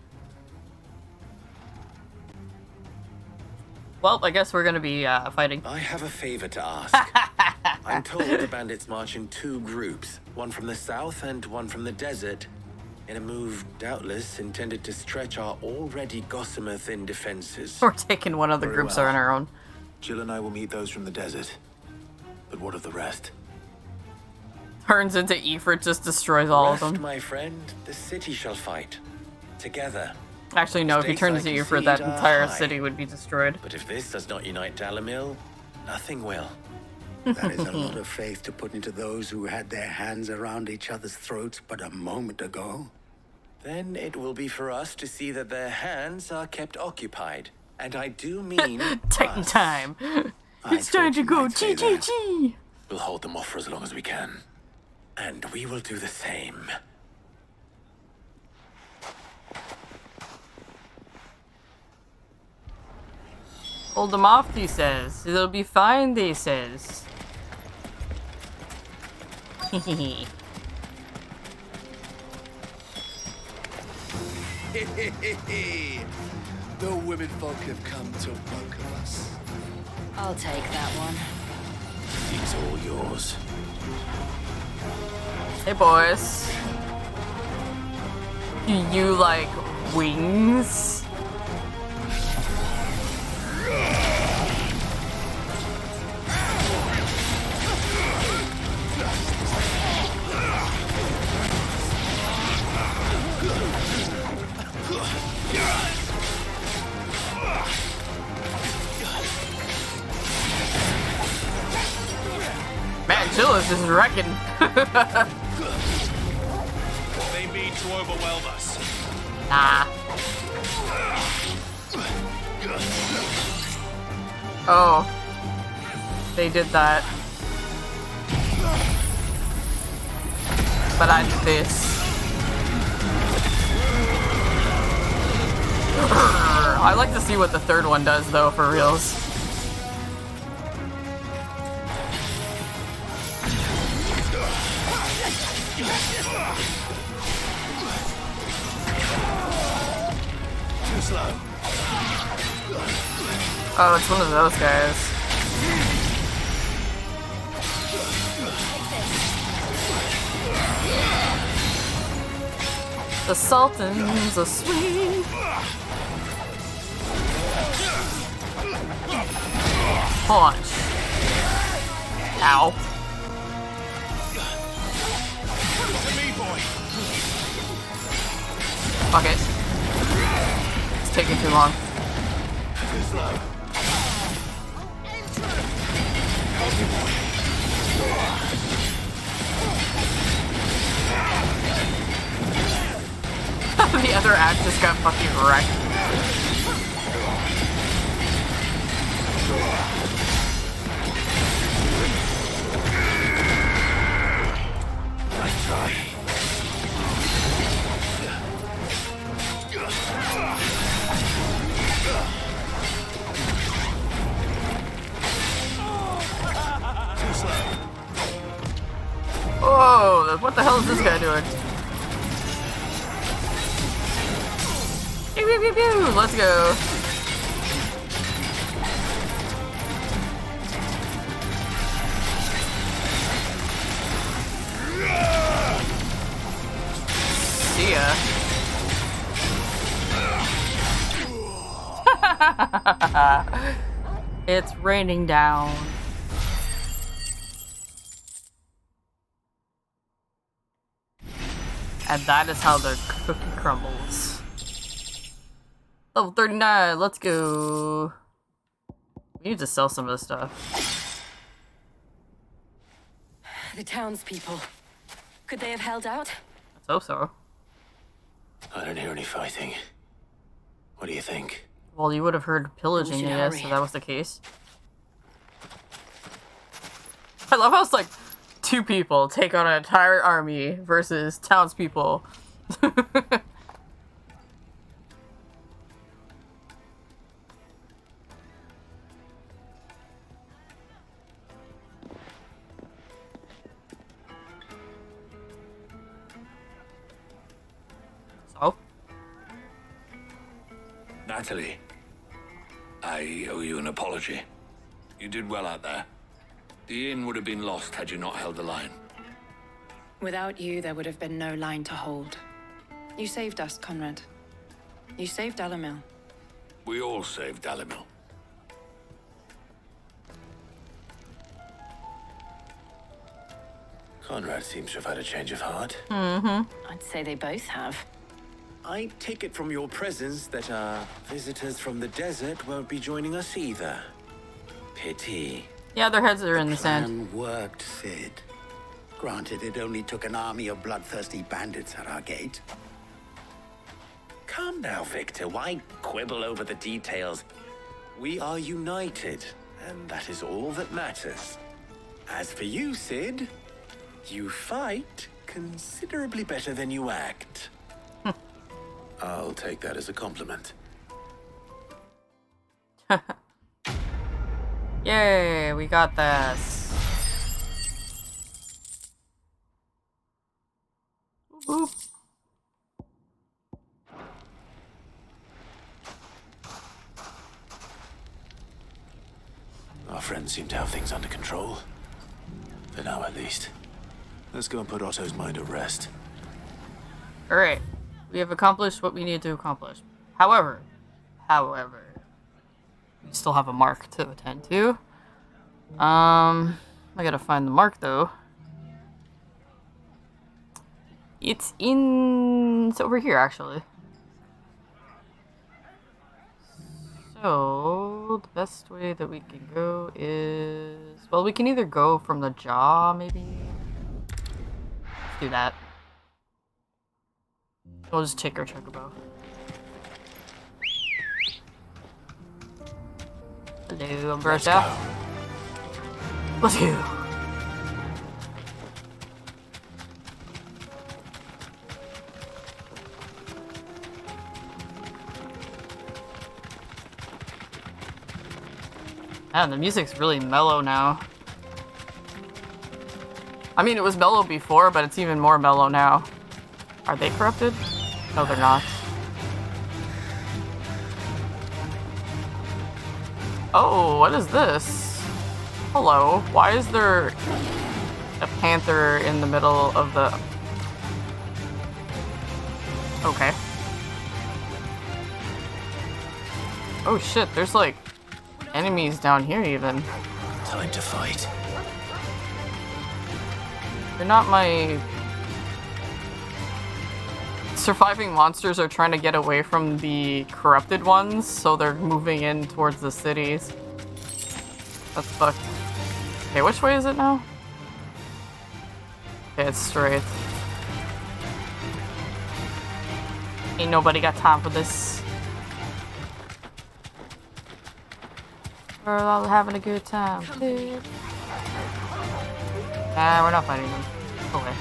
Well, I guess we're gonna be fighting. I have a favor to ask. I'm told the bandits march in two groups, one from the south and one from the desert, in a move doubtless intended to stretch our already gossamer-thin defenses. We're taking one of the Very groups well. on our own. Jill and I will meet those from the desert. But what of the rest? Turns into Ifrit, just destroys all of Rest, them. my friend, the city shall fight. Together. Actually, no, if he Stakes turns I into Ifrit, that concede are entire high. city would be destroyed. But if this does not unite Dalamil, nothing will. That is a lot of faith to put into those who had their hands around each other's throats but a moment ago. Then it will be for us to see that their hands are kept occupied. And I do mean Taking us. time. It's time to go. G. We'll hold them off for as long as we can. And we will do the same. Hold them off, he says. It'll be fine, they says. The women folk have come to welcome us. I'll take that one. It's all yours. Hey, boys. Do you like wings? Man, Chill is just wrecking. They mean to overwhelm us. Nah. Oh. They did that. But I did this. I like to see what the third one does, though, for reals. Too slow. Oh, it's one of those guys. The Sultan's a swing. Punch. Ow. Fuck it. It's taking too long. Too slow. The other act just got fucking wrecked. Nice try. Too slow. Oh, what the hell is this guy doing? Pew, pew, pew, pew. Let's go. See ya. It's raining down. And that is how the cookie crumbles. Level 39, let's go. We need to sell some of this stuff. The townspeople. Could they have held out? Let's hope so. I don't hear any fighting. What do you think? Well, you would have heard pillaging, We should I guess, hurry. if that was the case. I love how it's like 2 people take on an entire army versus townspeople. So? Natalie, I owe you an apology. You did well out there. The inn would have been lost had you not held the line. Without you, there would have been no line to hold. You saved us, Conrad. You saved Alamil. We all saved Alamil. Conrad seems to have had a change of heart. Mm-hmm. I'd say they both have. I take it from your presence that our visitors from the desert won't be joining us either. Pity. Yeah, their heads are in the sand. Plan worked, Sid. Granted, it only took an army of bloodthirsty bandits at our gate. Calm now, Victor. Why quibble over the details? We are united, and that is all that matters. As for you, Sid, you fight considerably better than you act. I'll take that as a compliment. Yay, we got this. Oop. Our friends seem to have things under control. For now, at least. Let's go and put Otto's mind at rest. Alright, we have accomplished what we needed to accomplish. However, we still have a mark to attend to. I gotta find the mark though. It's over here actually. So, the best way that we can go is... Well, we can either go from the jaw, maybe? Let's do that. We'll just take our chocobo. Hello, Umberto. Let's go. Man, the music's really mellow now. I mean, it was mellow before, but it's even more mellow now. Are they corrupted? No, they're not. Oh, what is this? Hello. Why is there a panther in the middle of the... Okay. Oh shit, there's like enemies down here even. Time to fight. They're not my... Surviving monsters are trying to get away from the corrupted ones, so they're moving in towards the cities. That's fucked. Okay, which way is it now? Okay, it's straight. Ain't nobody got time for this. We're all having a good time, dude. Nah, we're not fighting them. Okay.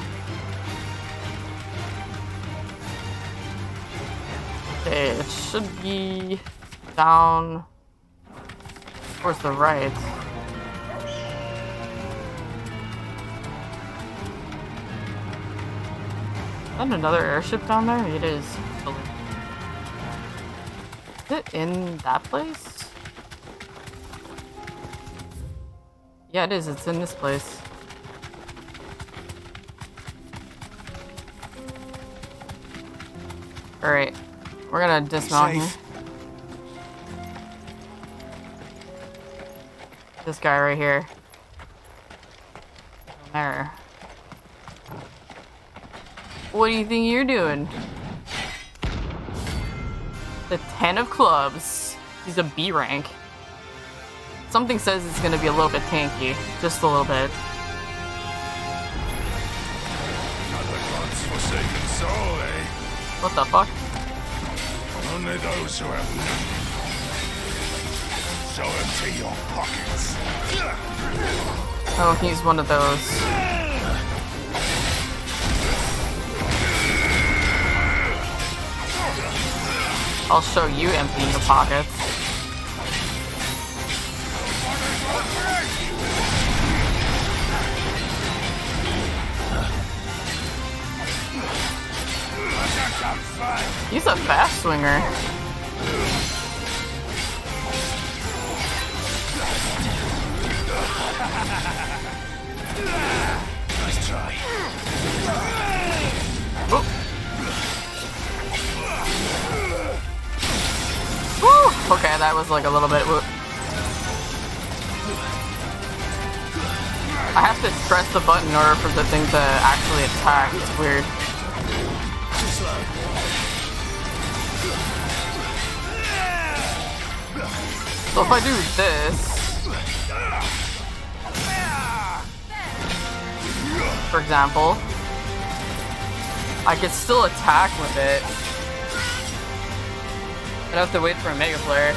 Okay, it should be down towards the right. Is that another airship down there? It is. Is it in that place? Yeah, it is. It's in this place. Alright. We're gonna dismount here. This guy right here. There. What do you think you're doing? The 10 of clubs. He's a B rank. Something says it's gonna be a little bit tanky. Just a little bit. Another God's forsaken soul, eh? What the fuck? Only those who have none. So empty your pockets. Oh, he's one of those. I'll show you emptying your pockets. He's a fast swinger. Nice try. Woo. Woo. Okay, that was like a little bit. I have to press the button in order for the thing to actually attack. It's weird. So if I do this, for example, I could still attack with it. I'd have to wait for a Mega Flare.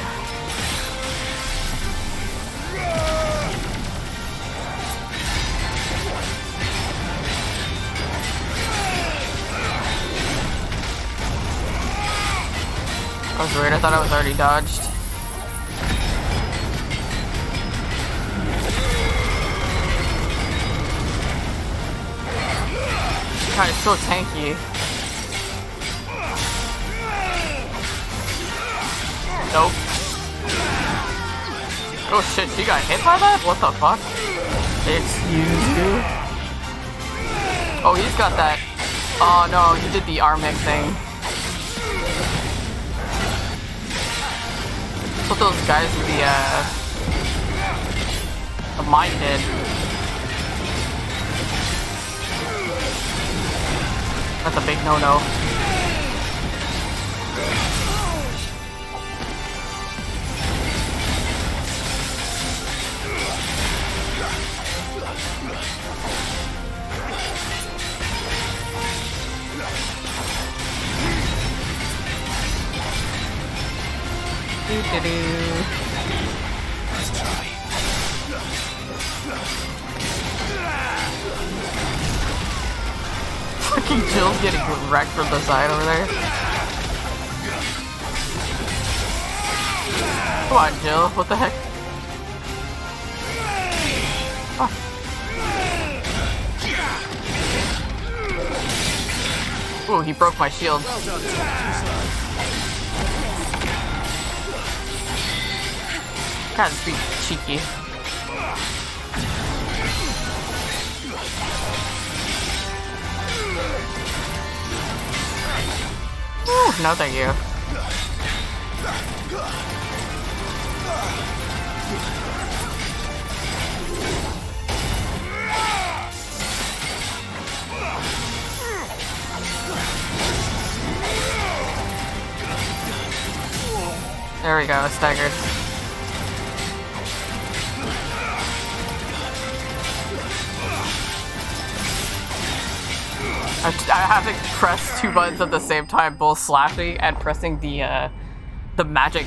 That was weird, I thought I was already dodged. God, it's so tanky. Nope. Oh shit, she got hit by that? What the fuck? Excuse you? Oh, he's got that. Oh no, he did the Armic thing. That's what those guys with the mine did. That's a big no-no. Fucking Jill's getting wrecked from the side over there. Come on, Jill. What the heck? Oh. Ooh, he broke my shield. God, it's pretty cheeky. Ooh, no thank you. There we go, staggered. I have to press two buttons at the same time, both slashing and pressing the magic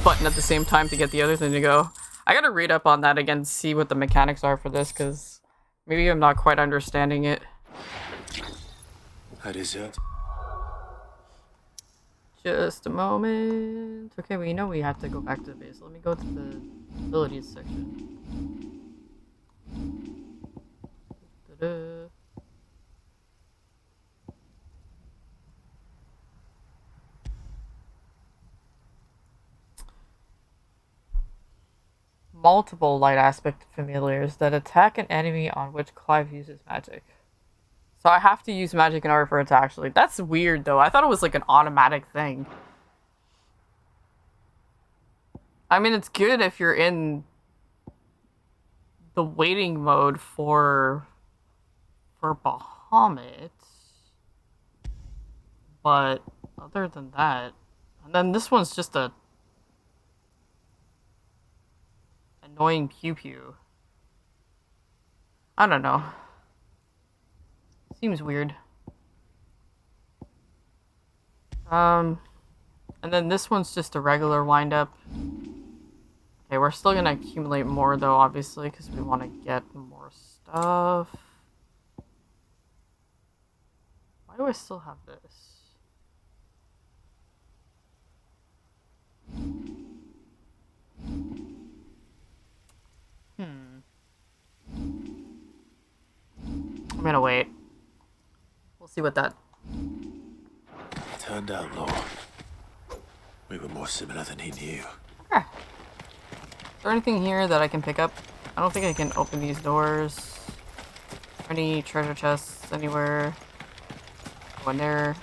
button at the same time to get the other thing to go. I gotta read up on that again, see what the mechanics are for this, because maybe I'm not quite understanding it. That is it. Just a moment. Okay, we know we have to go back to the base. Let me go to the abilities section. Da-da. Multiple light aspect familiars that attack an enemy on which Clive uses magic. So I have to use magic in order for it to actually... That's weird, though. I thought it was like an automatic thing. I mean, it's good if you're in the waiting mode for Bahamut. But other than that... And then this one's just a... annoying pew-pew. I don't know. Seems weird. And then this one's just a regular wind-up. Okay, we're still gonna accumulate more though, obviously, because we want to get more stuff. Why do I still have this? I'm gonna wait. We'll see what that... Turned out, Law. We were more similar than he knew. Okay. Is there anything here that I can pick up? I don't think I can open these doors. Any treasure chests anywhere? Go in there.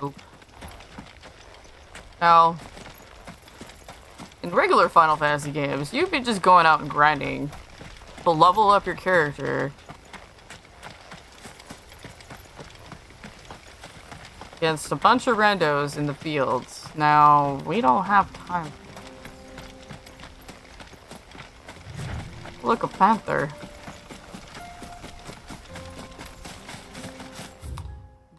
Nope. Now, in regular Final Fantasy games, you'd be just going out and grinding to level up your character against a bunch of randos in the fields. Now, we don't have time for that. Look, a panther.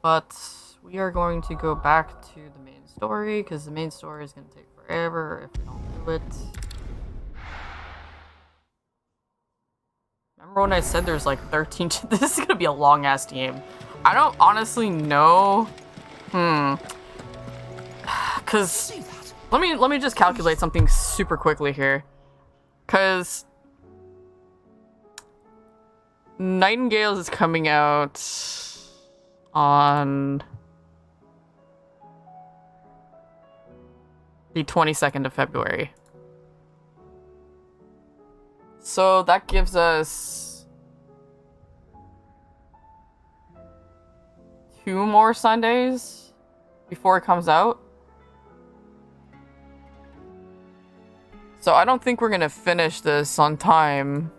But we are going to go back to the main story, because the main story is going to take forever if we don't do it. Remember when I said there's like 13... This is going to be a long-ass game. I don't honestly know... Because... Let me just calculate something super quickly here. Because... Nightingales is coming out... on... the 22nd of February. So that gives us 2 more Sundays before it comes out. So I don't think we're gonna finish this on time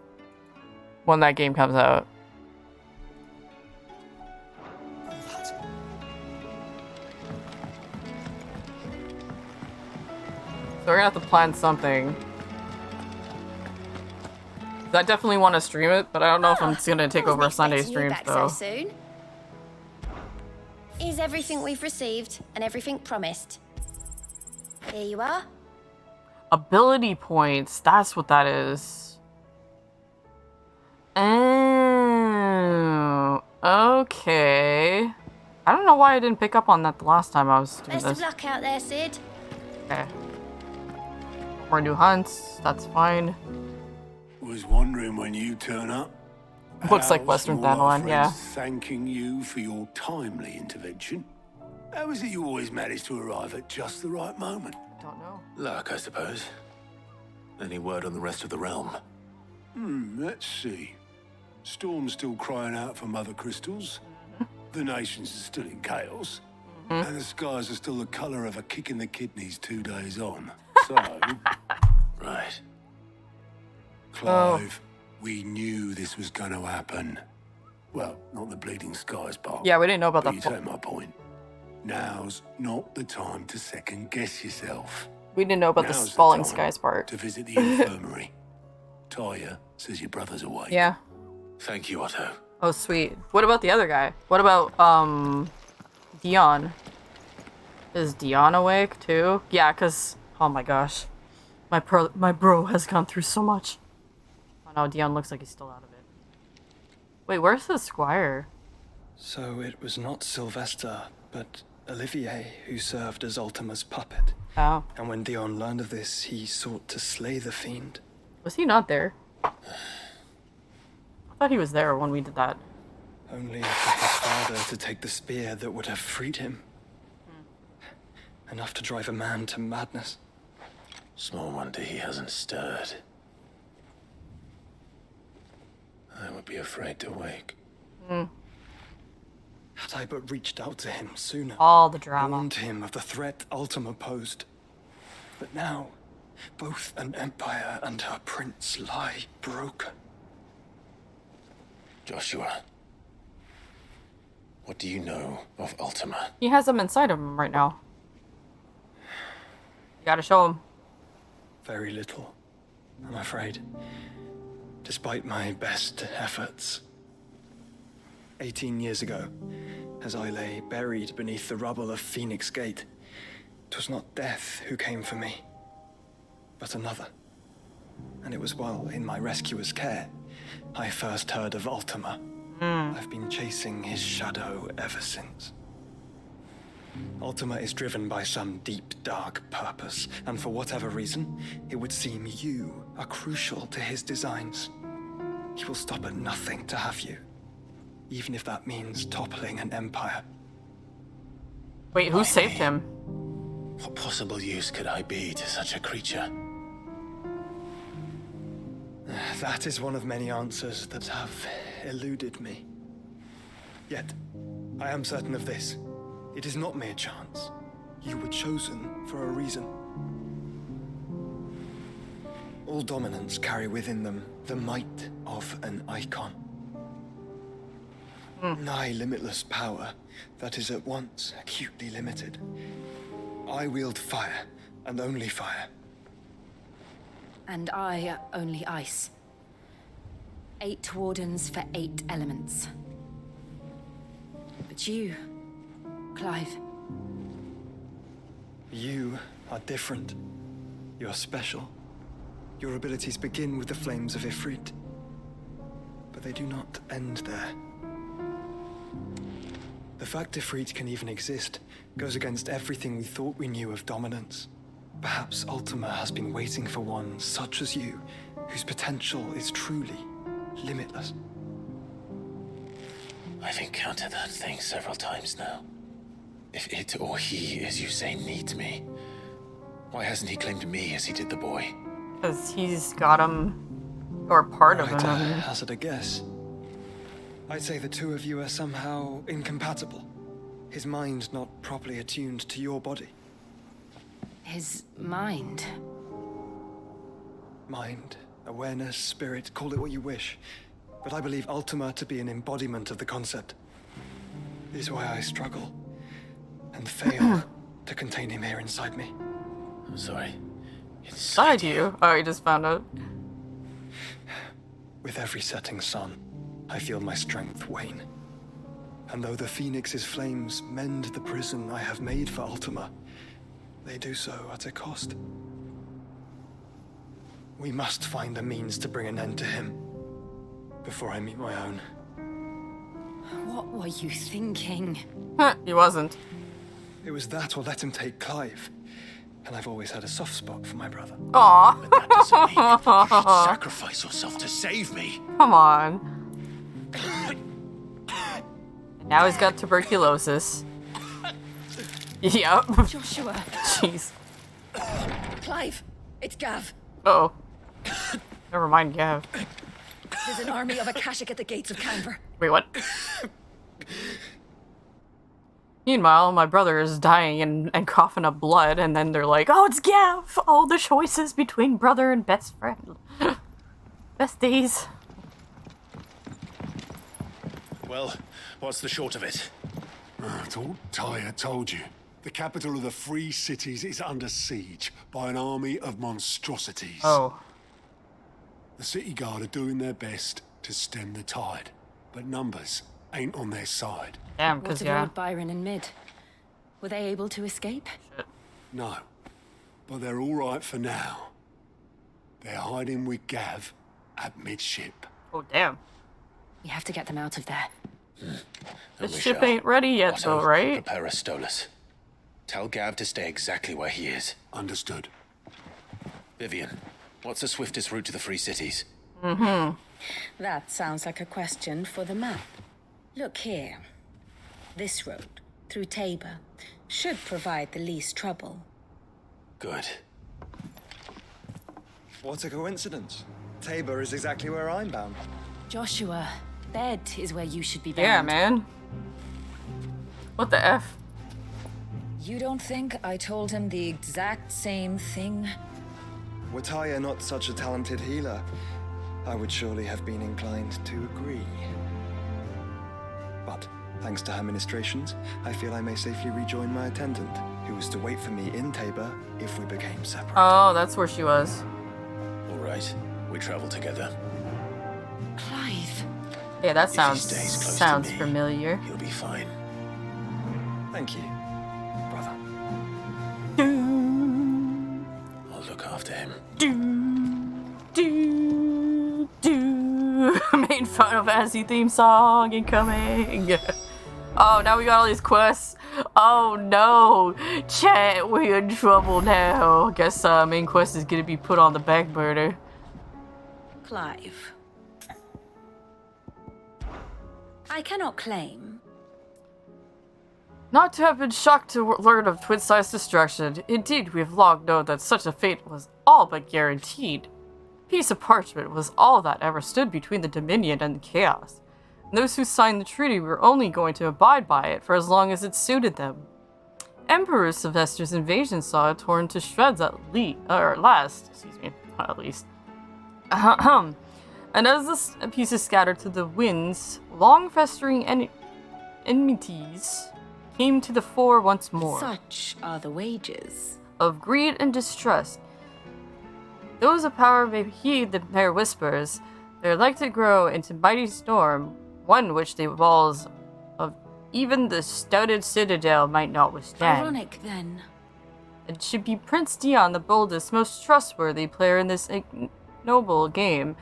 when that game comes out. So we're gonna have to plan something. I definitely want to stream it, but I don't know if I'm gonna take over Sunday streams though. Is everything we've received and everything promised. Here you are. Ability points. That's what that is. Oh, okay. I don't know why I didn't pick up on that the last time I was doing Best this. of luck out there, Sid. Okay. More new hunts. That's fine. Was wondering when you turn up. Looks like How's Western all our Thanalan, yeah. friends Thanking you for your timely intervention. How is it you always manage to arrive at just the right moment? Don't know. Luck, I suppose. Any word on the rest of the realm? Let's see. Storm's still crying out for mother crystals. The nations are still in chaos. And the skies are still the colour of a kick in the kidneys 2 days on. So... Right. Clive, we knew this was going to happen. Well, not the bleeding skies part. Yeah, we didn't know about but that. You take my point. Now's not the time to second guess yourself. We didn't know about Now's the the falling time skies part. to visit the infirmary. Taya says your brother's awake. Yeah. Thank you, Otto. Oh, sweet. What about the other guy? What about, Dion? Is Dion awake, too? Yeah, because... Oh my gosh. My bro has gone through so much. Oh no, Dion looks like he's still out of it. Wait, where's the squire? So it was not Sylvester, but Olivier who served as Ultima's puppet. Oh. And when Dion learned of this, he sought to slay the fiend. Was he not there? I thought he was there when we did that. Only for his father to take the spear that would have freed him. Enough to drive a man to madness. Small wonder he hasn't stirred. I would be afraid to wake. Had I but reached out to him sooner. All the drama. Warned him of the threat Ultima posed. But now, both an empire and her prince lie broken. Joshua, what do you know of Ultima? He has them inside of him right now. You gotta show him. Very little, I'm afraid. Despite my best efforts. 18 years ago, as I lay buried beneath the rubble of Phoenix Gate, 'twas not death who came for me, but another. And it was while in my rescuer's care, I first heard of Ultima. I've been chasing his shadow ever since. Ultima is driven by some deep, dark purpose, and for whatever reason, it would seem you are crucial to his designs. He will stop at nothing to have you, even if that means toppling an empire. Wait, who saved him? What possible use could I be to such a creature? That is one of many answers that have eluded me. Yet, I am certain of this. It is not mere chance. You were chosen for a reason. All dominants carry within them the might of an icon. Nigh limitless power that is at once acutely limited. I wield fire, and only fire. And I only ice. 8 wardens for 8 elements. But you, Clive. You are different. You're special. Your abilities begin with the flames of Ifrit. But they do not end there. The fact Ifrit can even exist goes against everything we thought we knew of dominance. Perhaps Ultima has been waiting for one such as you, whose potential is truly limitless. I've encountered that thing several times now. If it or he, as you say, needs me, why hasn't he claimed me as he did the boy? Because he's got him, or part of him. Hazard a guess. I'd say the two of you are somehow incompatible. His mind not properly attuned to your body. His mind? Mind, awareness, spirit, call it what you wish. But I believe Ultima to be an embodiment of the concept. This is why I struggle and fail to contain him here inside me. I'm sorry. Inside you? Oh, you just found out. With every setting sun, I feel my strength wane. And though the Phoenix's flames mend the prison I have made for Ultima, they do so at a cost. We must find a means to bring an end to him before I meet my own. What were you thinking? He wasn't. It was that or let him take Clive. And I've always had a soft spot for my brother. Aww. But that doesn't mean you should sacrifice yourself to save me. Come on. Now he's got tuberculosis. Yep. Joshua. Jeez. Clive, it's Gav. Uh-oh. Never mind, Gav. There's an army of Akashic at the gates of Canver. Wait, what? Meanwhile, my brother is dying and coughing up blood, and then they're like, oh, it's Gav! Oh, the choices between brother and best friend. Best days. Well, what's the short of it? Thought Tyre told you. The capital of the Free Cities is under siege by an army of monstrosities. Oh. The city guard are doing their best to stem the tide, but numbers ain't on their side. Damn, What of Lord Byron and Mid? Were they able to escape? No, but they're all right for now. They're hiding with Gav at midship. Oh, damn. We have to get them out of there. The ship ain't ready yet, though, right? Prepare Stolas. Tell Gav to stay exactly where he is. Understood. Vivian, what's the swiftest route to the Free Cities? Mm-hmm. That sounds like a question for the map. Look here. This road, through Tabor, should provide the least trouble. Good. What a coincidence. Tabor is exactly where I'm bound. Joshua, bed is where you should be bound. Yeah, man. What the F? You don't think I told him the exact same thing? Were Tyre not such a talented healer, I would surely have been inclined to agree. But, thanks to her ministrations, I feel I may safely rejoin my attendant, who was to wait for me in Tabor if we became separate. Oh, that's where she was. All right, we travel together. Clive. Yeah, that If he sounds stays close to me, familiar. He'll be fine. Thank you, brother. I'll look after him. Main Final Fantasy theme song incoming. Oh, now we got all these quests. Oh no, chat, we're in trouble now. Guess main quest is gonna be put on the back burner. Clive. I cannot claim. Not to have been shocked to learn of twin-sized destruction. Indeed, we have long known that such a fate was all but guaranteed. A piece of parchment was all that ever stood between the Dominion and the Chaos. And those who signed the treaty were only going to abide by it for as long as it suited them. Emperor Sylvester's invasion saw it torn to shreds at least. And as this piece is scattered to the winds, long-festering enmities came to the fore once more. Such are the wages of greed and distrust. Those of power may heed their whispers. They are like to grow into mighty storm, one which the walls of even the stouted citadel might not withstand. ironic, then. It should be Prince Dion, the boldest, most trustworthy player in this ignoble game,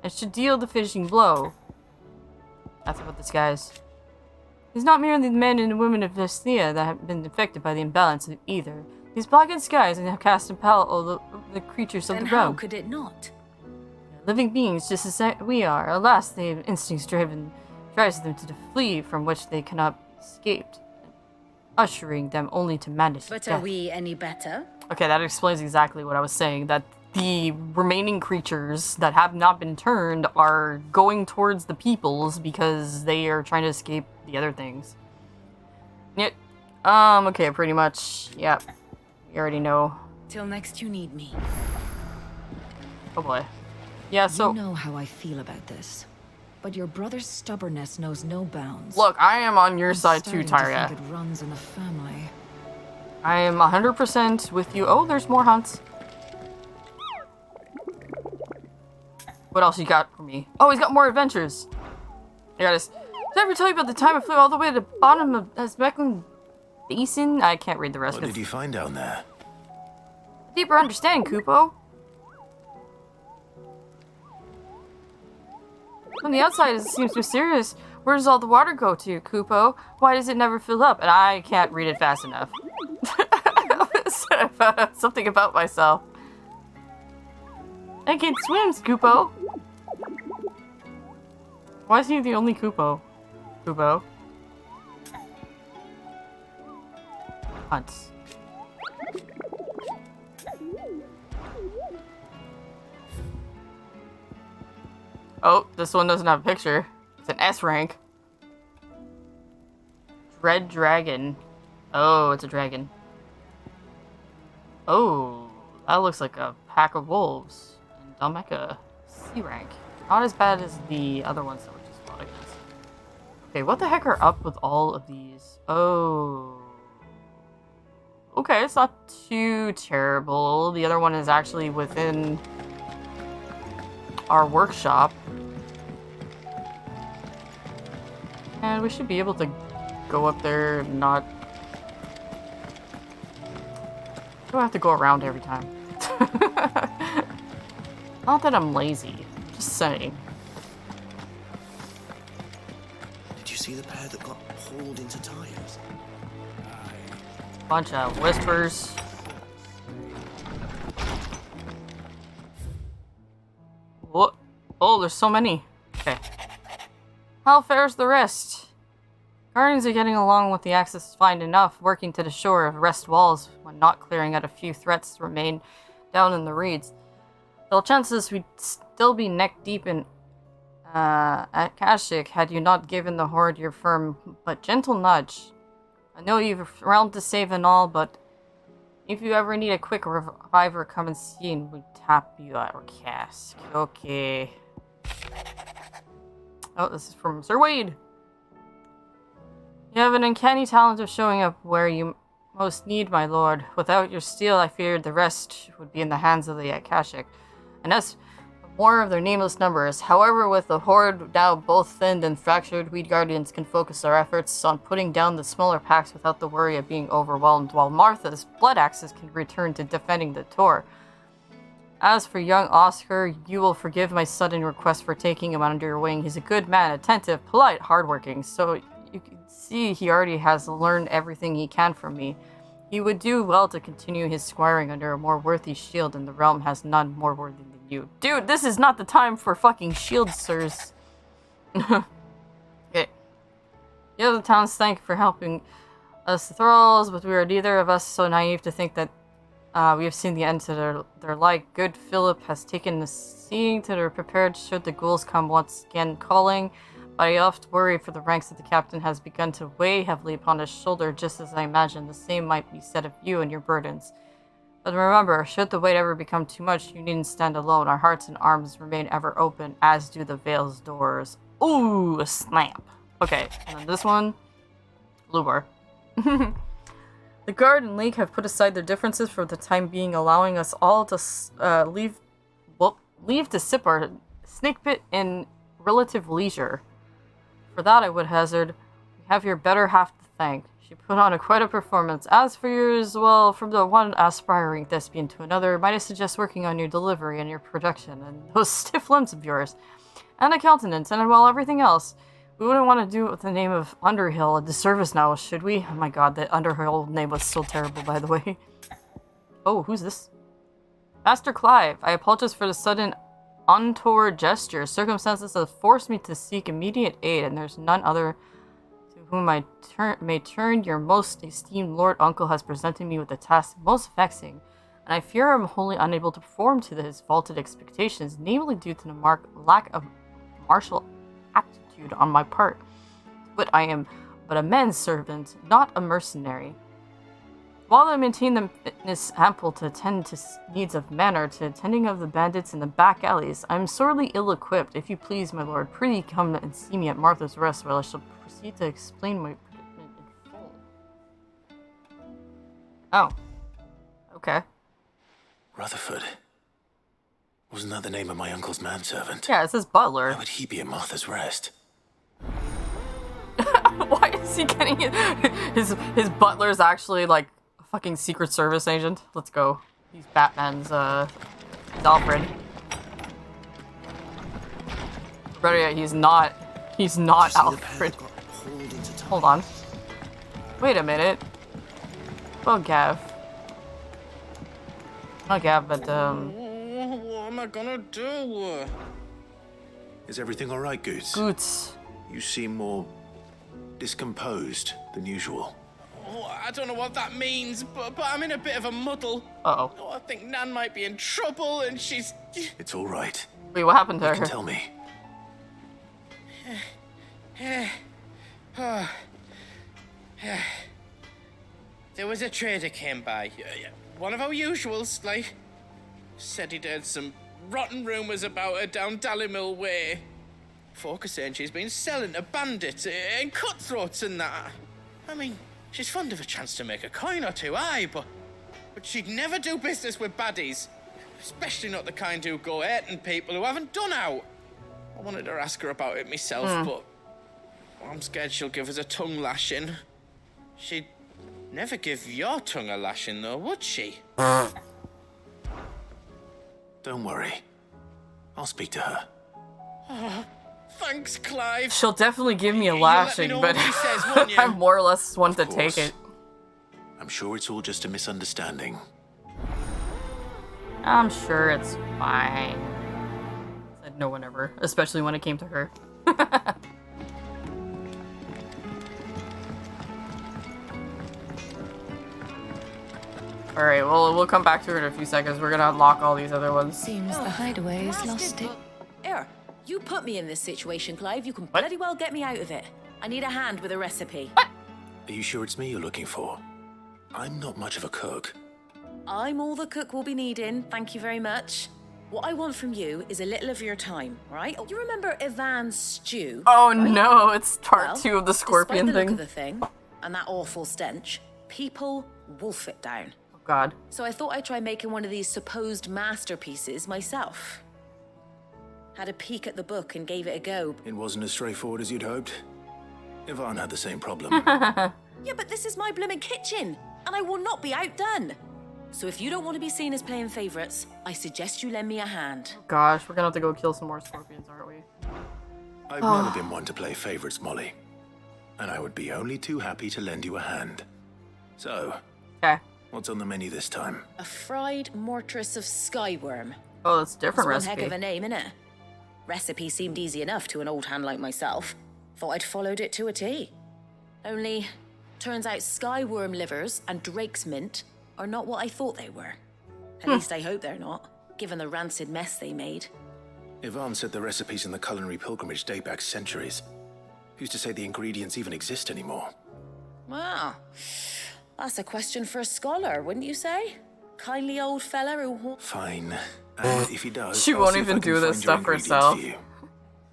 and should deal the finishing blow. That's about this, guys. It's not merely the men and women of Vestia that have been affected by the imbalance of either. These blackened skies and have cast in peril all the creatures of Then the how realm. could it not? Living beings just as we are. Alas, they have instincts drives them to flee from which they cannot be escaped, ushering them only to madness. But and are death. we any better? Okay, that explains exactly what I was saying, that the remaining creatures that have not been turned are going towards the peoples because they are trying to escape the other things. Yep. Okay, pretty much. Yep. You already know. Till next you need me. Oh boy. Yeah, so... You know how I feel about this. But your brother's stubbornness knows no bounds. Look, I am on your side too, I'm starting to Tyria. think it runs in the family. I am 100% with you. Oh, there's more hunts. What else you got for me? Oh, he's got more adventures. I got Did I ever tell you about the time I flew all the way to the bottom of Smeckland Basin? I can't read the rest. What did you find down there? A deeper understanding, Kupo. From the outside, it seems mysterious. Where does all the water go to, Kupo? Why does it never fill up? And I can't read it fast enough. Something about myself. I can swim, Kupo. Why is he the only Kupo? Kupo. Hunts. Oh, this one doesn't have a picture. It's an S rank. Dread Dragon. Oh, it's a dragon. Oh, that looks like a pack of wolves. And Dalmeca, C rank. Not as bad as the other ones that were just fought against. Okay, what the heck are up with all of these? Oh. Okay, it's not too terrible. The other one is actually within our workshop. And we should be able to go up there and not... I don't have to go around every time. Not that I'm lazy, just saying. Did you see the pair that got hauled into tires? Bunch of whispers. What? Oh, there's so many. Okay. How fares the rest? Guardians are getting along with the Axis fine enough, working to the shore of rest walls when not clearing out a few threats remain down in the reeds. Still, chances we'd still be neck deep in at Kashyyyk had you not given the Horde your firm but gentle nudge. I know you've around to save and all, but if you ever need a quick reviver, come and see and we tap you at our cask. Okay. Oh, this is from Sir Wade. You have an uncanny talent of showing up where you most need, my lord. Without your steel, I feared the rest would be in the hands of the Kashyyyk. And as more of their nameless numbers. However, with the Horde now both thinned and fractured, we Guardians can focus our efforts on putting down the smaller packs without the worry of being overwhelmed, while Martha's Blood Axes can return to defending the Tor. As for young Oscar, you will forgive my sudden request for taking him under your wing. He's a good man, attentive, polite, hardworking, so you can see he already has learned everything he can from me. He would do well to continue his squiring under a more worthy shield, and the realm has none more worthy than you. Dude, this is not the time for fucking shield, sirs. Okay. The other towns thank you for helping us thralls, but we are neither of us so naive to think that we have seen the end to their like. Good Philip has taken the seeing to their prepared should the ghouls come once again calling. But I oft worry for the ranks that the captain has begun to weigh heavily upon his shoulder, just as I imagine the same might be said of you and your burdens. But remember, should the weight ever become too much, you needn't stand alone. Our hearts and arms remain ever open, as do the Vale's doors. Ooh, a snap. Okay, and then this one, Lubar. The Guard and League have put aside their differences for the time being, allowing us all to leave to sip our snake pit in relative leisure. For that, I would hazard, we have your better half to thank. She put on quite a performance. As for yours, well, from the one aspiring thespian to another, might I suggest working on your delivery and your production, and those stiff limbs of yours, and a countenance, and well, everything else. We wouldn't want to do it with the name of Underhill a disservice now, should we? Oh my god, that Underhill name was so terrible, by the way. Oh, who's this? Master Clive, I apologize for the sudden untoward gesture. Circumstances have forced me to seek immediate aid, and there's none other to whom I may turn. Your most esteemed Lord Uncle has presented me with a task most vexing, and I fear I'm wholly unable to perform to his vaulted expectations, namely due to the lack of martial aptitude on my part. But I am but a man's servant, not a mercenary. While I maintain the fitness ample to attend to needs of men or to attending of the bandits in the back alleys, I am sorely ill-equipped. If you please, my lord, prithee come and see me at Martha's Rest, where I shall proceed to explain my predicament in full. Oh. Okay. Rutherford. Wasn't that the name of my uncle's manservant? Yeah, it says butler. Why would he be at Martha's Rest? Why is he getting his butler's actually like a fucking Secret Service agent? Let's go. He's Batman's he's Alfred. Better yet, he's not Alfred. Hold on. Wait a minute. Well, Gav. Not Gav, but What am I gonna do? Is everything all right, Goots? Goots. You seem more discomposed than usual. Oh, I don't know what that means, but I'm in a bit of a muddle. Uh-oh. Oh, I think Nan might be in trouble, and she's... It's all right. Wait, what happened to her? You can tell me. There was a trader came by. One of our usuals, like. Said he'd heard some rotten rumours about her down Dallimil Way. Folk are saying she's been selling to bandits and cutthroats and that. I mean, she's fond of a chance to make a coin or two, aye, but she'd never do business with baddies. Especially not the kind who go hurting people who haven't done out. I wanted to ask her about it myself, but I'm scared she'll give us a tongue lashing. She'd never give your tongue a lashing, though, would she? Don't worry. I'll speak to her. Oh, thanks, Clive. She'll definitely give me a lashing, but I'm more or less one to take it. I'm sure it's all just a misunderstanding. I'm sure it's fine. Said no one ever, especially when it came to her. Alright, well, we'll come back to her in a few seconds. We're gonna unlock all these other ones. Seems the hideaway's lost it. Here, you put me in this situation, Clive. You can bloody well get me out of it. I need a hand with a recipe. Are you sure it's me you're looking for? I'm not much of a cook. I'm all the cook will be needing, thank you very much. What I want from you is a little of your time, right? You remember Ivan's stew? Oh right? no, it's part 2 of the scorpion despite the thing. look of the thing and that awful stench, people wolf it down. Oh god. So I thought I'd try making one of these supposed masterpieces myself. Had a peek at the book and gave it a go. It wasn't as straightforward as you'd hoped. Yvonne had the same problem. Yeah, but this is my blooming kitchen, and I will not be outdone. So if you don't want to be seen as playing favourites, I suggest you lend me a hand. Gosh, we're gonna have to go kill some more scorpions, aren't we? I've never been one to play favorites, Molly. And I would be only too happy to lend you a hand. So, what's on the menu this time? A fried mortress of skyworm. Oh, that's a different That's recipe. one heck of a name, innit? Recipe seemed easy enough to an old hand like myself. Thought I'd followed it to a T. Only, turns out skyworm livers and drake's mint are not what I thought they were. At least I hope they're not, given the rancid mess they made. Yvonne said the recipes in the culinary pilgrimage date back centuries. Who's to say the ingredients even exist anymore? Wow. That's a question for a scholar, wouldn't you say? Kindly old fella who... Fine. And if he does, She I'll won't see if even I can do this find your stuff ingredients herself. for you.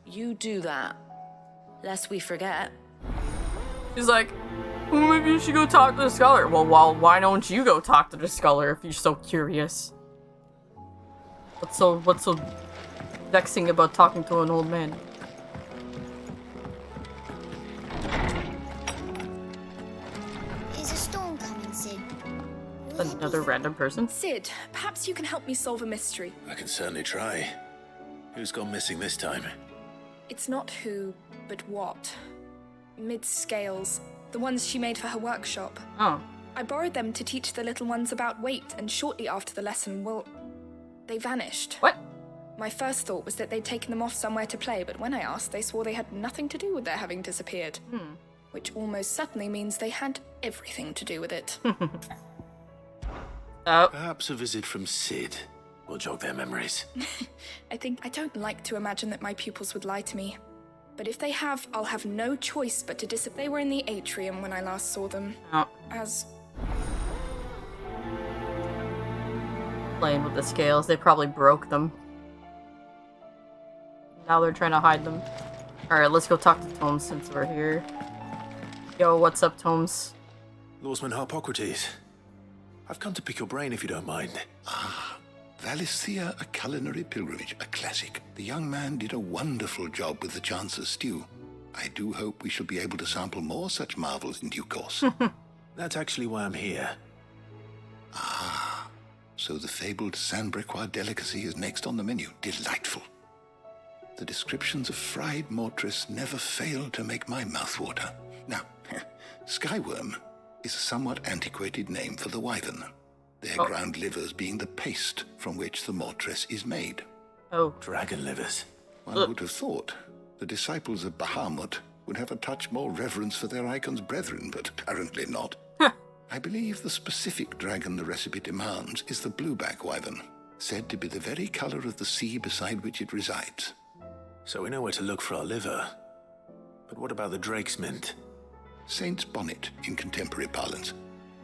You do that. Lest we forget. She's like, well, maybe you should go talk to the scholar. Well, why don't you go talk to the scholar if you're so curious? What's so vexing about talking to an old man? Is a storm coming, Sid? Another random person? Sid, perhaps you can help me solve a mystery. I can certainly try. Who's gone missing this time? It's not who, but what. Mid-scales. The ones she made for her workshop. Oh. I borrowed them to teach the little ones about weight, and shortly after the lesson, well, they vanished. What? My first thought was that they'd taken them off somewhere to play, but when I asked, they swore they had nothing to do with their having disappeared. Which almost certainly means they had everything to do with it. Perhaps a visit from Sid will jog their memories. I don't like to imagine that my pupils would lie to me. But if they have, I'll have no choice but to disappear. They were in the atrium when I last saw them. As... Playing with the scales, they probably broke them. Now they're trying to hide them. Alright, let's go talk to Tomes since we're here. Yo, what's up, Tomes? Lawsman Harpocrates. I've come to pick your brain if you don't mind. Valicia, a culinary pilgrimage, a classic. The young man did a wonderful job with the Chance's stew. I do hope we shall be able to sample more such marvels in due course. That's actually why I'm here. Ah, so the fabled Sanbrequois delicacy is next on the menu. Delightful. The descriptions of fried mortress never fail to make my mouth water. Now, skyworm is a somewhat antiquated name for the wyvern, their ground livers being the paste from which the mortress is made. Oh. Dragon livers. One would have thought the disciples of Bahamut would have a touch more reverence for their icon's brethren, but apparently not. I believe the specific dragon the recipe demands is the blueback wyvern, said to be the very color of the sea beside which it resides. So we know where to look for our liver. But what about the drake's mint? Saint's bonnet in contemporary parlance,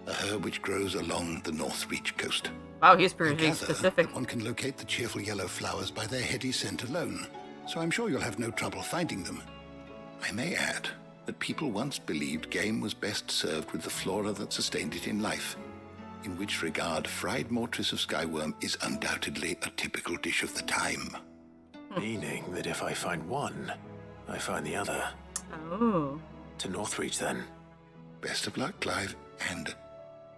a herb which grows along the North Reach coast. Wow, he's pretty specific. One can locate the cheerful yellow flowers by their heady scent alone, so I'm sure you'll have no trouble finding them. I may add that people once believed game was best served with the flora that sustained it in life, in which regard fried mortress of skyworm is undoubtedly a typical dish of the time. Meaning that if I find one, I find the other. Oh. To Northreach, then. Best of luck, Clive, and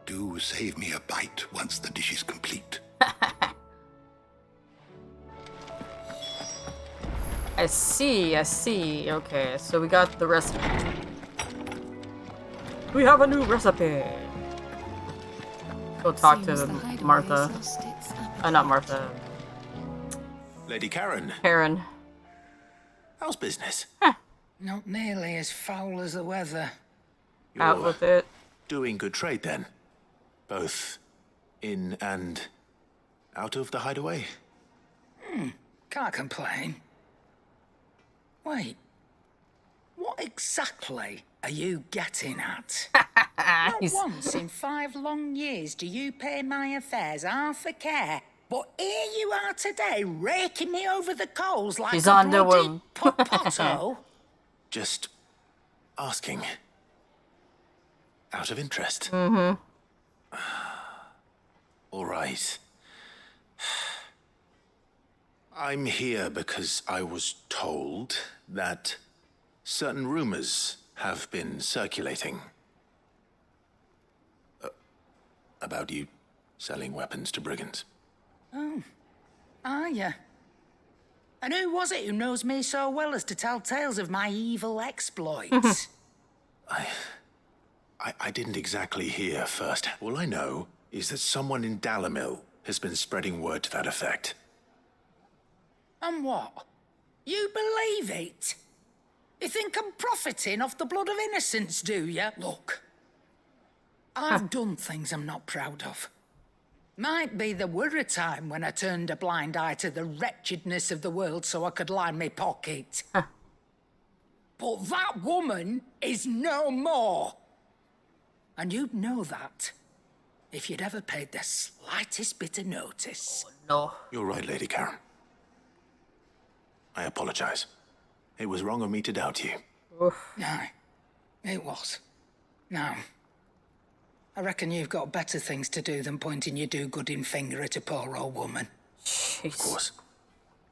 do save me a bite once the dish is complete. I see. Okay, so we got the recipe. We have a new recipe. Go talk to Martha. Not Martha. Lady Karen. Karen. How's business? Not nearly as foul as the weather. You're out with it. Doing good trade, then? Both in and out of the hideaway? Can't complain. Wait, what exactly are you getting at? Not once in 5 long years do you pay my affairs half a care, but here you are today, raking me over the coals like She's a on the bloody room. potato. Just asking. Out of interest. Mm-hmm. All right. I'm here because I was told that certain rumors have been circulating about you selling weapons to brigands. Oh, are you? And who was it who knows me so well as to tell tales of my evil exploits? I didn't exactly hear first. All I know is that someone in Dalamil has been spreading word to that effect. And what? You believe it? You think I'm profiting off the blood of innocence, do you? Look, I've done things I'm not proud of. Might be there were a time when I turned a blind eye to the wretchedness of the world so I could line my pocket. But that woman is no more. And you'd know that if you'd ever paid the slightest bit of notice. Oh, no. You're right, Lady Karen. I apologize. It was wrong of me to doubt you. Oof. No, it was. No. I reckon you've got better things to do than pointing your do-gooding finger at a poor old woman. Jeez. Of course.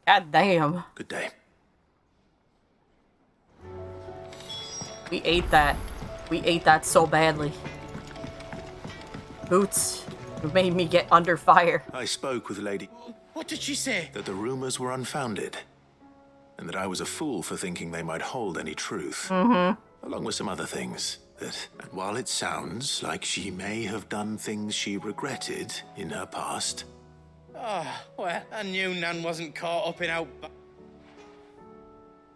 God damn. Good day. We ate that. We ate that so badly. Boots, you made me get under fire. I spoke with Lady... What did she say? That the rumors were unfounded. And that I was a fool for thinking they might hold any truth. Mm-hmm. Along with some other things. And while it sounds like she may have done things she regretted in her past... Oh, well, I knew Nan wasn't caught up in how...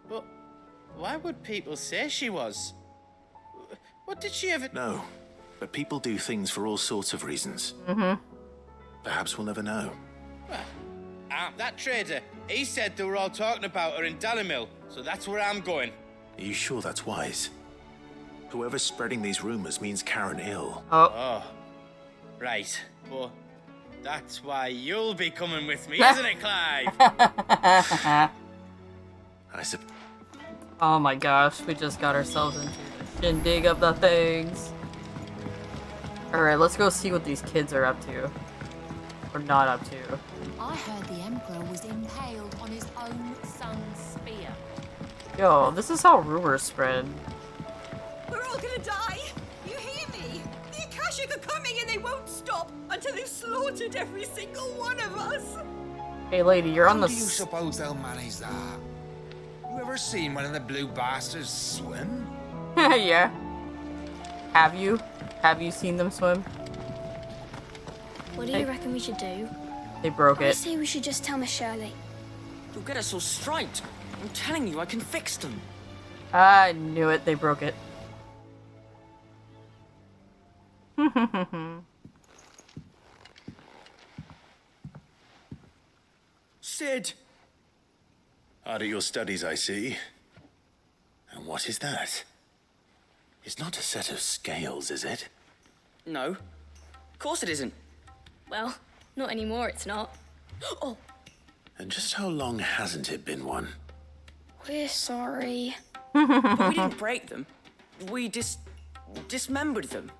But why would people say she was? What did she ever... No, but people do things for all sorts of reasons. Mm-hmm. Perhaps we'll never know. Well, that trader, he said they were all talking about her in Dalamil, so that's where I'm going. Are you sure that's wise? Whoever's spreading these rumors means Karen ill. Oh. Right. Well, that's why you'll be coming with me, isn't it, Clive? I suppose. Oh my gosh, we just got ourselves into the shindig of the things. Alright, let's go see what these kids are up to. Or not up to. I heard the Emperor was impaled on his own son's spear. Yo, this is how rumors spread. We're all gonna die! You hear me? The Akashic are coming and they won't stop until they've slaughtered every single one of us! Hey lady, you're on the... How do you suppose they'll manage that? You ever seen one of the blue bastards swim? Yeah. Have you? Have you seen them swim? What do you reckon we should do? They broke I it. say we should just tell Miss Shirley. You'll get us all striped. I'm telling you, I can fix them. I knew it. They broke it. Sid! Hard at your studies, I see. And what is that? It's not a set of scales, is it? No. Of course it isn't. Well, not anymore, it's not. Oh, And just how long hasn't it been one? we're sorry. But we didn't break them. We dismembered them.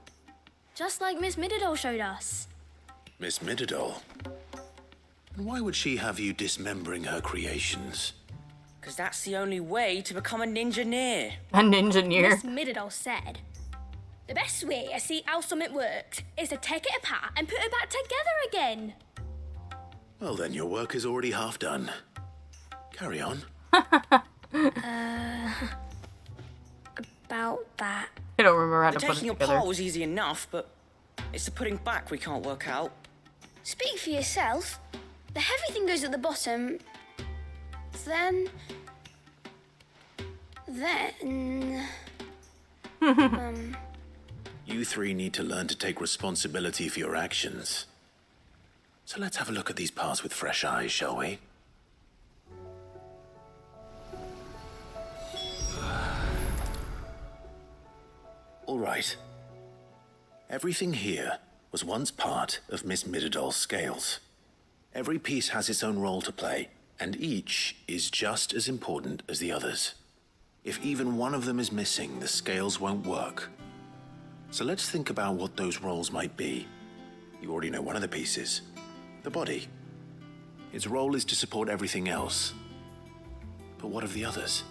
Just like Miss Mididol showed us. Miss Mididol? And why would she have you dismembering her creations? Because that's the only way to become a ninja-neer. A ninja-neer? Miss Mididol said, the best way to see how something works is to take it apart and put it back together again. Well, then your work is already half done. Carry on. About that. I don't remember how to The put it taking together. apart was easy enough, but it's the putting back we can't work out. Speak for yourself. The heavy thing goes at the bottom. Then... You three need to learn to take responsibility for your actions. So let's have a look at these parts with fresh eyes, shall we? All right. Everything here was once part of Miss Mididol's scales. Every piece has its own role to play, and each is just as important as the others. If even one of them is missing, the scales won't work. So let's think about what those roles might be. You already know one of the pieces, the body. Its role is to support everything else. But what of the others?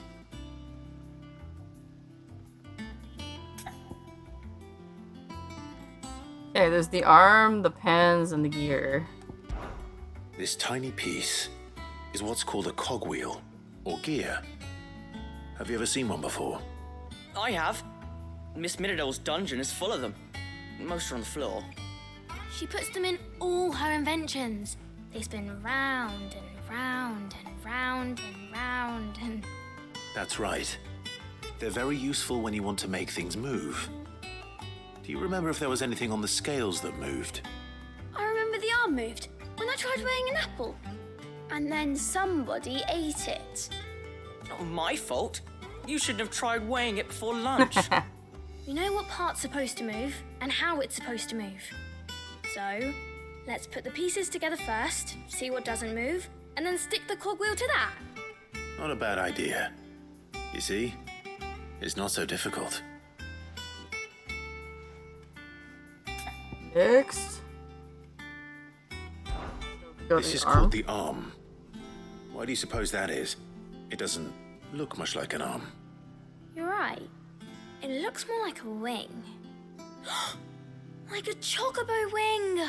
Okay, there's the arm, the pens, and the gear. This tiny piece is what's called a cogwheel, or gear. Have you ever seen one before? I have. Miss Mididol's dungeon is full of them. Most are on the floor. She puts them in all her inventions. They spin round and round and round and round and... That's right. They're very useful when you want to make things move. Do you remember if there was anything on the scales that moved? I remember the arm moved when I tried weighing an apple. And then somebody ate it. Not my fault. You shouldn't have tried weighing it before lunch. You know what part's supposed to move and how it's supposed to move. So, let's put the pieces together first, see what doesn't move, and then stick the cogwheel to that. Not a bad idea. You see? It's not so difficult. Next. This is called the arm. Why do you suppose that is? It doesn't look much like an arm. You're right. It looks more like a wing. Like a chocobo wing!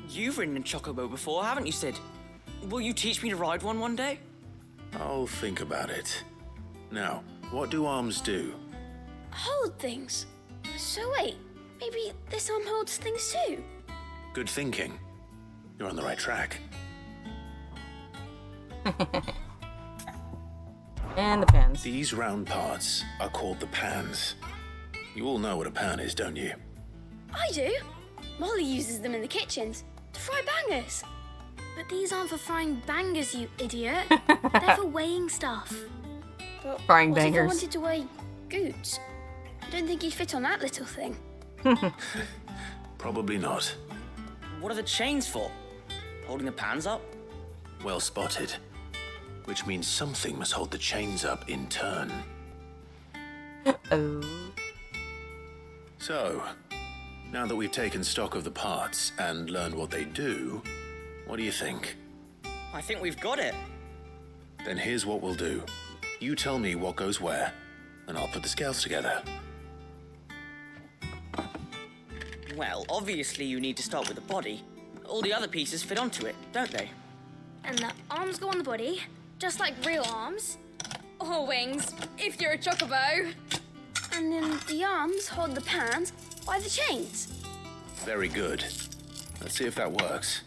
You've ridden a chocobo before, haven't you, Sid? Will you teach me to ride one day? I'll think about it. Now, what do arms do? Hold things. So wait, maybe this arm holds things too? Good thinking. You're on the right track. And the pans. These round parts are called the pans. You all know what a pan is, don't you? I do. Molly uses them in the kitchens to fry bangers. But these aren't for frying bangers, you idiot. They're for weighing stuff. But Frying what bangers. if I wanted to weigh goods? I don't think you'd fit on that little thing. Probably not. What are the chains for? Holding the pans up? Well spotted. Which means something must hold the chains up in turn. Oh. So, now that we've taken stock of the parts and learned what they do, what do you think? I think we've got it. Then here's what we'll do. You tell me what goes where, and I'll put the scales together. Well, obviously you need to start with the body. All the other pieces fit onto it, don't they? And the arms go on the body, just like real arms. Or wings, if you're a chocobo. And then the arms hold the pants by the chains. Very good. Let's see if that works.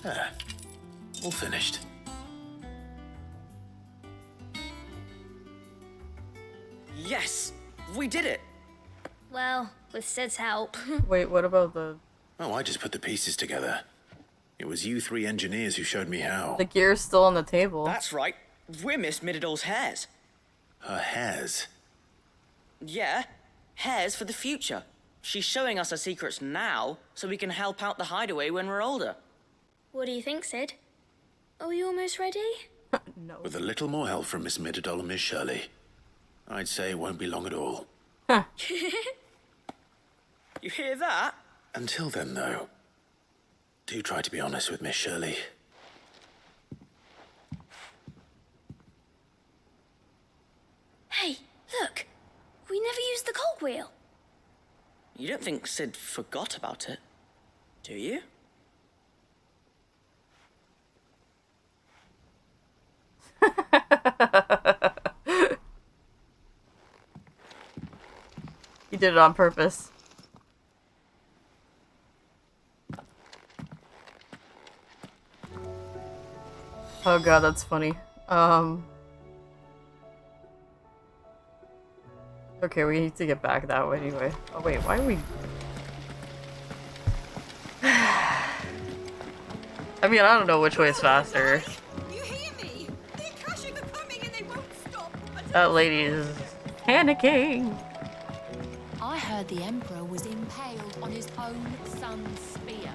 Ah, all finished. Yes! We did it! Well, with Sid's help. Wait, what about the... Oh, I just put the pieces together. It was you three engineers who showed me how. The gear's still on the table. That's right. We're Miss Mididol's hairs. Her hairs? Yeah, hairs for the future. She's showing us her secrets now, so we can help out the hideaway when we're older. What do you think, Sid? Are we almost ready? No. With a little more help from Miss Mididol and Miss Shirley, I'd say it won't be long at all. You hear that? Until then, though, do try to be honest with Miss Shirley. Hey, look! We never used the cogwheel. You don't think Sid forgot about it, do you? He did it on purpose. Oh god, that's funny. Okay, we need to get back that way anyway. Oh wait, why are we... I mean, I don't know which way is faster. You hear me? The Akashic are coming and they won't stop until... That lady is panicking. I heard the Emperor was impaled on his own son's spear.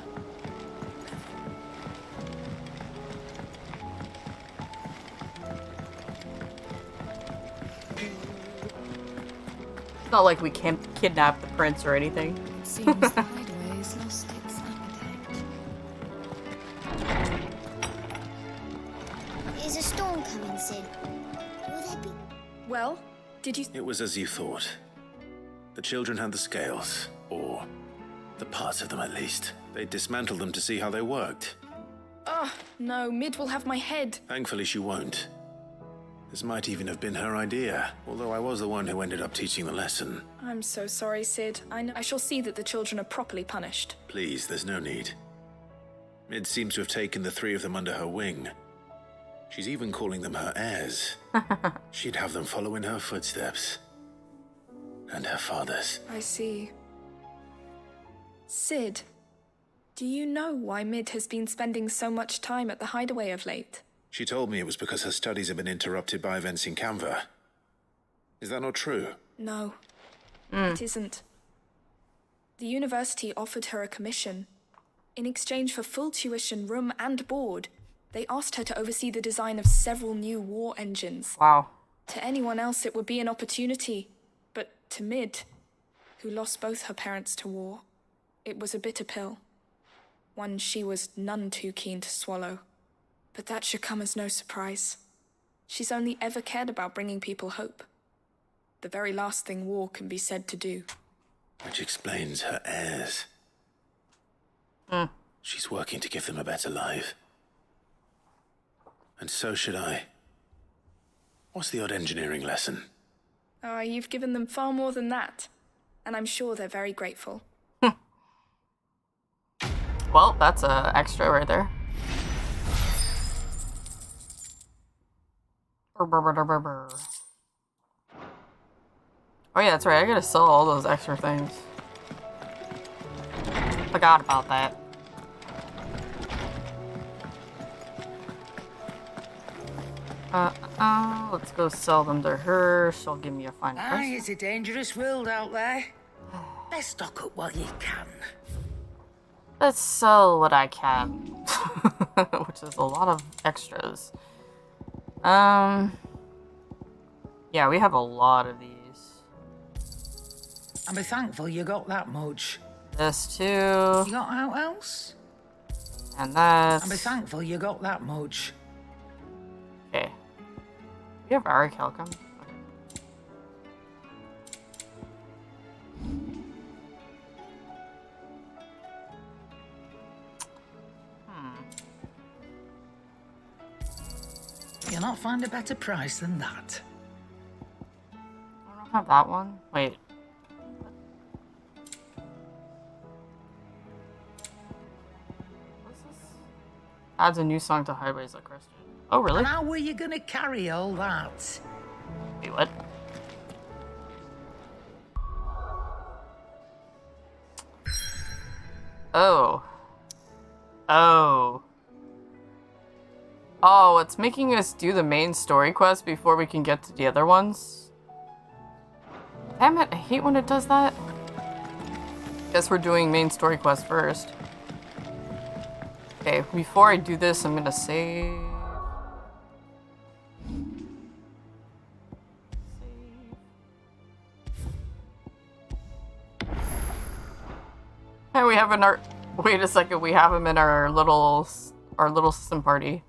It's not like we can't kidnap the prince or anything. It seems the hideaway has lost its appetite. Is a storm coming, Sid? Will there be... Well, did you... It was as you thought. The children had the scales, or the parts of them at least. They dismantled them to see how they worked. Oh, no, Mid will have my head. Thankfully she won't. This might even have been her idea, although I was the one who ended up teaching the lesson. I'm so sorry, Sid. I shall see that the children are properly punished. Please, there's no need. Mid seems to have taken the three of them under her wing. She's even calling them her heirs. She'd have them follow in her footsteps. And her father's. I see. Sid, do you know why Mid has been spending so much time at the hideaway of late? She told me it was because her studies have been interrupted by events in Canva. Is that not true? No, it isn't. The university offered her a commission. In exchange for full tuition, room and board, they asked her to oversee the design of several new war engines. Wow. To anyone else, it would be an opportunity. But to Mid, who lost both her parents to war, it was a bitter pill. One she was none too keen to swallow. But that should come as no surprise. She's only ever cared about bringing people hope. The very last thing war can be said to do. Which explains her heirs. She's working to give them a better life. And so should I. What's the odd engineering lesson? Oh, you've given them far more than that. And I'm sure they're very grateful. Well, that's a extra right there. Oh yeah, that's right. I gotta sell all those extra things. Forgot about that. Let's go sell them to her. She'll give me a fine price. Aye, it's a dangerous world out there. Let's stock up while you can. Let's sell what I can. Which is a lot of extras. Yeah, we have a lot of these. I'm thankful you got that much. This too. You got out else? And that. I'm thankful you got that much. Okay. We have Arik Helcom. You'll not find a better price than that. I don't have that one. Wait. What's this? Adds a new song to Highways of Christian. Oh, really? And how were you gonna carry all that? Wait, what? Oh. Oh. Oh, it's making us do the main story quest before we can get to the other ones. Damn it, I hate when it does that. Guess we're doing main story quest first. Okay, before I do this, I'm gonna save. Hey, we have in our. Wait a second, we have him in our little system party.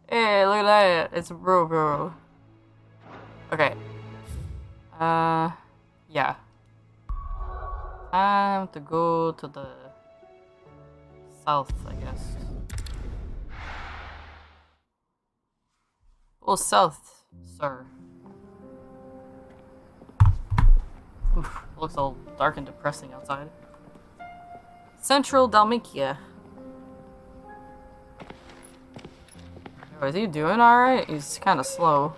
Hey, look at that! It's a bro. Okay. Yeah. Time to go to the south, I guess. Go south, sir. Oof, it looks all dark and depressing outside. Central Dalmatia. Oh, is he doing alright? He's kind of slow.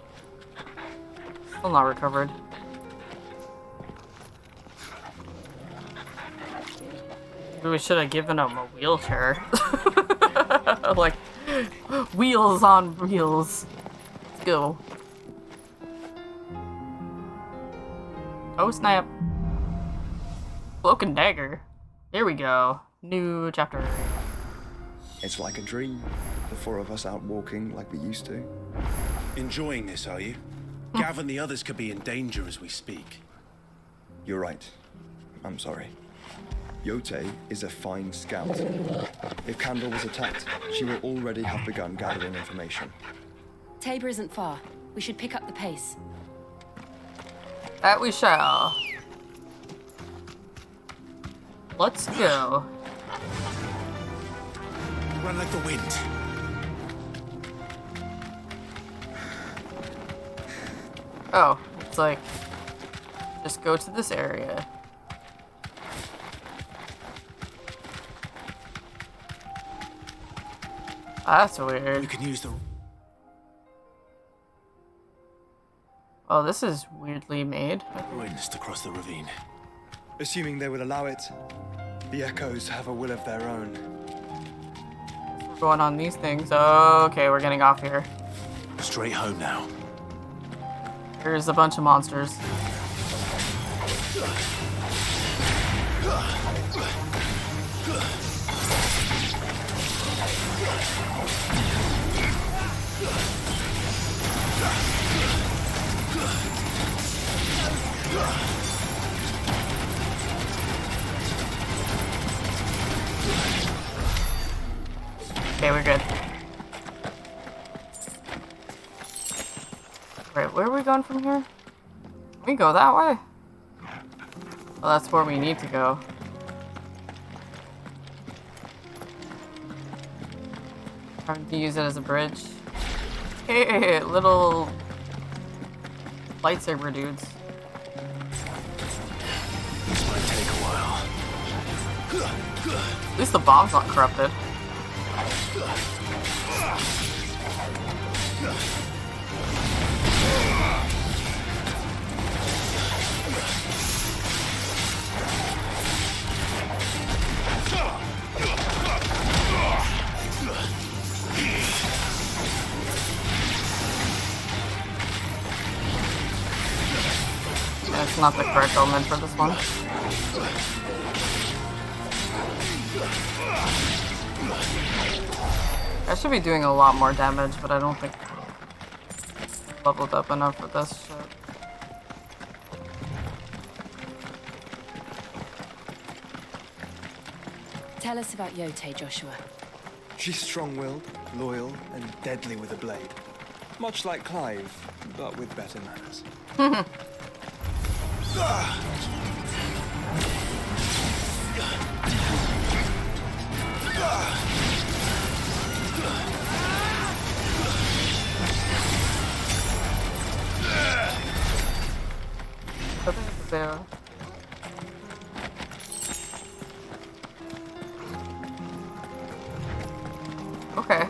Still not recovered. Maybe we should have given him a wheelchair. Like, wheels on wheels. Let's go. Oh snap. Cloak and dagger. Here we go. New chapter. It's like a dream. The four of us out walking like we used to. Enjoying this, are you? Gav and the others could be in danger as we speak. You're right. I'm sorry. Yote is a fine scout. If Candle was attacked, she will already have begun gathering information. Tabor isn't far. We should pick up the pace. That we shall. Let's go. Run like the wind. Oh, it's like, just go to this area. That's weird. You can use the... Oh, this is weirdly made. Ruins to cross the ravine. Assuming they would allow it, the Echoes have a will of their own. We're going on these things. Okay, we're getting off here. Straight home now. There's a bunch of monsters. Okay, we're good. Right, where are we going from here? Can we go that way? Well, that's where we need to go. Having to use it as a bridge. Hey, little lightsaber dudes. This might take a while. At least the bomb's not corrupted. That's not the correct element for this one. I should be doing a lot more damage, but I don't think I leveled up enough for this shit. Tell us about Yote, Joshua. She's strong-willed, loyal, and deadly with a blade. Much like Clive, but with better manners. There. Okay.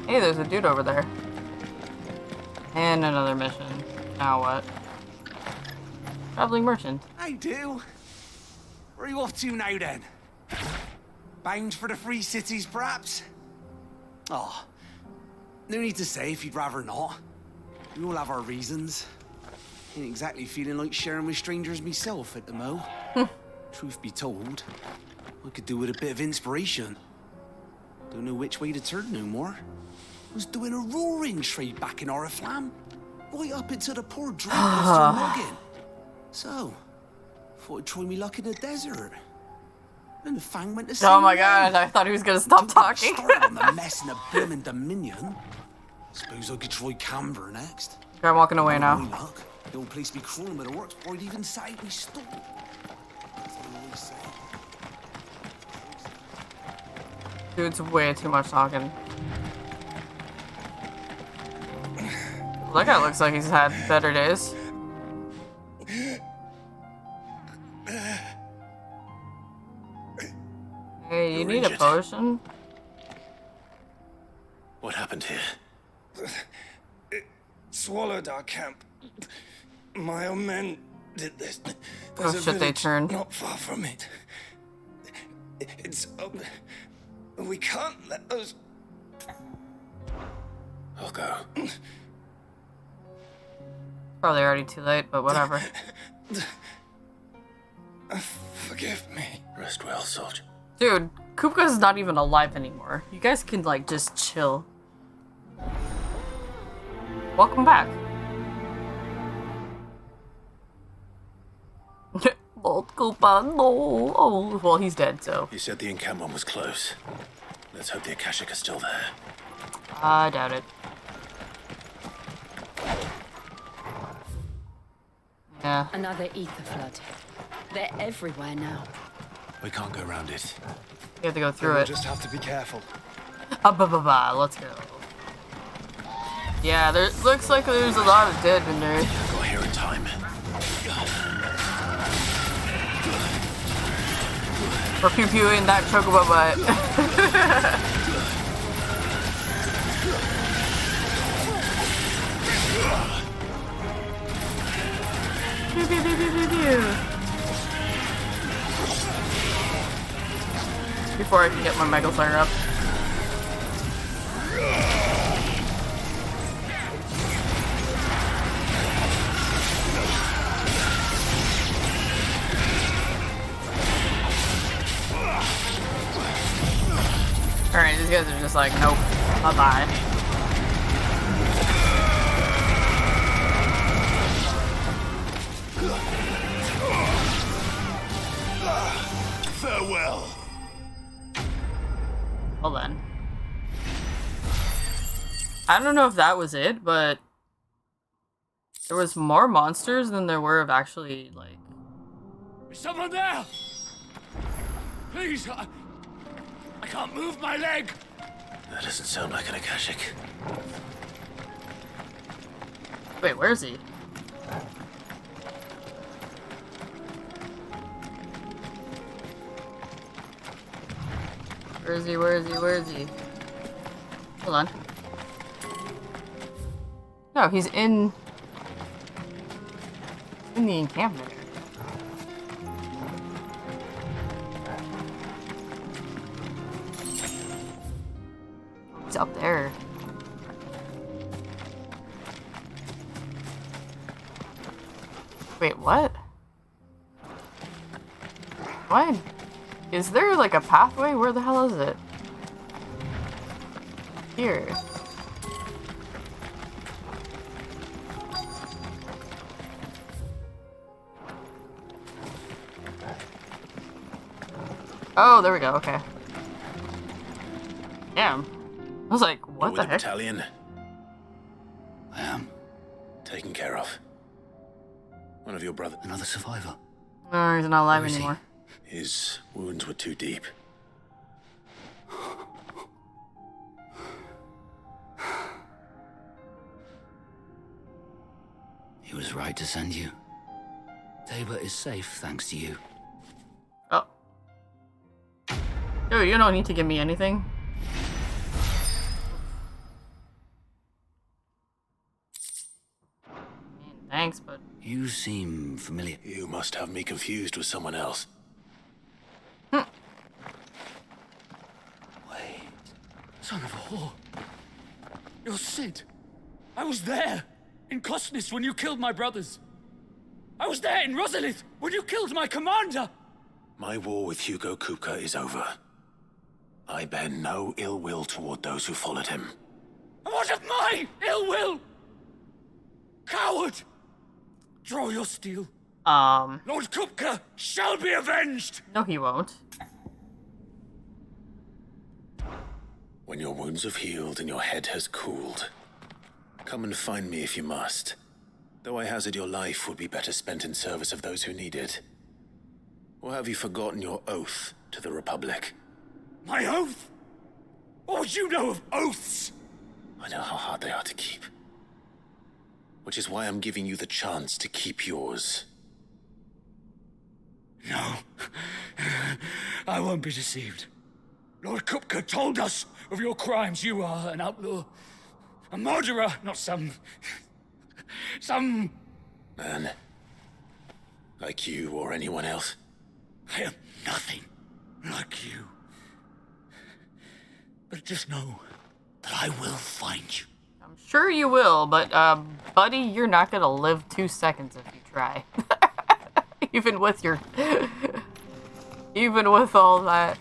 Hey, there's a dude over there. And another mission. Now what? Traveling merchant. I do. Where are you off to now then? Bound for the Free Cities, perhaps? Oh, no need to say if you'd rather not. We all have our reasons. Ain't exactly feeling like sharing with strangers myself at the mo. Truth be told, I could do with a bit of inspiration. Don't know which way to turn no more. Was doing a roaring trade back in Oriflamme. Right up into the poor Dracula's noggin. So, thought I'd try me luck in the desert. Then the Fang went to see. Oh my god, I thought he was gonna stop talking. Start on the mess in the blooming Dominion. Suppose I could try Canberra next. Okay, I'm walking away now. Luck. The old place be crawling with the works before I'd even sight me store. Dude's way too much talking. Well, that guy looks like he's had better days. Hey, you need a potion? What happened here? It swallowed our camp. My own men did this. Oh shit, they turned. Not far from it. It's we can't let those. I'll go. Probably already too late, but whatever. Forgive me. Rest well, soldier. Dude, Kupka's not even alive anymore. You guys can, like, just chill. Welcome back. Old Koopa, no. Oh, well, he's dead, so. You said the encampment was close. Let's hope the Akashic are still there. I doubt it. Yeah. Another ether flood. They're everywhere now. We can't go around it. You have to go through We'll it. just have to be careful. Let's go. Yeah, there looks like there's a lot of dead in there. Got here in time. We're pew-pewing that chocobo butt. Pew, pew, pew, pew, pew, pew. Before I can get my Mega Slayer up. Alright, these guys are just like, nope, bye-bye. Farewell. Hold on. I don't know if that was it, but there was more monsters than there were of actually, like... Is someone there? Please, I can't move my leg. That doesn't sound like an Akashic. Wait, where is he? Where is he? Where is he? Where is he? Hold on. No, he's in the encampment. He's up there. Wait, what? What? Is there like a pathway? Where the hell is it? Here. Oh, there we go, okay. Damn. I was like, what the heck? Battalion. I am. Taken care of. One of your brothers. Another survivor. No, he's not alive anymore. His wounds were too deep. He was right to send you. Tabor is safe thanks to you. Oh. Dude, you don't need to give me anything. Thanks, but... You seem familiar. You must have me confused with someone else. Wait. Son of a whore. You're Sid. I was there. In Cosnis when you killed my brothers. I was there in Rosalith when you killed my commander. My war with Hugo Kupka is over. I bear no ill will toward those who followed him. And what of my ill will? Coward! Draw your steel. Lord Kupka shall be avenged! No, he won't. When your wounds have healed and your head has cooled, come and find me if you must. Though I hazard your life would be better spent in service of those who need it. Or have you forgotten your oath to the Republic? My oath? What would you know of oaths? I know how hard they are to keep. Which is why I'm giving you the chance to keep yours. No. I won't be deceived. Lord Kupka told us of your crimes. You are an outlaw. A murderer, not some... Man. Like you or anyone else. I am nothing like you. But just know that I will find you. I'm sure you will, but, buddy, you're not gonna live 2 seconds if you try. Even with your... Even with all that.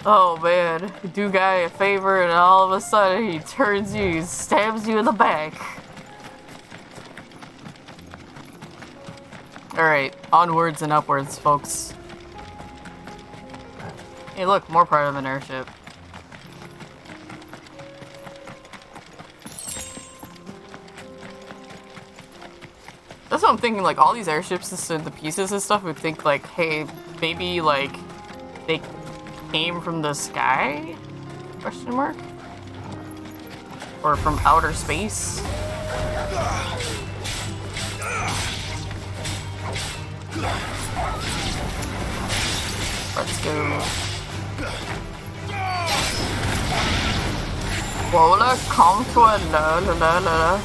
Oh, man. You do guy a favor and all of a sudden he turns you, he stabs you in the back. Alright, onwards and upwards, folks. Hey, look, more part of an airship. That's what I'm thinking, like, all these airships and the pieces and stuff, would think, like, hey, maybe, like, they came from the sky? Question mark? Or from outer space? Let's go. Wola, come to a la la la la.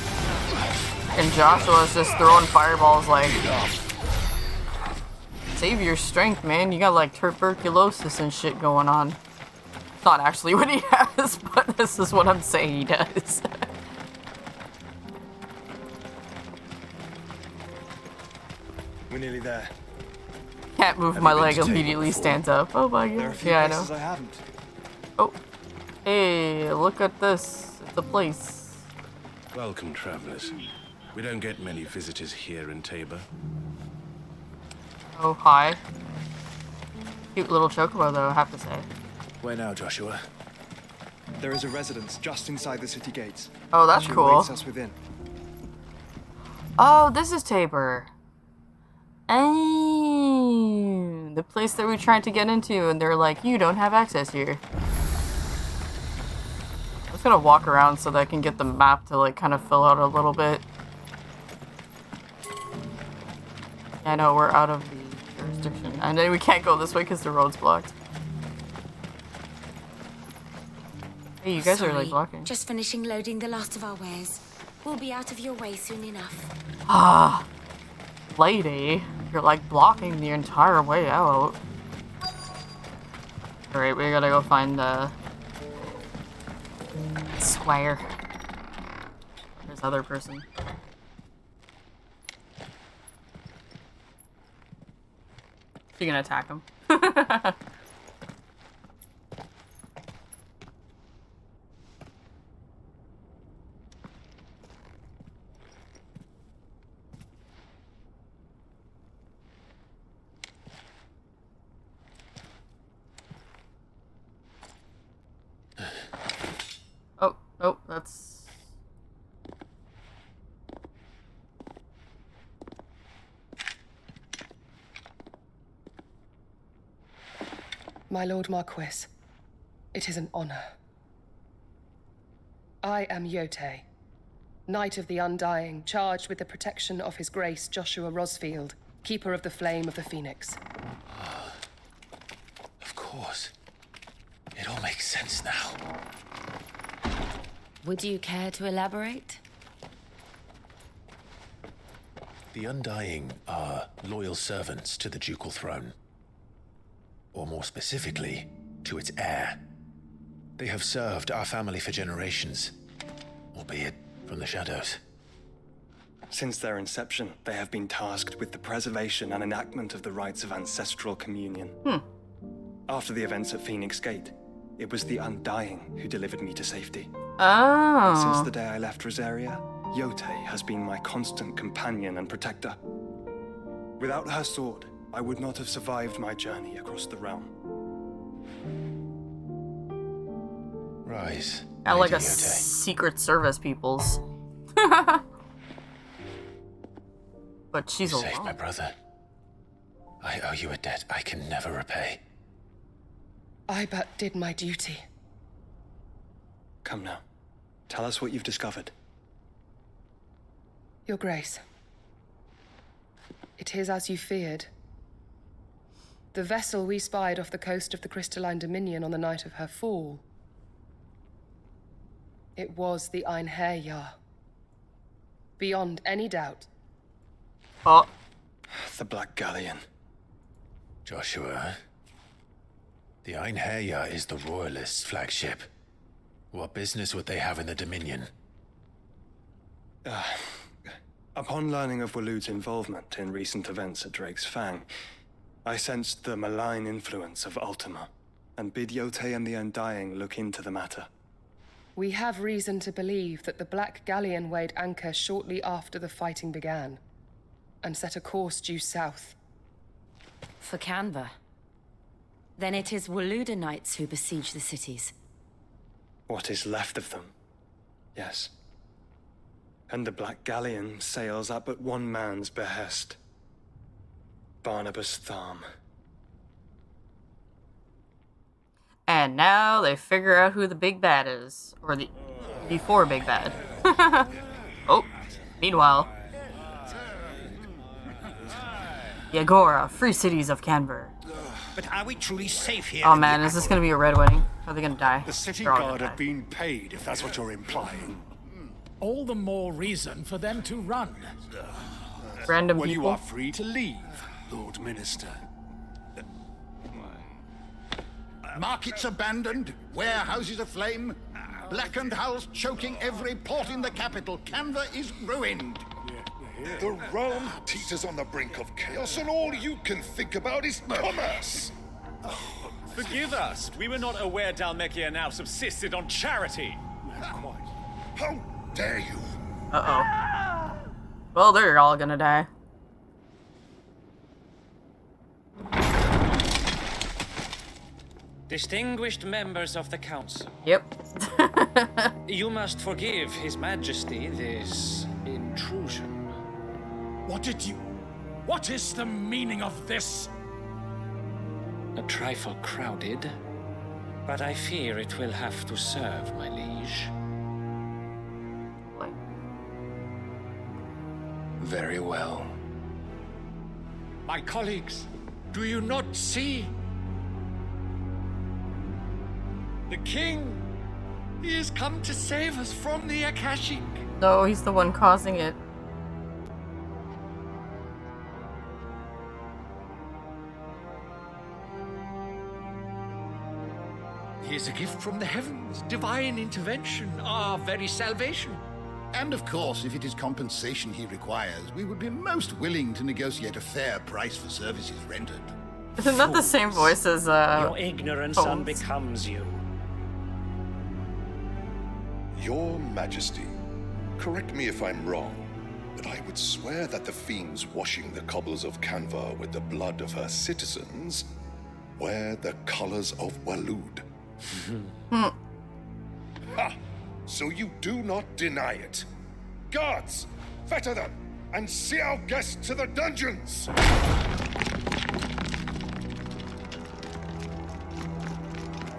And Joshua's just throwing fireballs like... Save your strength, man. You got like tuberculosis and shit going on. It's not actually what he has, but this is what I'm saying he does. We're nearly there. Can't move my leg, immediately stands up. Oh my god. There are a few Yeah, I know. places I haven't. Oh. Hey, look at this. It's a place. Welcome, travelers. We don't get many visitors here in Tabor. Oh, hi. Cute little chocobo, though, I have to say. Where now, Joshua? There is a residence just inside the city gates. Oh, that's She cool. awaits us within. Oh, this is Tabor. Oh, the place that we tried to get into, and they're like, you don't have access here. I'm just gonna walk around so that I can get the map to, like, kind of fill out a little bit. I know, we're out of the jurisdiction. And then we can't go this way because the road's blocked. Hey, you guys are, like, blocking. Just finishing loading the last of our wares. We'll be out of your way soon enough. Ah, lady, you're like blocking the entire way out. Alright, we gotta go find Squire. This other person. She gonna attack him. Oh, that's... My Lord Marquis, it is an honor. I am Yote, Knight of the Undying, charged with the protection of His Grace Joshua Rosfield, Keeper of the Flame of the Phoenix. Of course. It all makes sense now. Would you care to elaborate? The Undying are loyal servants to the ducal throne. Or more specifically, to its heir. They have served our family for generations, albeit from the shadows. Since their inception, they have been tasked with the preservation and enactment of the rites of ancestral communion. After the events at Phoenix Gate, it was the Undying who delivered me to safety. Oh. Since the day I left Rosaria, Yote has been my constant companion and protector. Without her sword, I would not have survived my journey across the realm. Rise. I like a Lady Yote. Secret Service peoples. But she's You alone. saved my brother. I owe you a debt I can never repay. I but did my duty. Come now. Tell us what you've discovered. Your Grace. It is as you feared. The vessel we spied off the coast of the Crystalline Dominion on the night of her fall. It was the Einherjar. Beyond any doubt. Oh. The Black Galleon. Joshua, the Einherjar is the Royalists' flagship. What business would they have in the Dominion? Upon learning of Waloed's involvement in recent events at Drake's Fang, I sensed the malign influence of Ultima, and bid Yote and the Undying look into the matter. We have reason to believe that the Black Galleon weighed anchor shortly after the fighting began, and set a course due south. For Canva. Then it is Waloed knights who besiege the cities. What is left of them? Yes. And the Black Galleon sails at but one man's behest. Barnabas Tharm. And now they figure out who the big bad is. Or the before big bad. Oh, meanwhile. Yagora, Free Cities of Canver. But are we truly safe here? Oh man, is this gonna be a red wedding? Are they gonna die? The city They're all guard gonna have been paid, if that's what you're implying. All the more reason for them to run. Random well, people. you are free to leave, Lord Minister. Markets abandoned, warehouses aflame, blackened hulls choking every port in the capital. Canva is ruined. The realm teeters on the brink of chaos, and all you can think about is commerce. Forgive us. We were not aware Dhalmekia now subsisted on charity. How dare you? Uh-oh. Well, they're all gonna die. Distinguished members of the council. Yep. You must forgive His Majesty this intrusion. What is the meaning of this? A trifle crowded, but I fear it will have to serve, my liege. Very well. My colleagues, do you not see? The king! He has come to save us from the Akashic. No, he's the one causing it. He is a gift from the heavens, divine intervention, our very salvation. And of course, if it is compensation he requires, we would be most willing to negotiate a fair price for services rendered. Isn't that the same voice as, Your ignorance Bones? unbecomes you. Your Majesty, correct me if I'm wrong, but I would swear that the fiends washing the cobbles of Canva with the blood of her citizens wear the colors of Waloed. Ha! So you do not deny it. Guards, fetter them, and see our guests to the dungeons!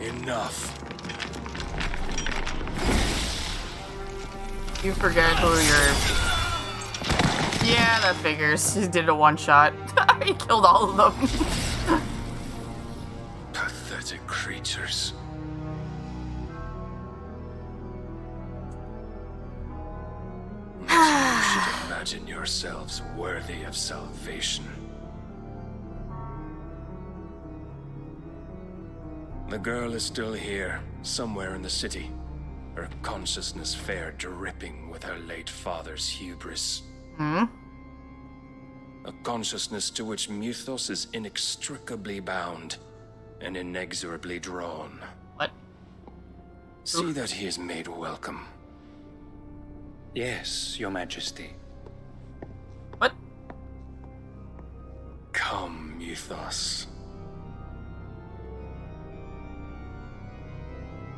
Enough. You forget who you're... Yeah, that figures. He did a one-shot. He killed all of them. Pathetic creatures. You should imagine yourselves worthy of salvation. The girl is still here, somewhere in the city. Her consciousness fair dripping with her late father's hubris. Hmm? A consciousness to which Mythos is inextricably bound and inexorably drawn. What? See that he is made welcome. Yes, Your Majesty. What? Come, Mythos.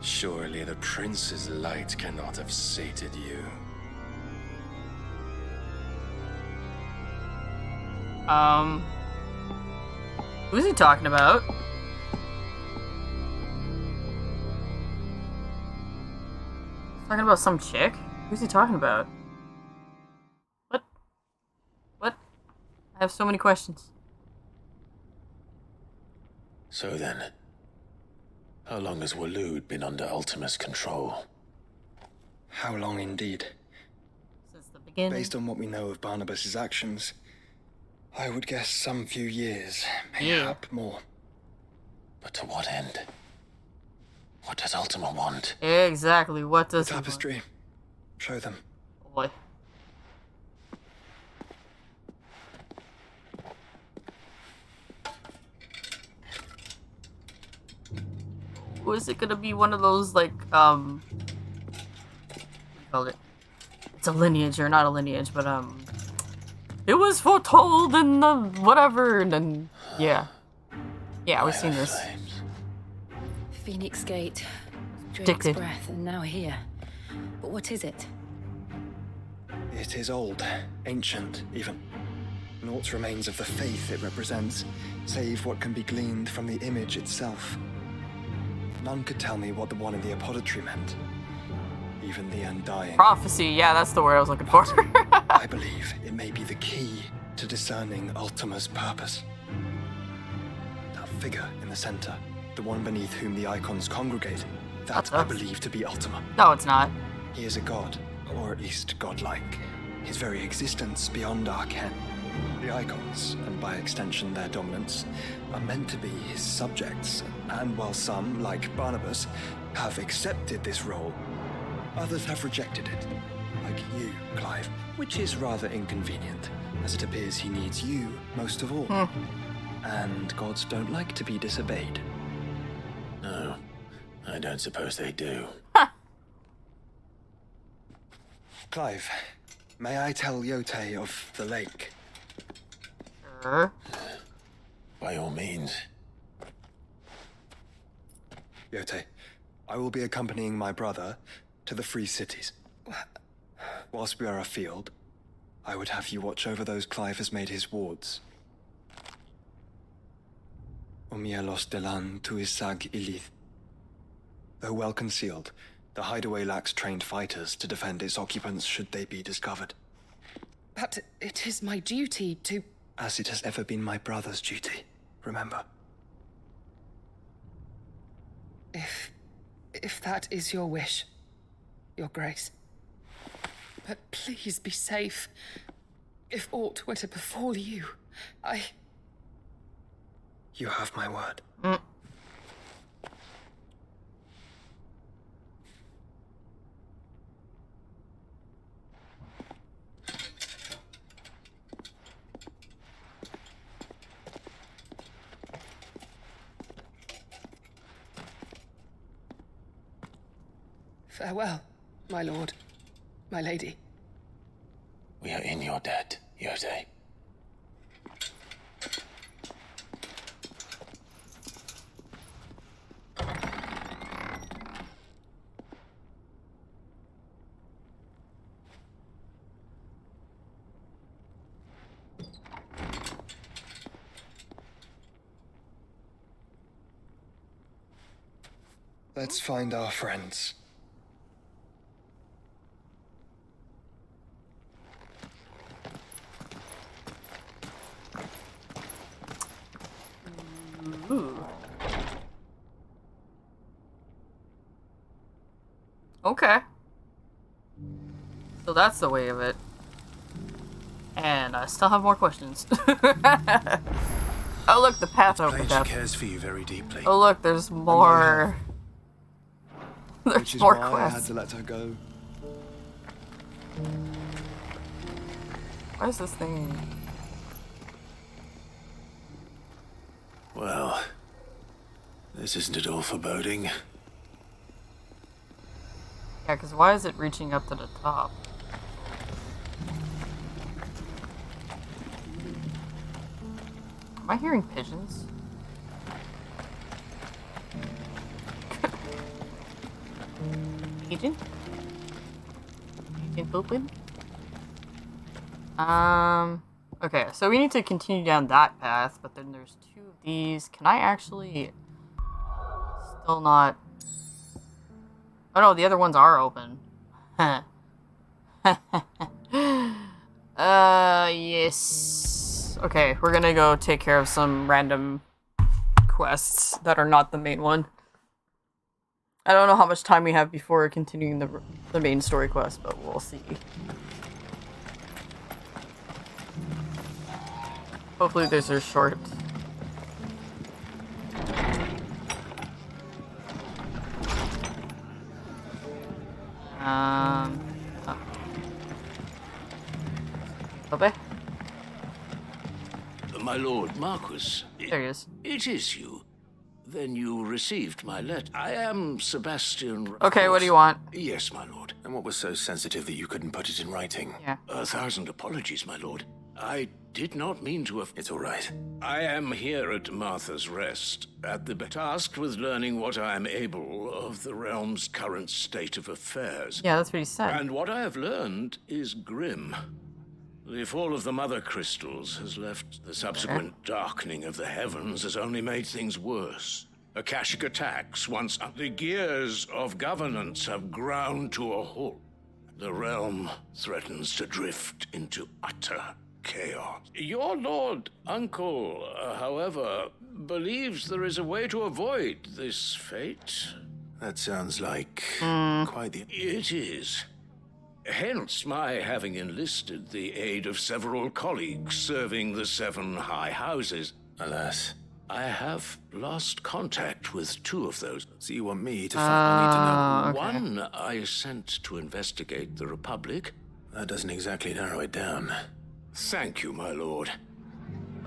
Surely the prince's light cannot have sated you. Who's he talking about? Talking about some chick? Who's he talking about? What? What? I have so many questions. So then, how long has Waloed been under Ultima's control? How long indeed? Since the beginning. Based on what we know of Barnabas's actions, I would guess some few years, mayhap more. But to what end? What does Ultima want? Exactly, what does the tapestry? Show them. Oh boy. Was it gonna be one of those, like, what do you call it? It's a lineage, or not a lineage, but, it was foretold in the whatever, and then, yeah. Yeah, we've seen this. Phoenix Gate, Drake's Predicted. breath, and now here. But what is it? It is old, ancient, even. Naught remains of the faith it represents, save what can be gleaned from the image itself. None could tell me what the one in the apothecary meant. Even the Undying. Prophecy, yeah, that's the word I was looking for. I believe it may be the key to discerning Ultima's purpose. That figure in the center, the one beneath whom the icons congregate, that I believe to be Ultima. No, it's not. He is a god, or at least godlike. His very existence beyond our ken. The icons, and by extension their dominance, are meant to be his subjects, and while some, like Barnabas, have accepted this role, others have rejected it, like you, Clive, which is rather inconvenient, as it appears he needs you most of all. And gods don't like to be disobeyed. No, I don't suppose they do. Clive, may I tell Yote of the lake? Sure. By all means. Yote, I will be accompanying my brother to the Free Cities. Whilst we are afield, I would have you watch over those Clive has made his wards. Omielos delan tuisag ilith. Though well concealed, the hideaway lacks trained fighters to defend its occupants should they be discovered. But it is my duty to... As it has ever been my brother's duty, remember. If that is your wish, Your Grace. But please be safe. If aught were to befall you, You have my word. Farewell, my lord, my lady. We are in your debt, Yote. Let's find our friends. Ooh. Okay. So that's the way of it. And I still have more questions. Oh look, the path opened up. She cares for you very deeply. Oh look, there's more. There's Which is more why quests. I had to let her go. What is this thing? Well, this isn't at all foreboding. Yeah, because why is it reaching up to the top? Am I hearing pigeons? Pigeon? Pigeon pooping? Okay, so we need to continue down that path, but then there's two of these. Can I actually... Still not... Oh no, the other ones are open. Yes. Okay, we're gonna go take care of some random quests that are not the main one. I don't know how much time we have before continuing the main story quest, but we'll see. Hopefully these are short. Oh. Okay. My lord Marquis. There he is. It is you. Then you received my letter. I am Sebastian. Okay, what do you want? Yes, my lord. And what was so sensitive that you couldn't put it in writing? Yeah. 1,000 apologies, my lord. I did not mean to have... It's all right. I am here at Martha's Rest, at the tasked with learning what I am able of the realm's current state of affairs. Yeah, that's what he said. And what I have learned is grim. The fall of the Mother Crystals has left the subsequent darkening of the heavens has only made things worse. Akashic attacks, once the gears of governance have ground to a halt. The realm threatens to drift into utter chaos. Your lord uncle, however, believes there is a way to avoid this fate. That sounds like quite the... It is. Hence my having enlisted the aid of several colleagues serving the 7 high houses. Alas. I have lost contact with 2 of those. So you want me to find... I need to know... Okay. One I sent to investigate the Republic. That doesn't exactly narrow it down. Thank you, my lord.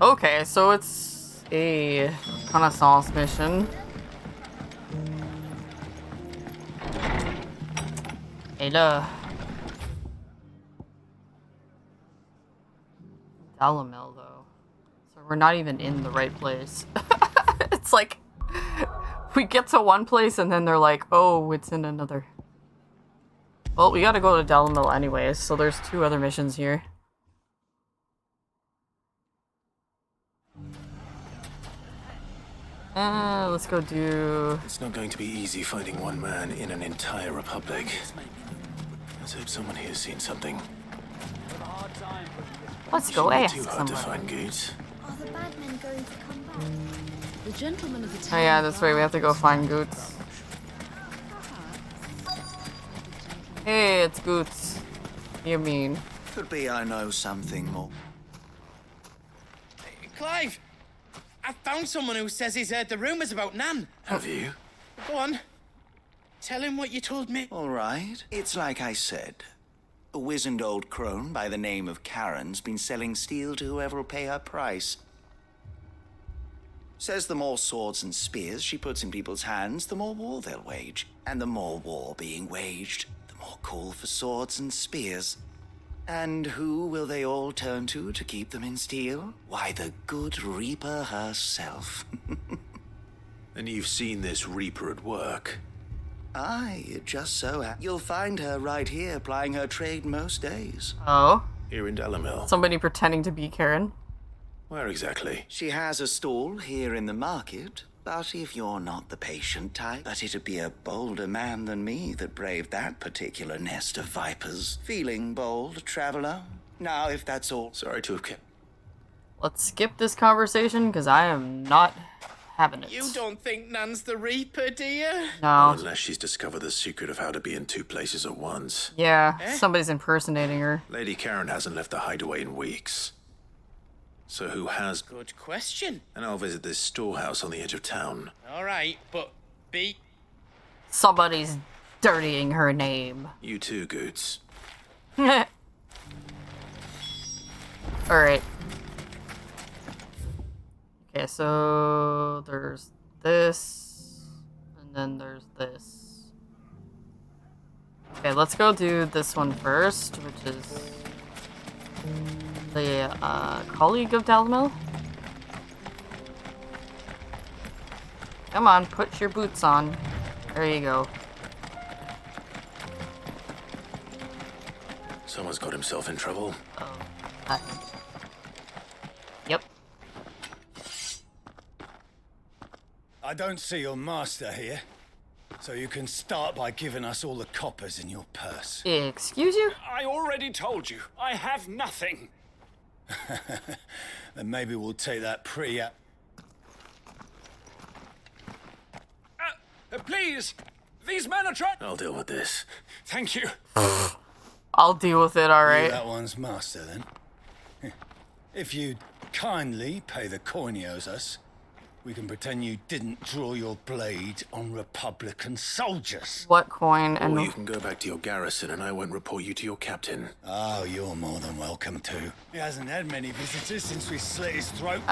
Okay, so it's a reconnaissance mission. Hello. Dalamel, though. So we're not even in the right place. It's like, we get to one place and then they're like, oh, it's in another. Well, we gotta go to Dalamel anyways, so there's 2 other missions here. Let's go do... It's not going to be easy finding one man in an entire republic. Let's hope someone here's seen something. Let's go ask Too hard to someone. find Goots. Are the bad men going to come back? The gentleman of the Oh town. yeah, that's right, we have to go find Goots. Hey, it's Goots. You mean? Could be I know something more. Clive! I found someone who says he's heard the rumours about Nan. Have you? Go on. Tell him what you told me. All right. It's like I said. A wizened old crone by the name of Karen's been selling steel to whoever will pay her price. Says the more swords and spears she puts in people's hands, the more war they'll wage. And the more war being waged, the more call for swords and spears. And who will they all turn to keep them in steel? Why, the good Reaper herself. And you've seen this Reaper at work? Aye, it just so you'll find her right here plying her trade most days. Oh? Here in Dalamel. Somebody pretending to be Karen? Where exactly? She has a stall here in the market, But if you're not the patient type, but it'd be a bolder man than me that braved that particular nest of vipers. Feeling bold, traveler? Now, if that's all... Sorry to have kept... Let's skip this conversation, because I am not having it. You don't think Nan's the Reaper, do you? No. Unless she's discovered the secret of how to be in two places at once. Yeah, somebody's impersonating her. Lady Karen hasn't left the hideaway in weeks. So who has... Good question. And I'll visit this storehouse on the edge of town. All right, but be... Somebody's dirtying her name. You too, Goots. Alright. Okay, so there's this, and then there's this. Okay, let's go do this one first, which is the colleague of Dalamil. Come on, put your boots on. There you go. Someone's got himself in trouble. Oh, yep. I don't see your master here, so you can start by giving us all the coppers in your purse. Excuse you? I already told you, I have nothing. Then maybe we'll take that Please! These men are trying... I'll deal with this. Thank you. I'll deal with it, alright. That one's master, then. If you'd kindly pay the coin he owes us, we can pretend you didn't draw your blade on Republican soldiers. What coin? And or you can go back to your garrison and I won't report you to your captain. Oh, you're more than welcome to. He hasn't had many visitors since we slit his throat.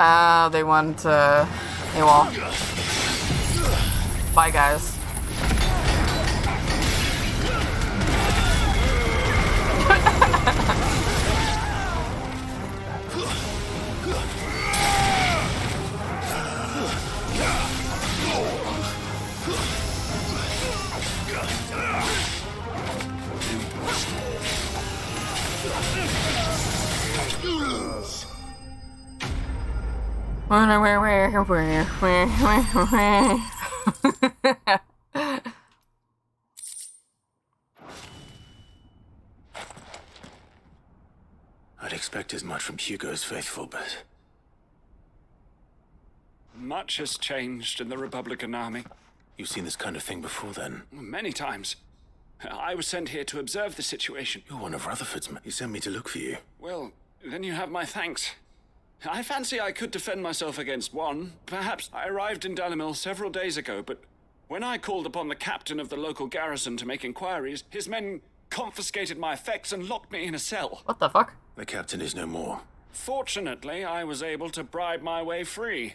They want AWOL. Bye, guys. I'd expect as much from Hugo's faithful, but... Much has changed in the Republican army. You've seen this kind of thing before, then? Many times. I was sent here to observe the situation. You're one of Rutherford's men. He sent me to look for you. Well, then you have my thanks. I fancy I could defend myself against one. Perhaps I arrived in Dalamil several days ago, but when I called upon the captain of the local garrison to make inquiries, his men confiscated my effects and locked me in a cell. What the fuck? The captain is no more. Fortunately, I was able to bribe my way free.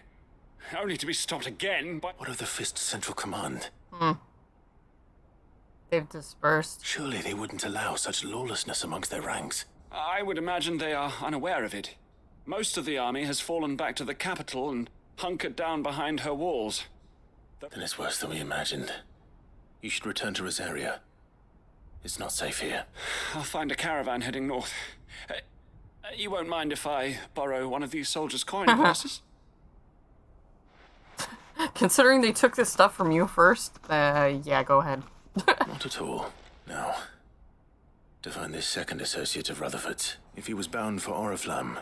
Only to be stopped again by... What of the Fist Central Command? They've dispersed. Surely they wouldn't allow such lawlessness amongst their ranks. I would imagine they are unaware of it. Most of the army has fallen back to the capital and hunkered down behind her walls. Then it's worse than we imagined. You should return to Rosaria. It's not safe here. I'll find a caravan heading north. You won't mind if I borrow one of these soldiers' coin purses? Considering they took this stuff from you first, yeah, go ahead. Not at all. Now, to find this second associate of Rutherford's, if he was bound for Oriflamme.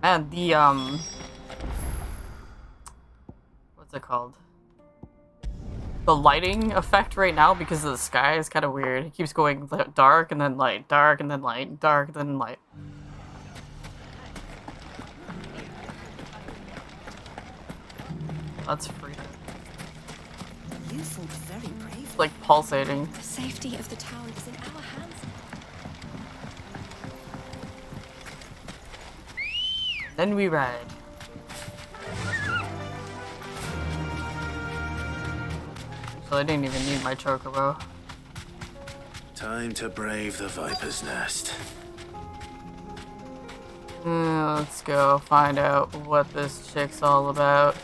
And the, what's it called? The lighting effect right now, because of the sky, is kind of weird. It keeps going dark, and then light, dark, and then light, dark, and then light. That's freaking. You fought very bravely. It's like pulsating. The safety of the tower is in our hands. Then we ride. So I didn't even need my chocobo. Time to brave the Viper's Nest. Let's go find out what this chick's all about.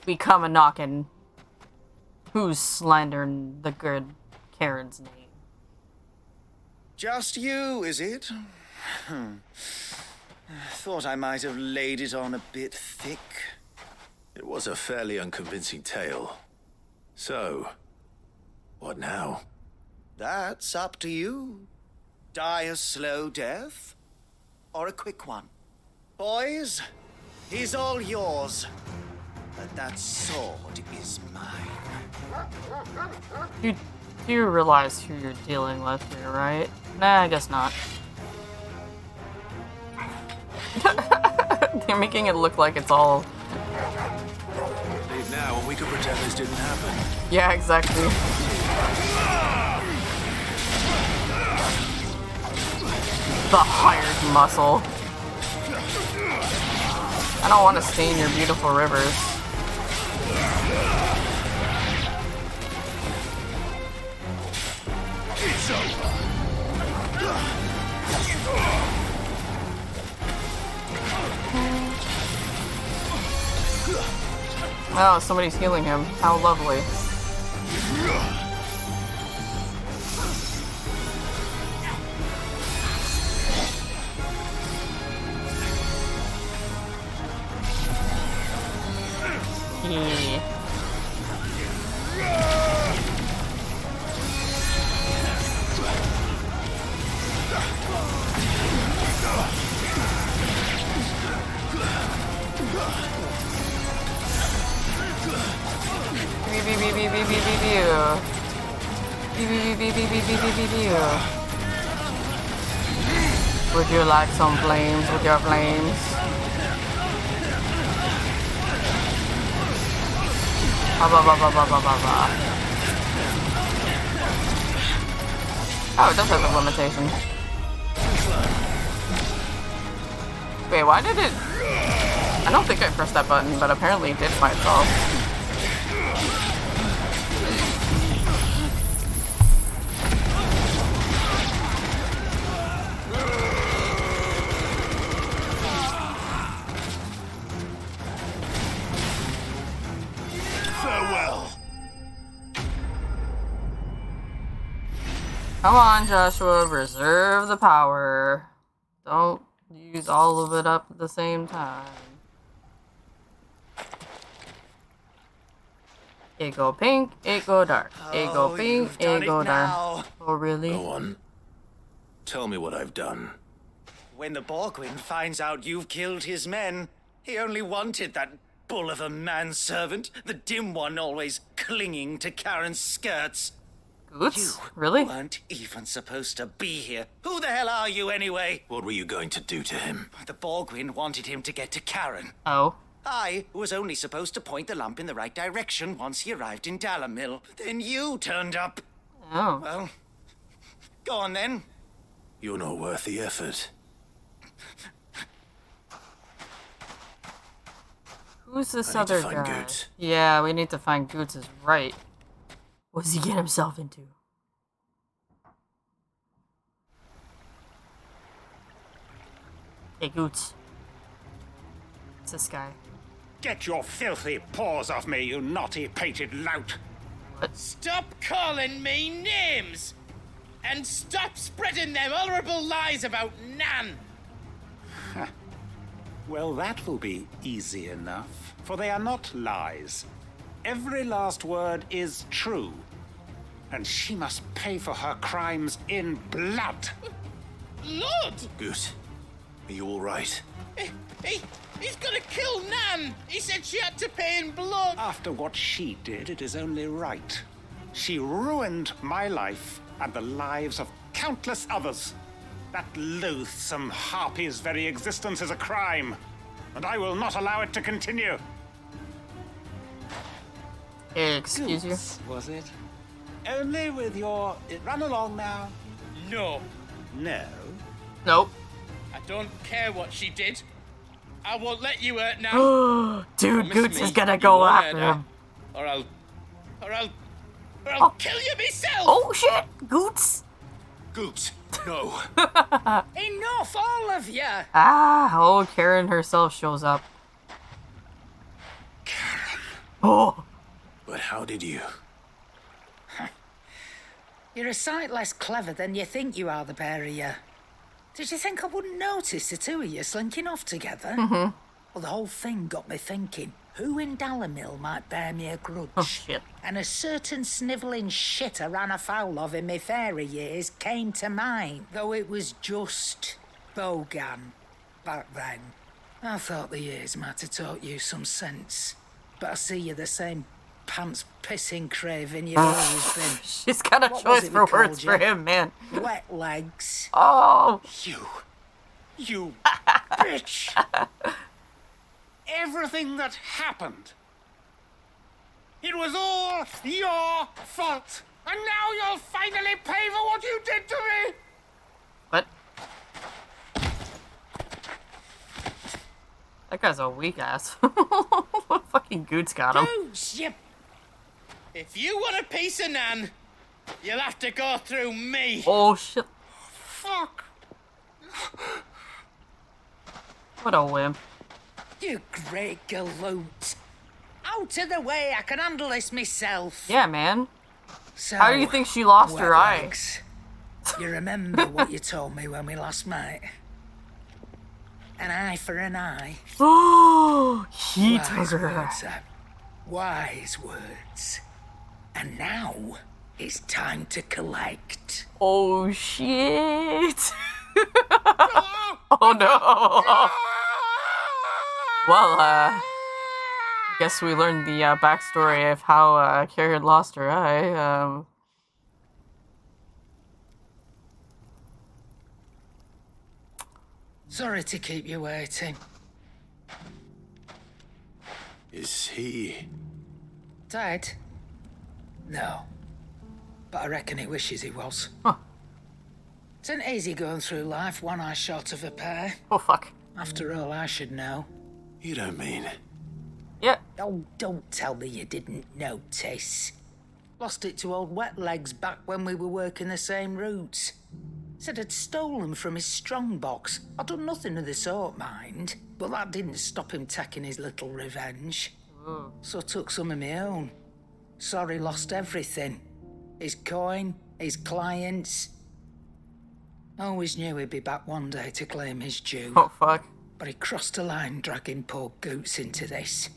We come a-knockin'. Who's slandering the good Karen's name? Just you, is it? Thought I might have laid it on a bit thick. It was a fairly unconvincing tale. So, what now? That's up to you. Die a slow death, or a quick one. Boys, he's all yours. But that sword is mine. You realize who you're dealing with here, right? Nah, I guess not. They're making it look like it's all... Leave now and we can pretend this didn't happen. Yeah, exactly. The hired muscle. I don't want to stain your beautiful rivers. It's over. Oh, somebody's healing him. How lovely. Yeah. Would you like some flames with your flames? Oh, it does have a limitation. Wait, why did it... I don't think I pressed that button, but apparently it did by itself. Farewell. Come on, Joshua, reserve the power. Don't use all of it up at the same time. It go pink, it go dark. It go pink, it go dark. Oh, really? Go on. Tell me what I've done. When the Borgwyn finds out you've killed his men, he only wanted that bull of a manservant, the dim one always clinging to Karen's skirts. Goots? Really? You weren't even supposed to be here. Who the hell are you anyway? What were you going to do to him? The Borgwyn wanted him to get to Karen. Oh. I was only supposed to point the lamp in the right direction once he arrived in Dalamil. Then you turned up. Oh. Well, go on then. You're not worth the effort. Who's this I need to other find guy? Goots. Yeah, we need to find Goots is right. What does he get himself into? Hey, Goots. It's this guy. Get your filthy paws off me, you naughty-pated lout! What? Stop calling me names! And stop spreading them horrible lies about Nan! Well, that will be easy enough, for they are not lies. Every last word is true. And she must pay for her crimes in blood. Lord! Goose, are you all right? He's gonna kill Nan! He said she had to pay in blood! After what she did, it is only right. She ruined my life and the lives of countless others. That loathsome harpy's very existence is a crime, and I will not allow it to continue. Excuse you? Goose, was it? Only with your... Run along now. No. No? Nope. I don't care what she did. I won't let you hurt now. Dude, Promise Goots me is gonna you go won't after hurt him. her, Or I'll kill you myself! Oh shit! Goots! Goots, no. Enough, all of you! Oh, Karen herself shows up. Karen. Oh! But how did you? You're a sight less clever than you think you are, the pair of you. Did you think I wouldn't notice the two of you slinking off together? Mhm. Well, the whole thing got me thinking, who in Dalamil might bear me a grudge? Oh, shit. And a certain snivelling shit I ran afoul of in my fairy years came to mind, though it was just Bogan back then. I thought the years might have taught you some sense, but I see you're the same pants-pissing craven you've always been. She's got a What was choice it for we called words you? for him, man. Wet legs. Oh. You bitch! Everything that happened, it was all your fault. And now you'll finally pay for what you did to me! What? That guy's a weak ass. Fucking Goots got him. Goots, you... If you want a piece of Nan, you'll have to go through me. Oh, shit. Fuck. What a wimp. You great galoot. Out of the way, I can handle this myself. Yeah, man. So, how do you think she lost her eye? legs. You remember what you told me when we last met? An eye for an eye. Oh, he Wise took her. words, wise words. And now it's time to collect. Oh, shit. Oh, no. Well, I guess we learned the backstory of how Carrie had lost her eye. Sorry to keep you waiting. Is he... Dead? No. But I reckon he wishes he was. Huh. It's an easy going through life, one eye short of a pair. Oh, fuck. After all, I should know. You don't mean... Yeah. Oh, don't tell me you didn't notice. Lost it to old Wet Legs back when we were working the same routes. Said I'd stolen from his strongbox. I'd done nothing of the sort, mind. But that didn't stop him taking his little revenge. So I took some of my own. Sorry, lost everything. His coin, his clients. Always knew he'd be back one day to claim his due. Oh, fuck. But he crossed a line dragging poor Goots into this.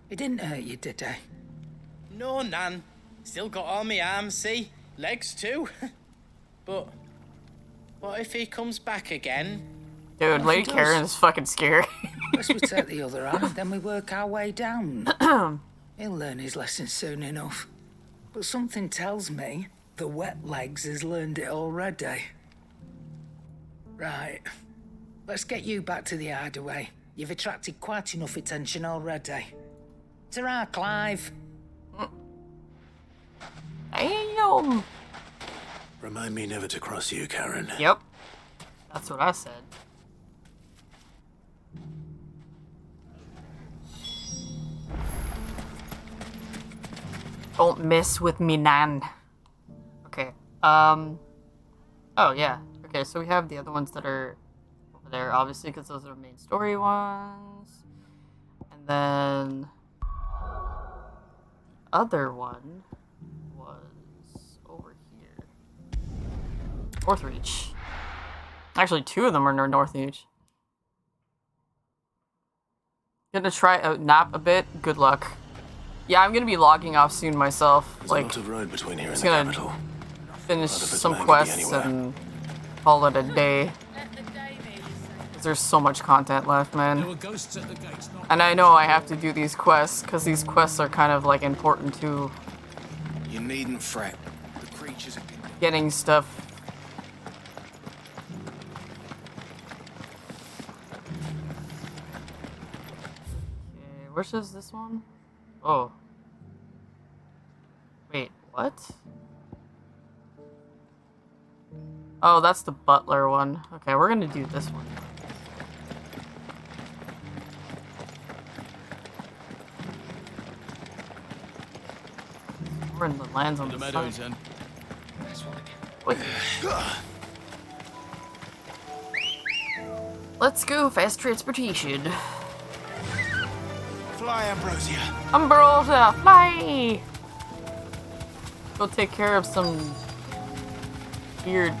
He didn't hurt you, did he? No, Nan. Still got all my arms, see? Legs too. But what if he comes back again? Dude, Lady Karen's fucking scary. Unless we take the other eye, then we work our way down. He'll learn his lesson soon enough. But something tells me the Wet Legs has learned it already. Right. Let's get you back to the hideaway. You've attracted quite enough attention already. Ta-ra, Clive. Damn. Remind me never to cross you, Karen. Yep. That's what I said. Don't mess with me, Nan. Okay. Oh, yeah. Okay, so we have the other ones that are over there, obviously, because those are the main story ones. And then... the other one was over here. Northreach. Actually, two of them are near Northreach. Gonna try out Nap a bit. Good luck. Yeah, I'm gonna be logging off soon myself. There's like, a lot of road between here and just the gonna capital. finish Not if it's some meant to be quests anywhere. and call it a day. 'Cause there's so much content left, man. And I know I have to do these quests because these quests are kind of like important to You needn't fret. The creatures are getting stuff. Okay, where's this one? Oh. Wait, what? Oh, that's the butler one. Okay, we're gonna do this one. We're in the lands on the meadows, side. then. Wait. Let's go, fast transportation. Fly, Ambrosia. Ambrosia, fly! Go take care of some weird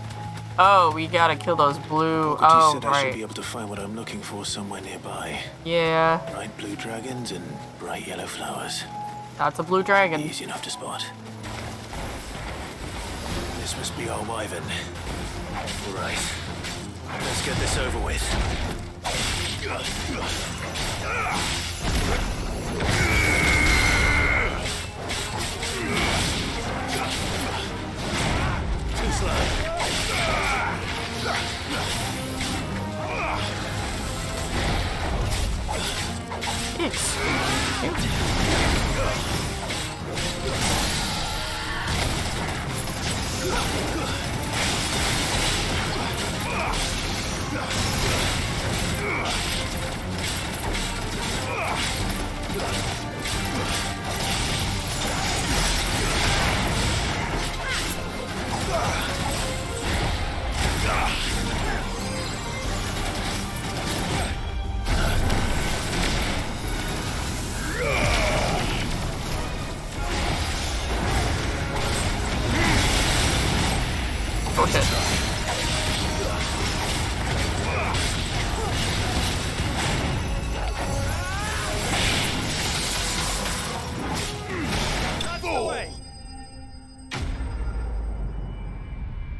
Oh, we gotta kill those blue. Morgity Oh, said I should be right. able to find what I'm looking for somewhere nearby. Yeah. Bright blue dragons and bright yellow flowers. That's a blue dragon. Easy enough to spot. This must be our wyvern. Right. Let's get this over with. Too slow. It's oh shit.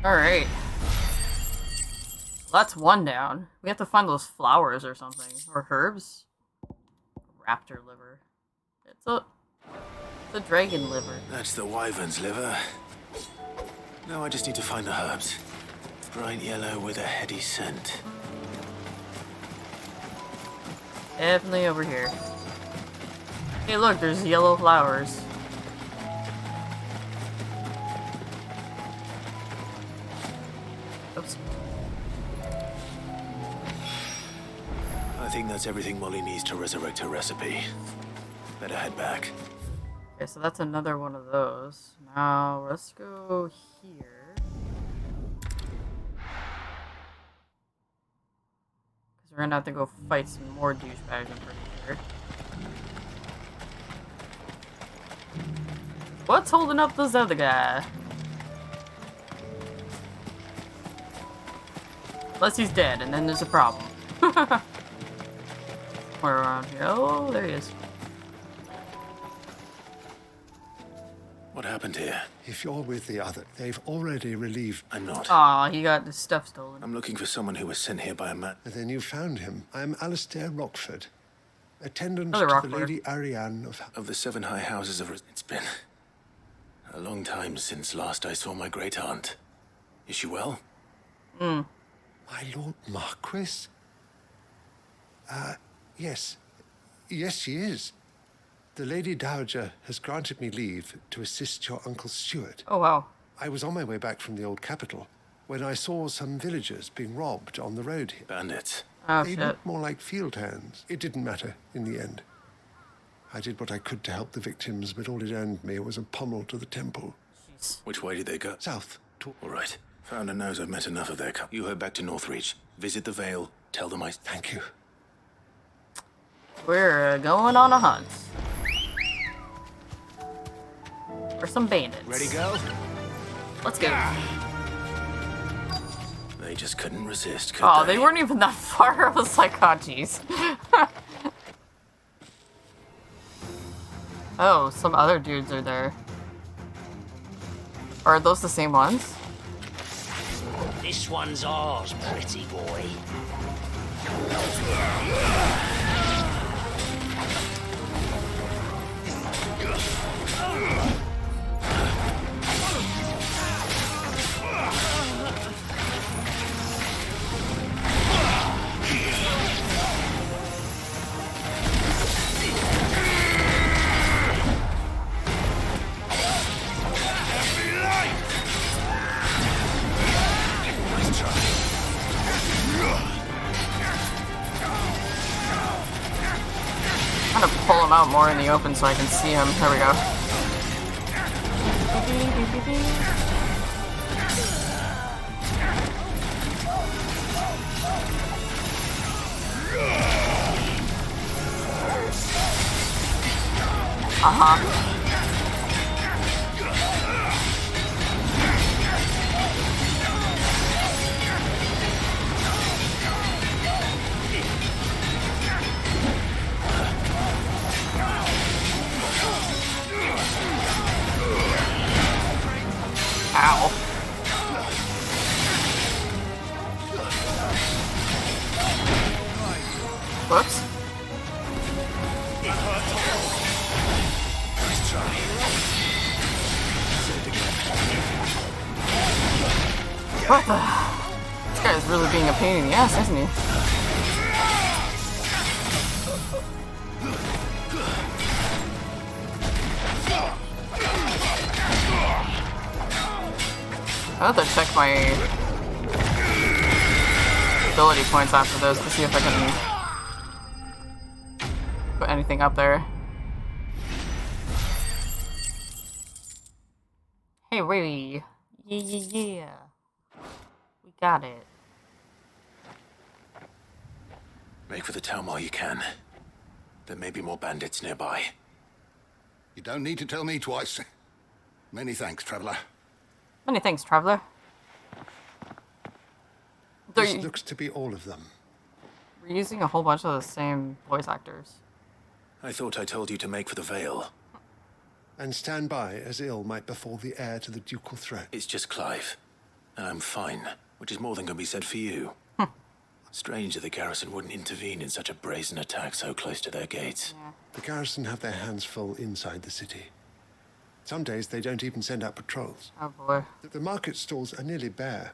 Alright. That's one down. We have to find those flowers or something. Or herbs. Raptor liver. It's a dragon liver. That's the wyvern's liver. Now I just need to find the herbs. Bright yellow with a heady scent. Definitely over here. Hey look, there's yellow flowers. Oops. I think that's everything Molly needs to resurrect her recipe. Better head back. Okay, so that's another one of those. Now, let's go here. Because we're gonna have to go fight some more douchebags, I'm pretty sure. What's holding up this other guy? Unless he's dead, and then there's a problem. Somewhere around here. Oh, there he is. What happened here? If you're with the other, they've already relieved. I'm not. Aw, he got his stuff stolen. I'm looking for someone who was sent here by a man. And then you found him. I am Alistair Rockford, attendant Another to Rockford. the Lady Ariane Of the 7 high houses of... It's been a long time since last I saw my great aunt. Is she well? Hmm. My Lord Marquis? Yes. Yes, she is. The Lady Dowager has granted me leave to assist your Uncle Stuart. Oh, wow. I was on my way back from the old capital when I saw some villagers being robbed on the road here. Bandits. Oh, They shit. looked more like field hands. It didn't matter in the end. I did what I could to help the victims, but all it earned me was a pommel to the temple. Which way did they go? South. All right. Founder knows I've met enough of their You head back to Northreach. Visit the Vale. Tell them I... Thank you. We're going on a hunt. For some bandits. Ready, go? Let's go. They just couldn't resist, could Oh, they weren't even that far. I was like, oh, jeez. Oh, some other dudes are there. Are those the same ones? This one's ours, pretty boy. I'm gonna pull him out more in the open so I can see him. There we go. Uh-huh. Whoops. What the? This guy is really being a pain in the ass, isn't he? I have to check my ability points after this to see if I can put anything up there. Hey, Ray. Yeah. We got it. Make for the town while you can. There may be more bandits nearby. You don't need to tell me twice. Many thanks, traveler. Many thanks, traveler. This looks to be all of them. We're using a whole bunch of the same voice actors. I thought I told you to make for the Vale. And stand by as ill might befall the heir to the ducal throne. It's just Clive. And I'm fine, which is more than can be said for you. Strange that the garrison wouldn't intervene in such a brazen attack so close to their gates. Yeah. The garrison have their hands full inside the city. Some days they don't even send out patrols. Oh boy. The market stalls are nearly bare,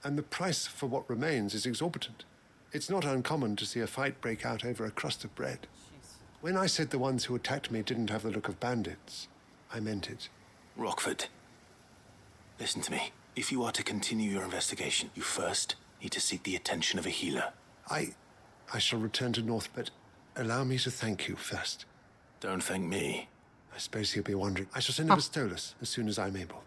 and the price for what remains is exorbitant. It's not uncommon to see a fight break out over a crust of bread. Jeez. When I said the ones who attacked me didn't have the look of bandits, I meant it. Rockford, listen to me. If you are to continue your investigation, you first need to seek the attention of a healer. I shall return to North, but allow me to thank you first. Don't thank me. I suppose you'll be wondering. I shall send a Pistolus as soon as I'm able.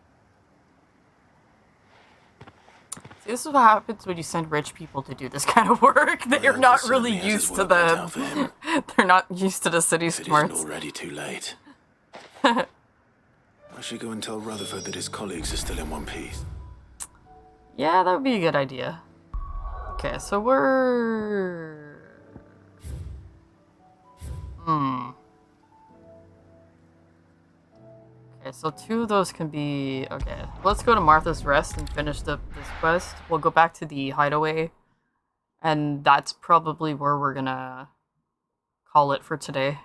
See, this is what happens when you send rich people to do this kind of work. They're not really used to the... They're not used to the city smarts. It isn't already too late. I should go and tell Rutherford that his colleagues are still in one piece. Yeah, that would be a good idea. Okay, so we're... Okay, so 2 of those can be... Okay, let's go to Martha's Rest and finish this quest. We'll go back to the hideaway. And that's probably where we're gonna call it for today.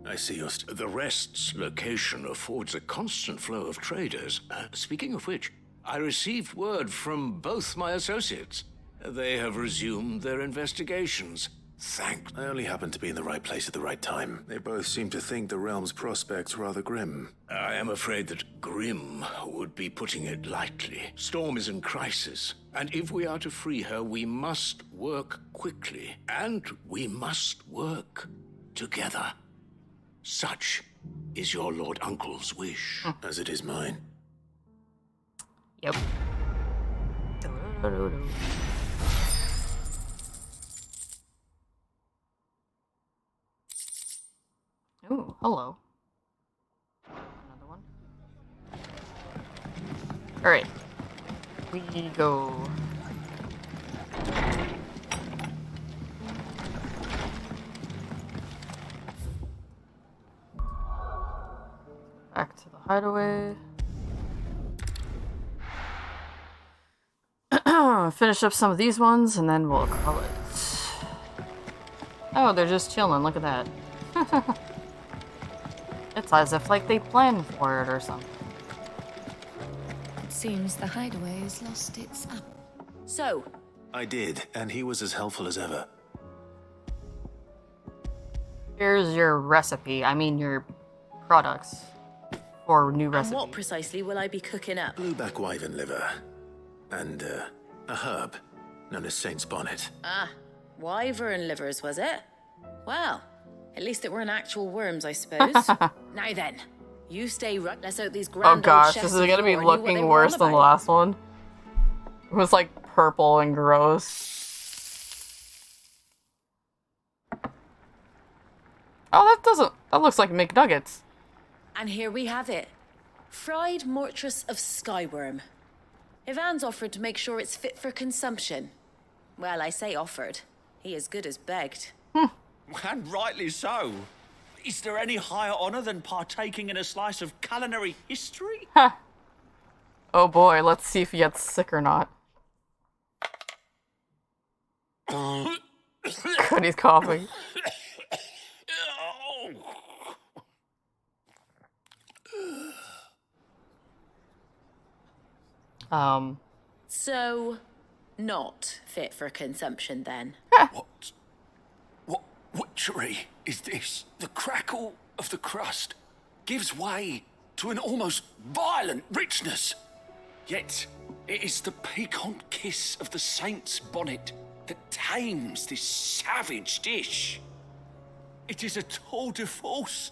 I see your... The Rest's location affords a constant flow of traders. Speaking of which, I received word from both my associates. They have resumed their investigations. I only happened to be in the right place at the right time. They both seem to think the realm's prospects rather grim. I am afraid that grim would be putting it lightly. Storm is in crisis, and if we are to free her, we must work quickly. And we must work together. Such is your Lord Uncle's wish. As it is mine. Yep. Ooh, hello. Another one. Alright. We go. Back to the hideaway. Finish up some of these ones and then we'll call it. Oh, they're just chilling. Look at that. It's as if like they planned for it or something. It seems the hideaway has lost its up. So? I did, and he was as helpful as ever. Here's your recipe. I mean your products for new recipe. And what precisely will I be cooking up? Blueback wyvern liver. And, a herb known as Saint's Bonnet. Ah, wyvern livers, was it? Well, at least it weren't actual worms, I suppose. Now then, you stay right. Let's hope these grand Oh gosh, old this chefs is gonna be of yore knew what they looking were worse all than the about. last one. It was like purple and gross. Oh, that looks like McNuggets. And here we have it. Fried mortress of skyworm. Ivan's offered to make sure it's fit for consumption. Well, I say offered. He as good as begged. And rightly so. Is there any higher honor than partaking in a slice of culinary history? Oh boy, let's see if he gets sick or not. God, he's coughing. So, not fit for consumption then? What witchery is this? The crackle of the crust gives way to an almost violent richness. Yet, it is the piquant kiss of the saint's bonnet that tames this savage dish. It is a tour de force,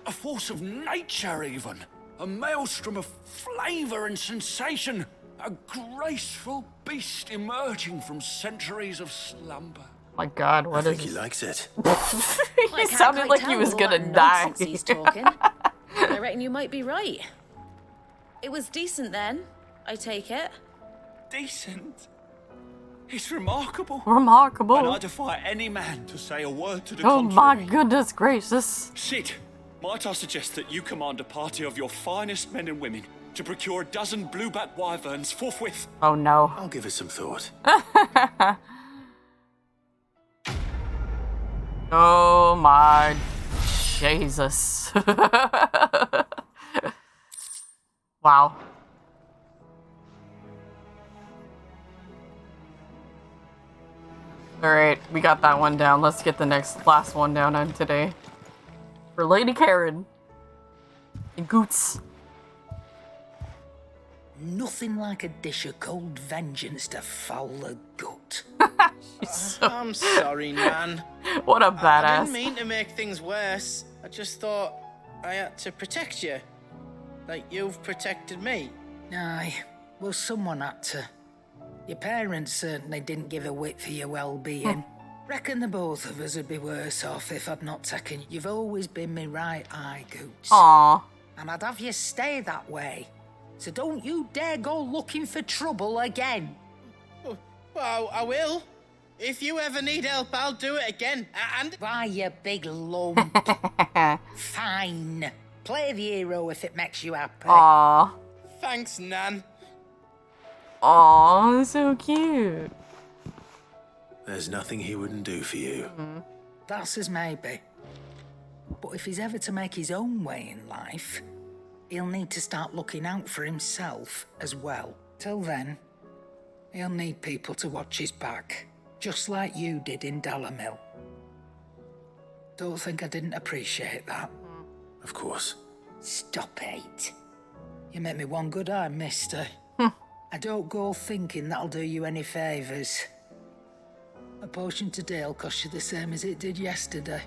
a force of nature even, a maelstrom of flavour and sensation, a graceful beast emerging from centuries of slumber. My God, what I is think he likes it. He sounded like he was gonna die. He's talking. I reckon you might be right. It was decent then, I take it. Decent? It's remarkable. Remarkable. And I defy any man to say a word to the Oh contrary. my goodness gracious. Sid, might I suggest that you command a party of your finest men and women to procure a dozen blueback wyverns forthwith? Oh no. I'll give it some thought. Oh my Jesus. Wow. Alright, we got that one down. Let's get the last one down on today. For Lady Karen. And Goots. Nothing like a dish of cold vengeance to foul the gut. I'm sorry, Nan. What a I badass. didn't mean to make things worse. I just thought I had to protect you. Like you've protected me. Aye, well, someone had to. Your parents certainly didn't give a whit for your well-being. Reckon the both of us would be worse off if I'd not taken you. You've always been me right eye, Goots. Aww. And I'd have you stay that way. So don't you dare go looking for trouble again. Well, I will. If you ever need help, I'll do it again. And why, you big lump? Fine. Play the hero if it makes you happy. Aww. Thanks, Nan. Aww, so cute. There's nothing he wouldn't do for you. That's as maybe. But if he's ever to make his own way in life, he'll need to start looking out for himself as well. Till then, he'll need people to watch his back, just like you did in Dalamil. Don't think I didn't appreciate that. Of course. Stop it. You make me one good eye, mister. I don't go thinking that'll do you any favours. A potion today'll cost you the same as it did yesterday.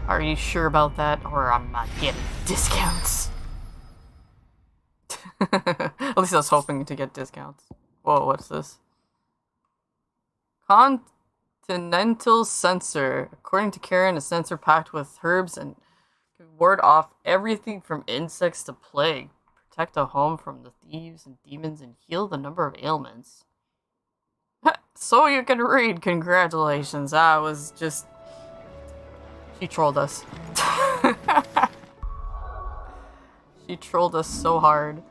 Are you sure about that, or I'm not getting discounts? At least I was hoping to get discounts. Whoa, what's this? Continental sensor. According to Karen, a sensor packed with herbs and can ward off everything from insects to plague. Protect a home from the thieves and demons and heal the number of ailments. So you can read. Congratulations. I was just... She trolled us. She trolled us so hard.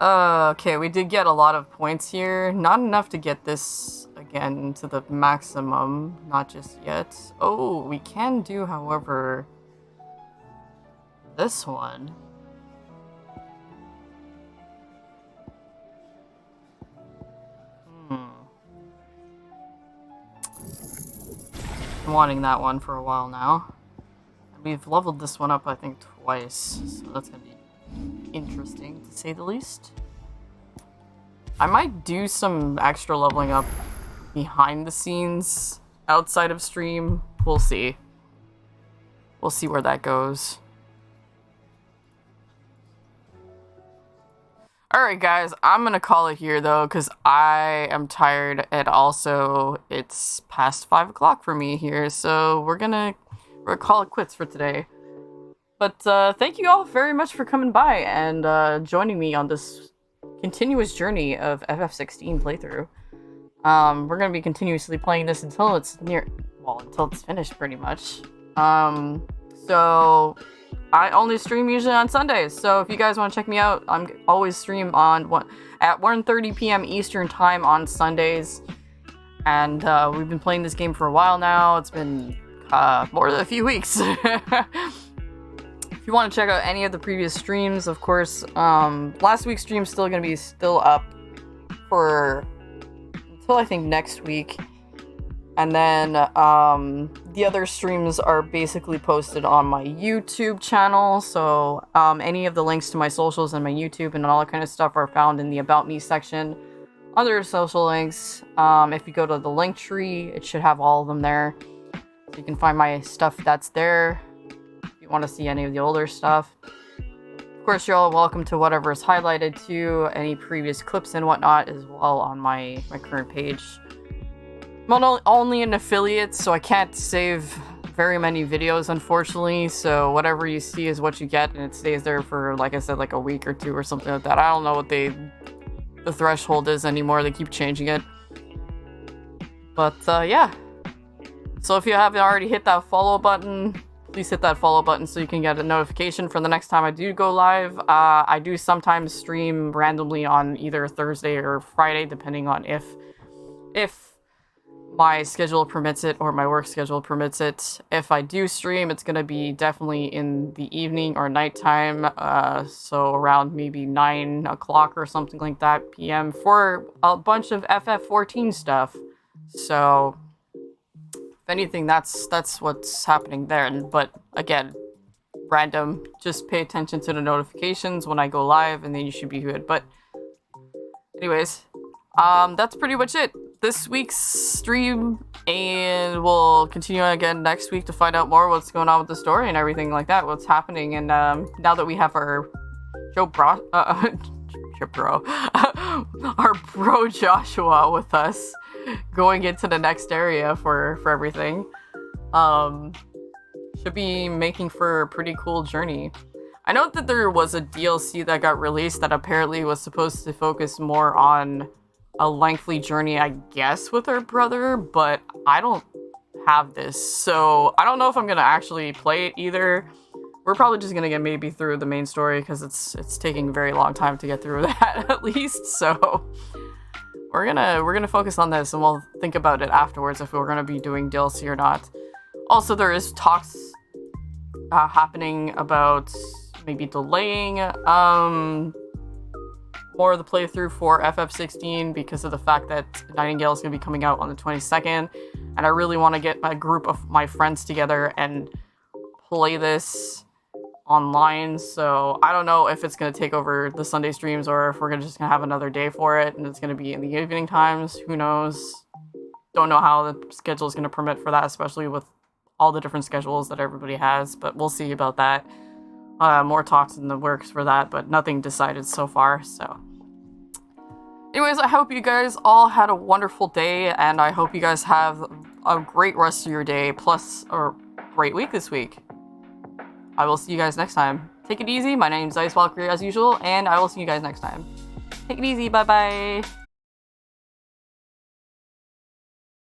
Okay, we did get a lot of points here. Not enough to get this again to the maximum. Not just yet. Oh, we can do, however, this one. Been wanting that one for a while now. We've leveled this one up, I think, twice, so that's gonna be interesting, to say the least. I might do some extra leveling up behind the scenes, outside of stream. We'll see. We'll see where that goes. Alright guys, I'm gonna call it here though, because I am tired, and also it's past 5 o'clock for me here, so we're gonna call it quits for today. But thank you all very much for coming by and joining me on this continuous journey of FF16 playthrough. We're gonna be continuously playing this until it's until it's finished, pretty much. So I only stream usually on Sundays, so if you guys want to check me out, I'm always stream at 1:30 p.m. Eastern time on Sundays. And we've been playing this game for a while now. It's been more than a few weeks. If you want to check out any of the previous streams, of course, last week's stream is still going to be up for until I think next week. And then the other streams are basically posted on my YouTube channel. So any of the links to my socials and my YouTube and all that kind of stuff are found in the About Me section under social links. If you go to the link tree, it should have all of them there. So you can find my stuff that's there if you want to see any of the older stuff. Of course, you're all welcome to whatever is highlighted to any previous clips and whatnot as well on my current page. I'm only an affiliate, so I can't save very many videos, unfortunately. So whatever you see is what you get, and it stays there for, like I said, like a week or two or something like that. I don't know what the threshold is anymore. They keep changing it. But yeah. So if you haven't already hit that follow button, please hit that follow button so you can get a notification for the next time I do go live. I do sometimes stream randomly on either Thursday or Friday, depending on if my schedule permits it or my work schedule permits it. If I do stream, it's going to be definitely in the evening or nighttime, so around maybe 9 o'clock or something like that PM for a bunch of FF14 stuff. So if anything, that's what's happening there. But again, random, just pay attention to the notifications when I go live and then you should be good. But anyways, that's pretty much it. This week's stream, and we'll continue again next week to find out more what's going on with the story and everything like that, what's happening. And now that we have our our bro Joshua with us going into the next area for everything, should be making for a pretty cool journey. I know that there was a DLC that got released that apparently was supposed to focus more on a lengthy journey, I guess, with her brother, but I don't have this, so I don't know if I'm gonna actually play it either. We're probably just gonna get maybe through the main story because it's taking a very long time to get through that at least. So we're gonna focus on this and we'll think about it afterwards if we're gonna be doing DLC or not. Also, there is talks happening about maybe delaying more of the playthrough for FF16 because of the fact that Nightingale is going to be coming out on the 22nd, and I really want to get a group of my friends together and play this online. So I don't know if it's going to take over the Sunday streams or if we're just going to have another day for it and it's going to be in the evening times. Who knows? Don't know how the schedule is going to permit for that, especially with all the different schedules that everybody has, but we'll see about that. More talks in the works for that, but nothing decided so far. So anyways, I hope you guys all had a wonderful day, and I hope you guys have a great rest of your day, plus a great week this week. I will see you guys next time. Take it easy. My name's Ice Valkyrie as usual, and I will see you guys next time. Take it easy. Bye-bye.